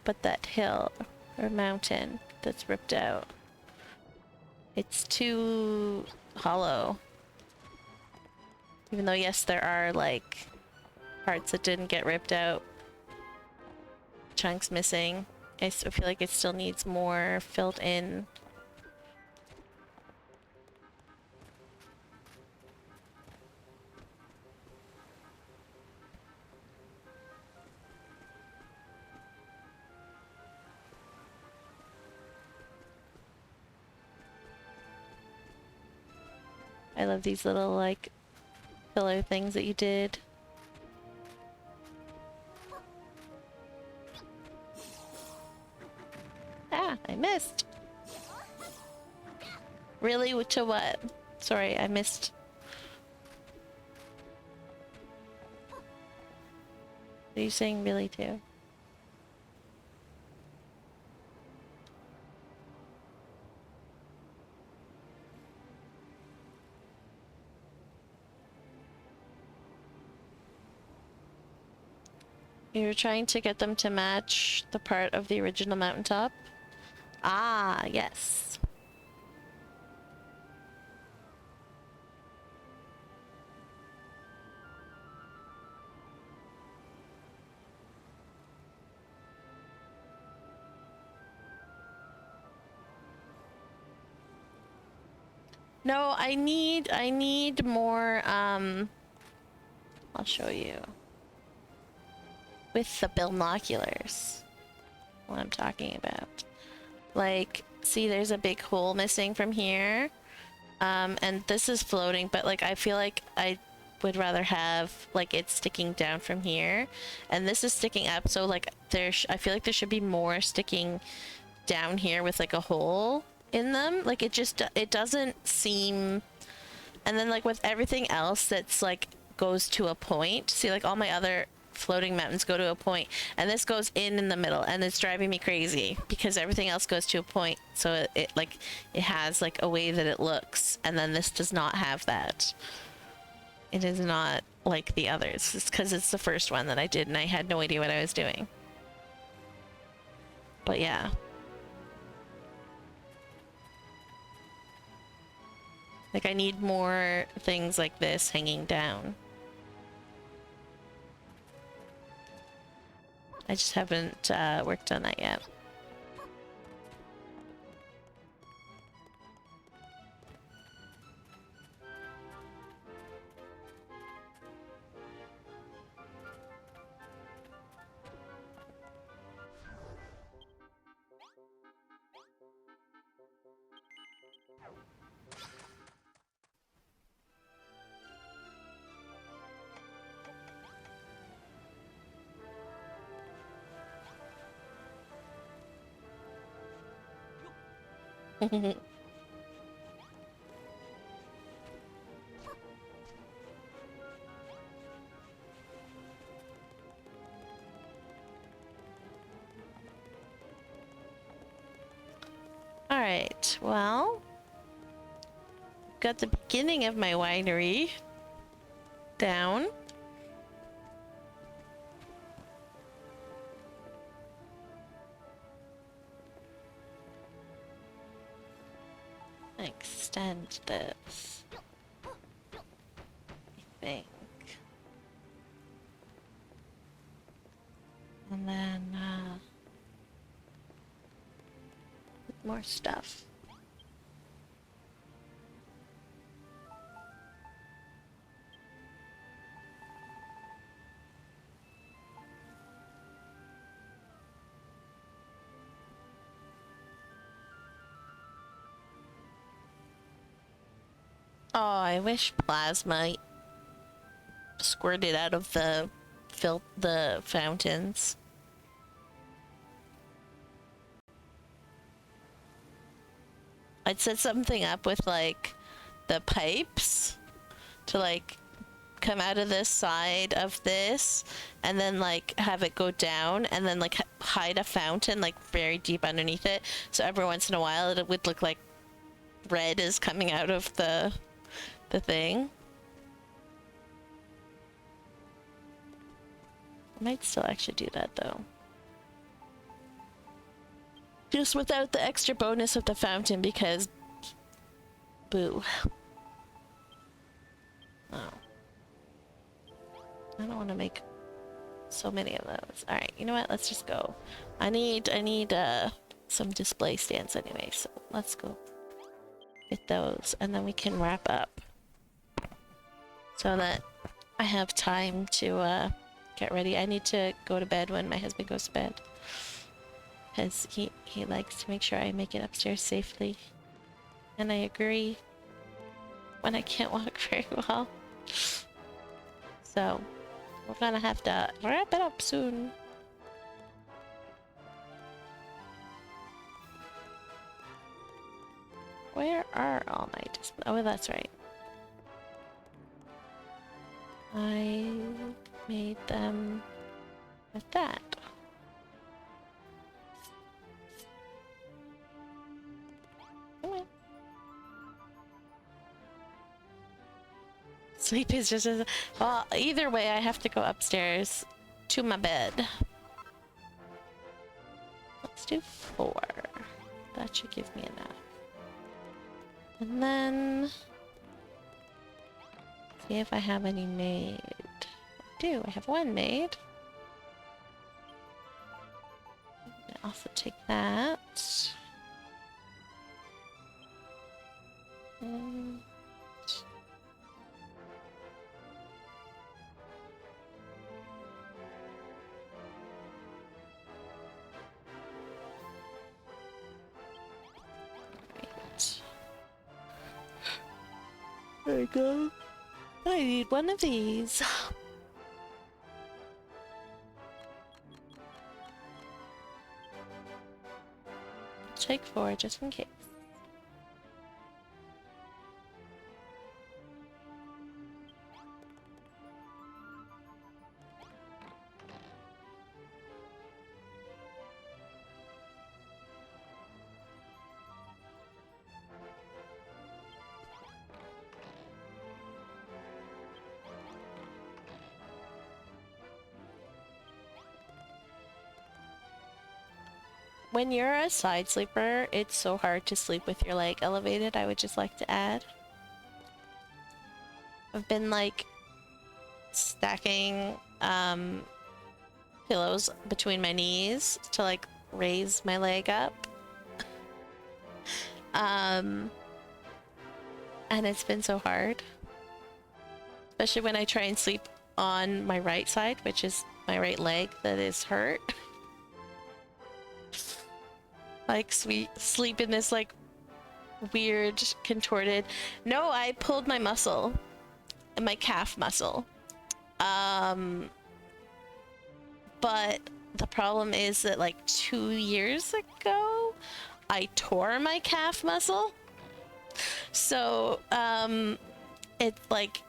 but that hill or mountain that's ripped out, it's too hollow. Even though, yes, there are like parts that didn't get ripped out, chunks missing. I feel like it still needs more filled in. I love these little like pillar things that you did. Ah, I missed. Really? To what? Sorry, I missed. What are you saying really to? You're trying to get them to match the part of the original mountaintop? Ah, yes. No, I need more, I'll show you. With the binoculars. What I'm talking about. Like, see, there's a big hole missing from here. And this is floating, but like, I feel like I would rather have like it sticking down from here. And this is sticking up, so like I feel like there should be more sticking down here with like a hole in them. Like it doesn't seem. And then like with everything else that's like goes to a point. See, like all my other floating mountains go to a point, and this goes in the middle, and it's driving me crazy because everything else goes to a point, so it has like a way that it looks, and then this does not have that. It is not like the others. It's because it's the first one that I did and I had no idea what I was doing. But yeah. Like, I need more things like this hanging down. I just haven't worked on that yet. Alright, well, got the beginning of my winery down. Extend this, I think. And then, more stuff. Oh, I wish plasma squirted out of the fountains. I'd set something up with like the pipes to like come out of this side of this and then like have it go down and then like hide a fountain like very deep underneath it, so every once in a while it would look like red is coming out of the thing. I might still actually do that though, just without the extra bonus of the fountain because boo. Oh, I don't want to make so many of those. All right, you know what, let's just go. I need some display stands anyway, so let's go get those and then we can wrap up so that I have time to get ready. I need to go to bed when my husband goes to bed because he likes to make sure I make it upstairs safely, and I agree when I can't walk very well. So we're gonna have to wrap it up soon. Where are all my displays? Oh, that's right. I made them with that. Come on. Sleep is just as well. Either way, I have to go upstairs to my bed. Let's do 4. That should give me enough. And then see if I have any made. I do. I have 1 made. I'll also take that. And right. There we go. I need 1 of these. Take 4 just in case. when you're a side sleeper, it's so hard to sleep with your leg elevated, I would just like to add. I've been like stacking pillows between my knees to like raise my leg up. And it's been so hard. Especially when I try and sleep on my right side, which is my right leg that is hurt. Like sleep in this like weird contorted. No, I pulled my muscle, my calf muscle. But the problem is that like 2 years ago, I tore my calf muscle. So it's like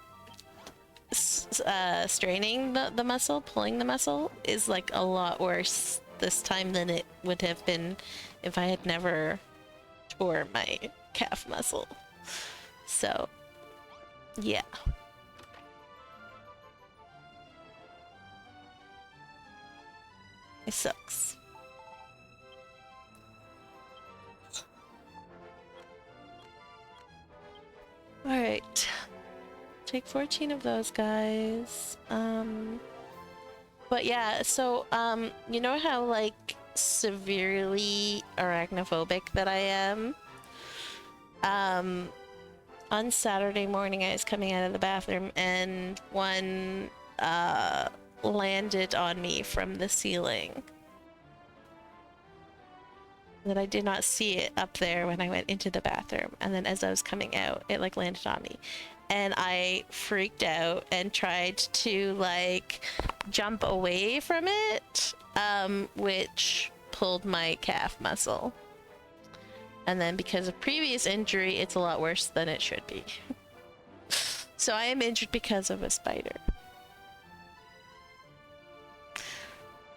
straining the muscle, pulling the muscle is like a lot worse this time than it would have been if I had never tore my calf muscle. So yeah. It sucks. All right. Take 14 of those guys. But yeah, so you know how like severely arachnophobic that I am? On Saturday morning I was coming out of the bathroom and one landed on me from the ceiling. That I did not see it up there when I went into the bathroom, and then as I was coming out it like landed on me and I freaked out and tried to like jump away from it, which pulled my calf muscle, and then because of previous injury it's a lot worse than it should be. So I am injured because of a spider.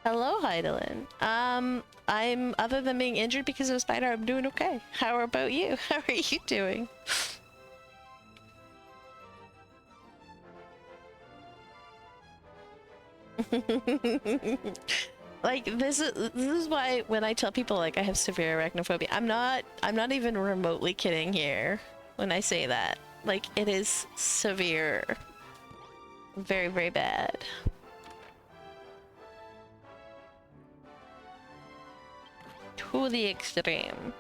Hello, Heidelin. I'm, other than being injured because of a spider, I'm doing okay. How about you? How are you doing? Like this is why when I tell people like I have severe arachnophobia, I'm not even remotely kidding here when I say that. Like it is severe. Very, very bad. To the extreme.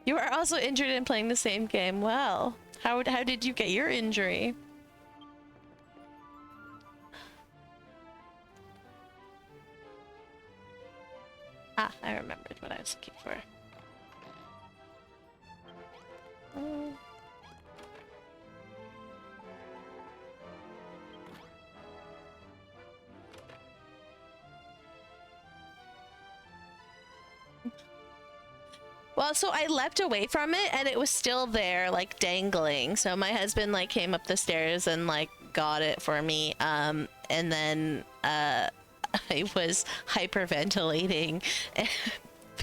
You are also injured in playing the same game. Wow. How did you get your injury? Ah, I remembered what I was looking for. Well, so I leapt away from it and it was still there, like dangling. So my husband like came up the stairs and like got it for me. And then I was hyperventilating and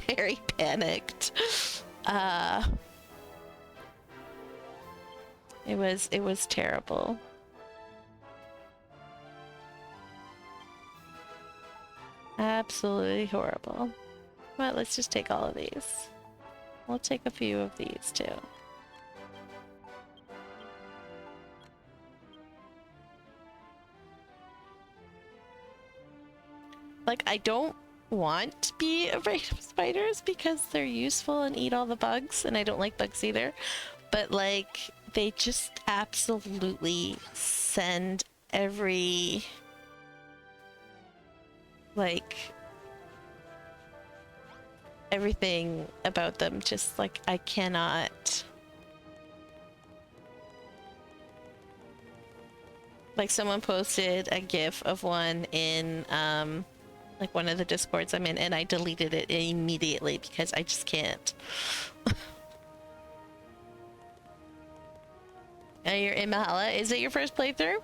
very panicked. It was terrible. Absolutely horrible. Well, let's just take all of these. We'll take a few of these too. Like, I don't want to be afraid of spiders because they're useful and eat all the bugs, and I don't like bugs either. But like, they just absolutely send every like everything about them just like I cannot. Like someone posted a gif of one in like one of the discords I'm in and I deleted it immediately because I just can't. You're in Mahala. Is it your first playthrough?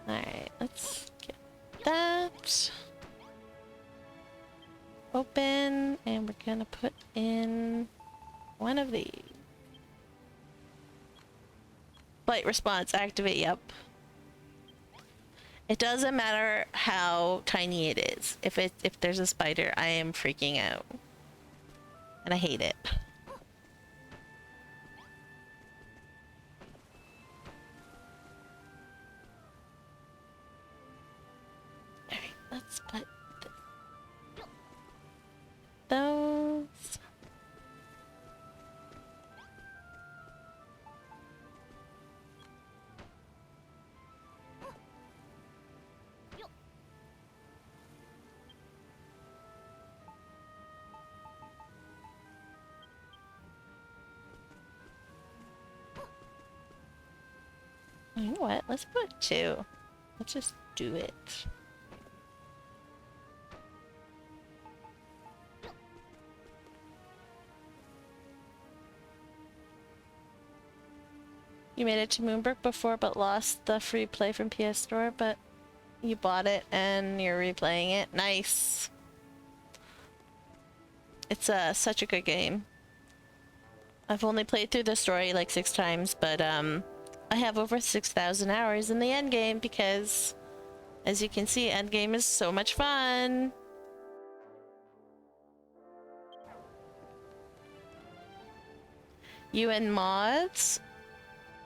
Alright, let's get that open, and we're gonna put in one of these. Flight response, activate, yep. It doesn't matter how tiny it is. If there's a spider, I am freaking out. And I hate it. Alright, let's put those. You know what? Let's put 2. Let's just do it. You made it to Moonbrook before but lost the free play from PS Store, but you bought it and you're replaying it. Nice. It's such a good game. I've only played through the story like 6 times, but I have over 6,000 hours in the endgame because, as you can see, endgame is so much fun. You and moths?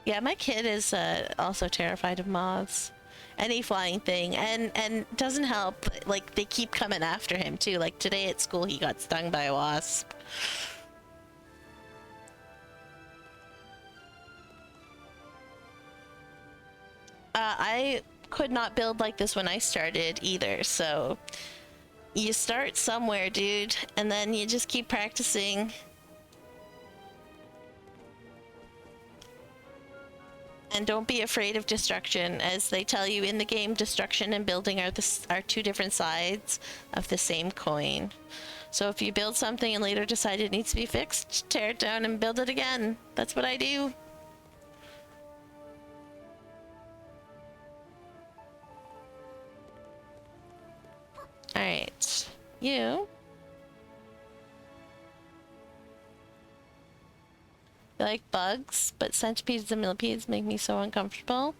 Yeah, my kid is also terrified of moths. Any flying thing, and doesn't help, like, they keep coming after him too. Like today at school he got stung by a wasp. I could not build like this when I started either, so you start somewhere, dude, and then you just keep practicing. And don't be afraid of destruction. As they tell you in the game, destruction and building are 2 different sides of the same coin. So if you build something and later decide it needs to be fixed, tear it down and build it again. That's what I do. Alright. You like bugs, but centipedes and millipedes make me so uncomfortable.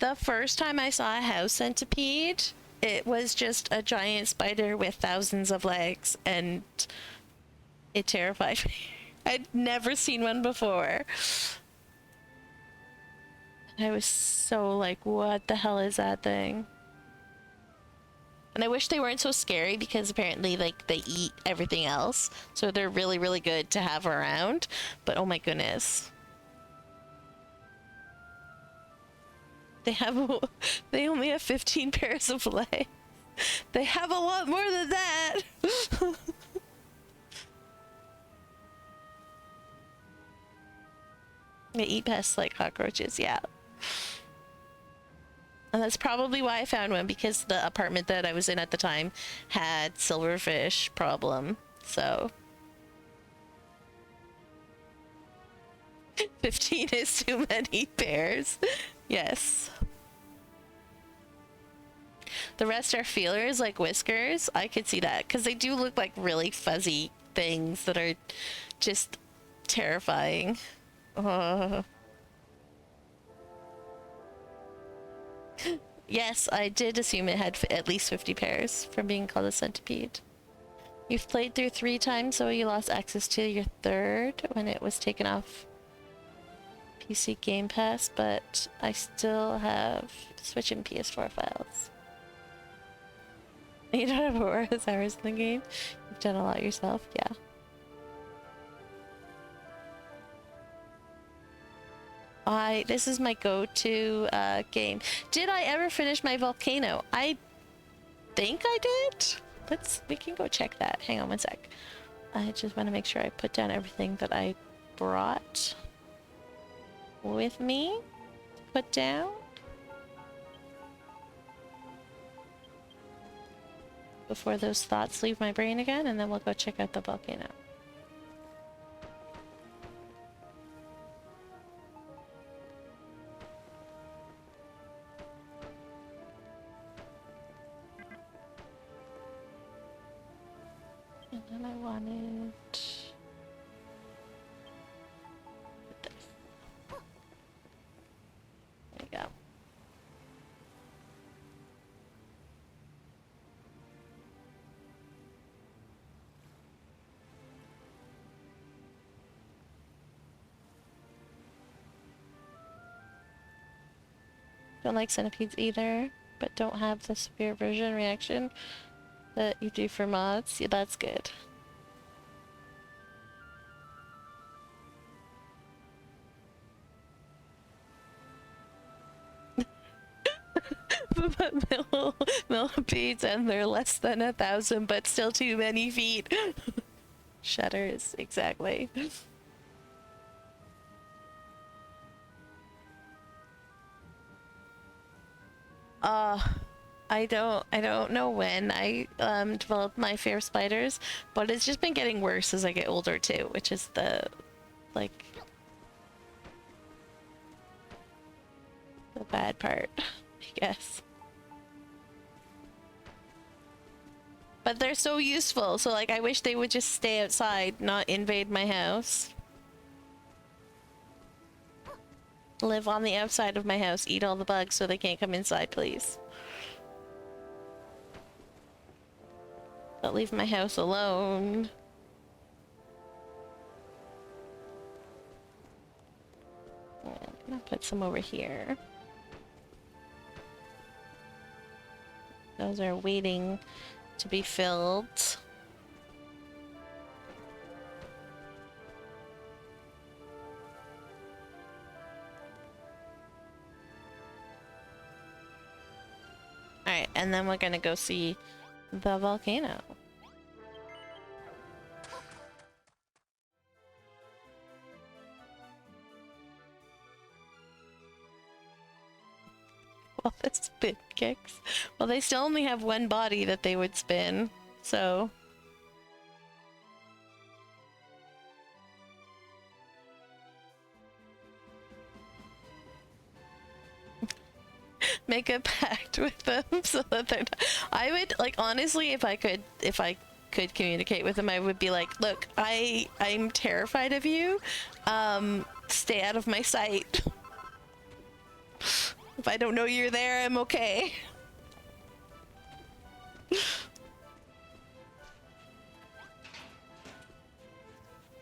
The first time I saw a house centipede, it was just a giant spider with thousands of legs, and it terrified me. I'd never seen one before. I was so like, what the hell is that thing? And I wish they weren't so scary because apparently like they eat everything else. So they're really, really good to have around. But oh my goodness. They only have 15 pairs of legs. They have a lot more than that. They eat pests like cockroaches, yeah. And that's probably why I found one, because the apartment that I was in at the time had silverfish problem. So 15 is too many pairs. Yes. The rest are feelers like whiskers. I could see that because they do look like really fuzzy things that are just terrifying. Yes, I did assume it had at least 50 pairs from being called a centipede. You've played through 3 times, so you lost access to your 3rd when it was taken off PC Game Pass, but I still have Switch and PS4 files. You don't have Aurora's hours in the game? You've done a lot yourself, yeah. This is my go-to game. Did I ever finish my volcano? I think I did. We can go check that. Hang on one sec. I just want to make sure I put down everything that I brought with me to put down before those thoughts leave my brain again, and then we'll go check out the volcano. And then I wanted this. There we go. Don't like centipedes either, but don't have the severe aversion reaction that you do for moths. Yeah, that's good. Millipedes, and they're less than 1,000, but still too many feet. Shudders, exactly. I don't know when I developed my fear of spiders, but it's just been getting worse as I get older too, which is the like the bad part, I guess. But they're so useful, so like I wish they would just stay outside, not invade my house. Live on the outside of my house, eat all the bugs so they can't come inside, please. But leave my house alone. I'm gonna put some over here. Those are waiting to be filled. Alright, and then we're gonna go see the volcano. Well, the spin kicks. Well, they still only have one body that they would spin, so... Make a pact with them so that they're not... I would, like, honestly, if I could communicate with them, I would be like, look, I'm terrified of you. Stay out of my sight. If I don't know you're there, I'm okay.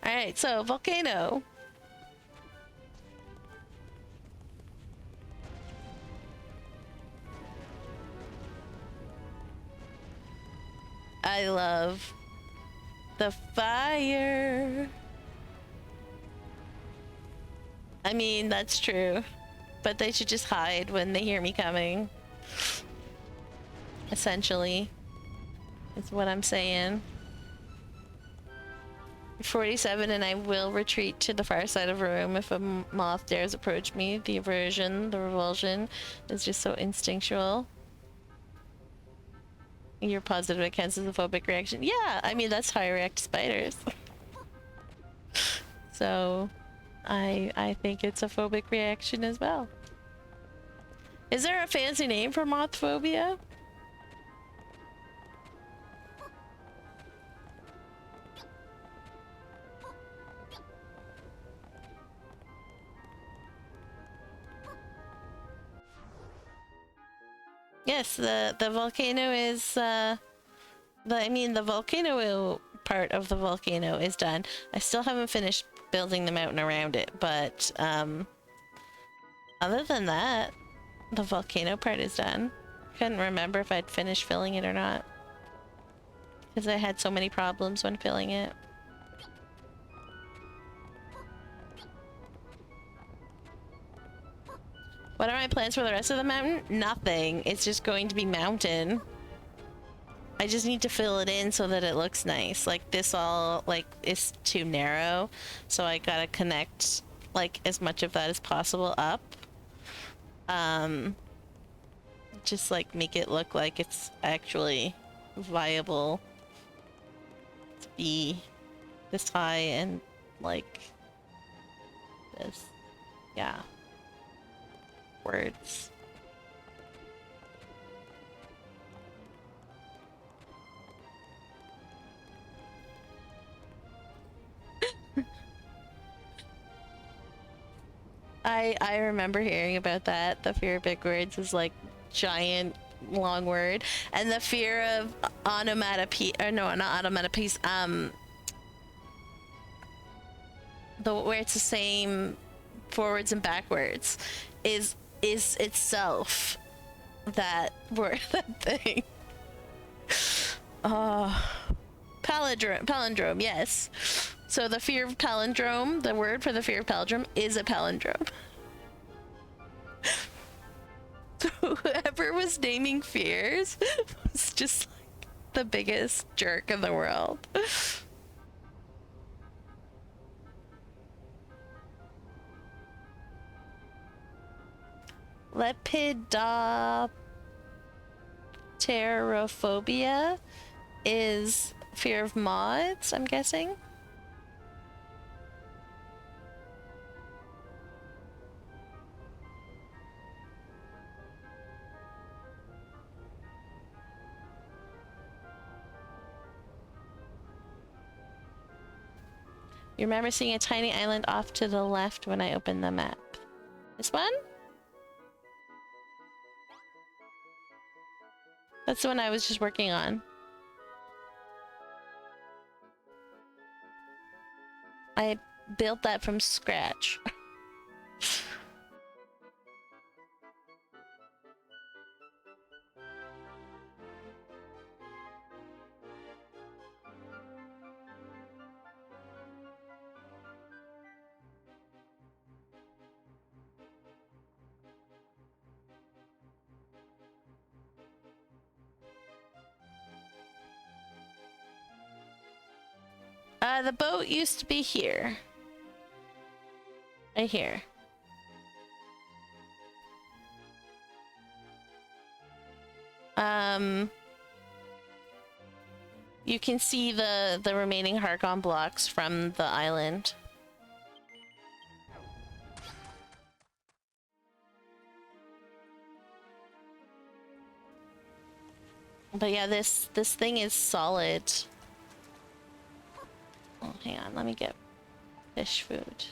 Alright, so volcano. I love the fire. I mean, that's true. But they should just hide when they hear me coming. Essentially. Is what I'm saying. 47 and I will retreat to the far side of a room if a moth dares approach me. The aversion, the revulsion is just so instinctual. You're positive it counts as a phobic reaction? Yeah, I mean, that's how I react to spiders. So, I think it's a phobic reaction as well. Is there a fancy name for moth phobia? Yes, the volcano is the volcano part of the volcano is done. I still haven't finished building the mountain around it, but other than that, the volcano part is done. Couldn't remember if I'd finished filling it or not, because I had so many problems when filling it. What are my plans for the rest of the mountain? Nothing. It's just going to be mountain. I just need to fill it in so that it looks nice. Like this all like is too narrow, so I gotta connect like as much of that as possible up. Just like make it look like it's actually viable to be this high and like this. Yeah. Words. I remember hearing about that. The fear of big words is like giant long word, and the fear of onomatopoeia, or no, not onomatopoeias, where it's the same forwards and backwards is is itself that word, that thing. Palindrome, yes. So the fear of palindrome, the word for the fear of palindrome is a palindrome. So whoever was naming fears was just like the biggest jerk in the world. Lepidopterophobia is fear of moths, I'm guessing. You remember seeing a tiny island off to the left when I opened the map. This one? That's the one I was just working on. I built that from scratch. The boat used to be here. Right here. You can see the remaining Hargon blocks from the island. But yeah, this thing is solid. Oh, hang on, let me get fish food.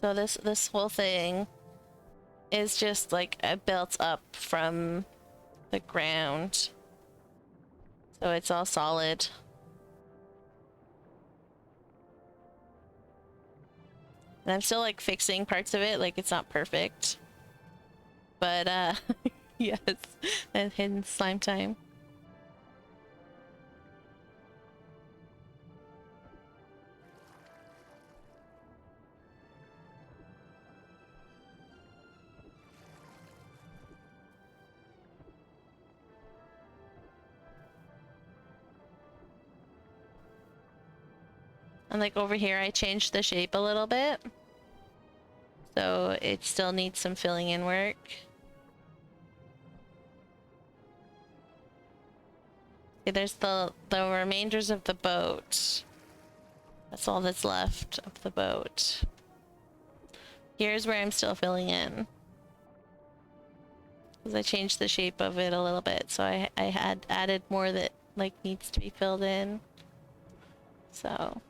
So this whole thing is just like built up from the ground. So it's all solid. And I'm still like fixing parts of it, like it's not perfect. But yes, and hidden slime time. And like over here, I changed the shape a little bit. So it still needs some filling in work. Okay, there's the remainders of the boat. That's all that's left of the boat. Here's where I'm still filling in. Because I changed the shape of it a little bit, so I had added more that like needs to be filled in. So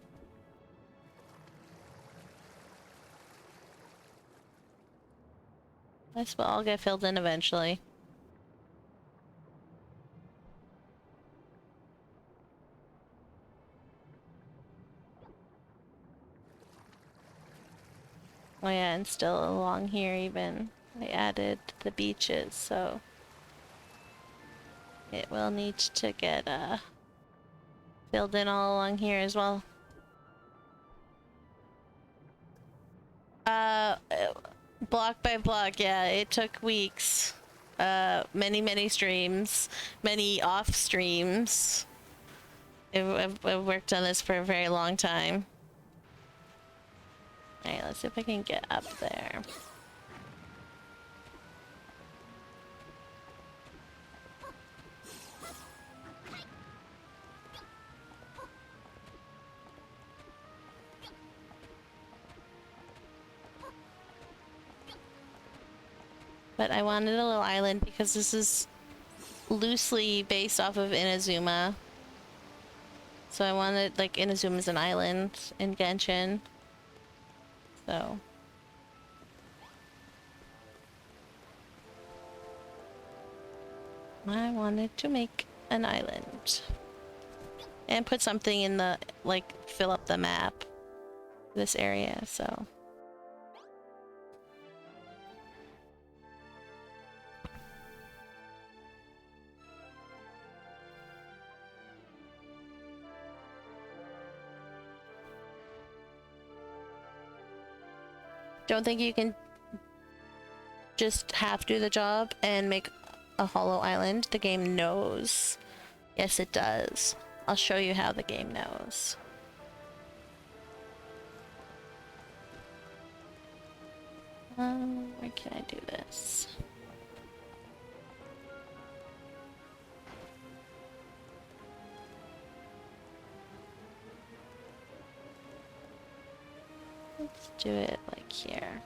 this will all get filled in eventually. Oh yeah, and still along here even, I added the beaches, so it will need to get filled in all along here as well. Block by block, yeah, it took weeks. Many streams, many off streams. I've worked on this for a very long time. Alright, let's see if I can get up there. But I wanted a little island because this is loosely based off of Inazuma. So I wanted, like, Inazuma's an island in Genshin. So I wanted to make an island. And put something in the like fill up the map, this area, so. Don't think you can just half do the job and make a hollow island. The game knows. Yes, it does. I'll show you how the game knows. Where can I do this? Let's do it like here.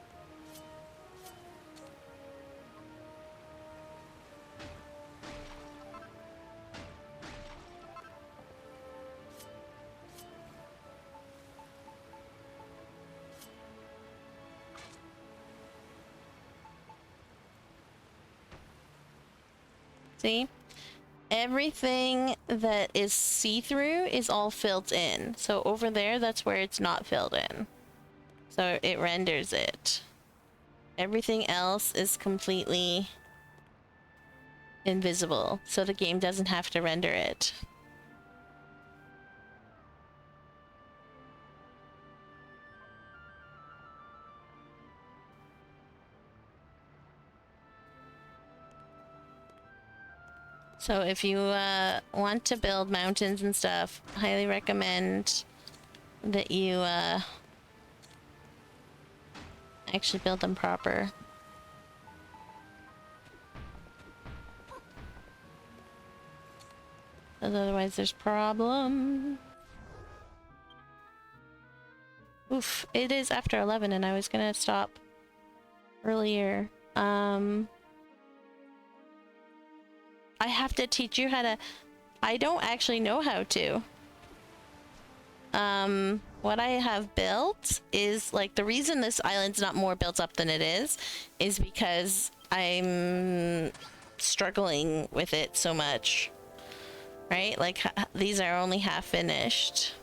See? Everything that is see-through is all filled in. So over there, that's where it's not filled in. So it renders it. Everything else is completely invisible, so the game doesn't have to render it. So if you want to build mountains and stuff, highly recommend that you actually build them proper. Because otherwise there's problem. Oof, it is after 11 and I was gonna stop earlier. I have to teach you how to... I don't actually know how to. What I have built is, like, the reason this island's not more built up than it is because I'm struggling with it so much. Right? Like, these are only half finished.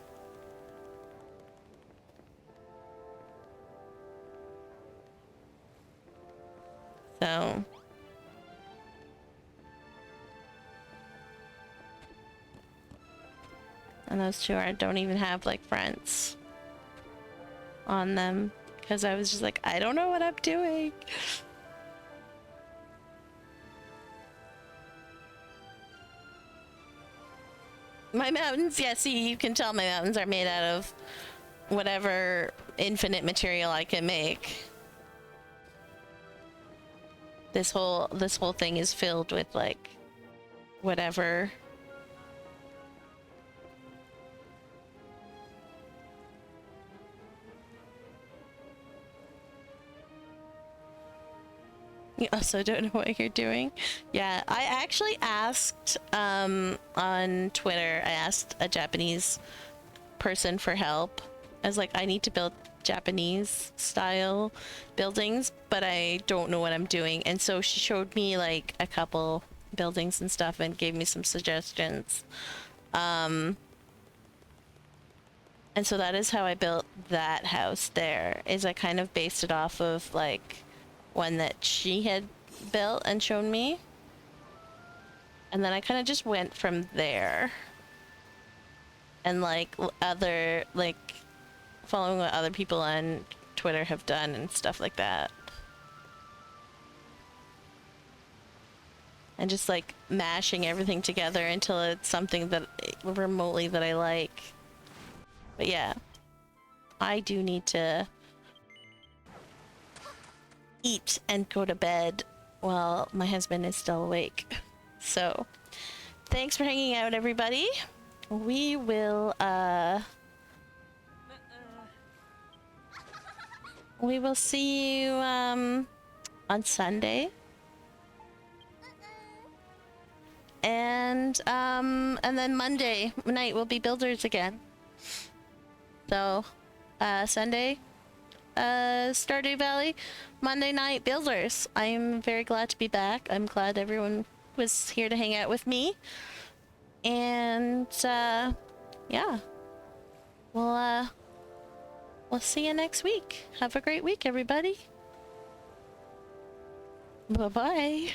So... And those two don't even have, like, friends on them. Because I was just like, I don't know what I'm doing. My mountains, yeah, see, you can tell my mountains are made out of whatever infinite material I can make. This whole thing is filled with, like, whatever. You also don't know what you're doing? Yeah, I actually asked on Twitter, I asked a Japanese person for help. I was like, I need to build Japanese style buildings, but I don't know what I'm doing. And so she showed me like a couple buildings and stuff and gave me some suggestions. And so that is how I built that house there, is I kind of based it off of like one that she had built and shown me. And then I kind of just went from there. And like other, like following what other people on Twitter have done and stuff like that. And just like mashing everything together until it's something that remotely that I like. But yeah, I do need to eat and go to bed while my husband is still awake. So thanks for hanging out, everybody. We will see you on Sunday. And then Monday night will be Builders again. So Sunday Stardew Valley, Monday night Builders. I'm very glad to be back. I'm glad everyone was here to hang out with me. And yeah. we'll see you next week. Have a great week, everybody. Bye-bye.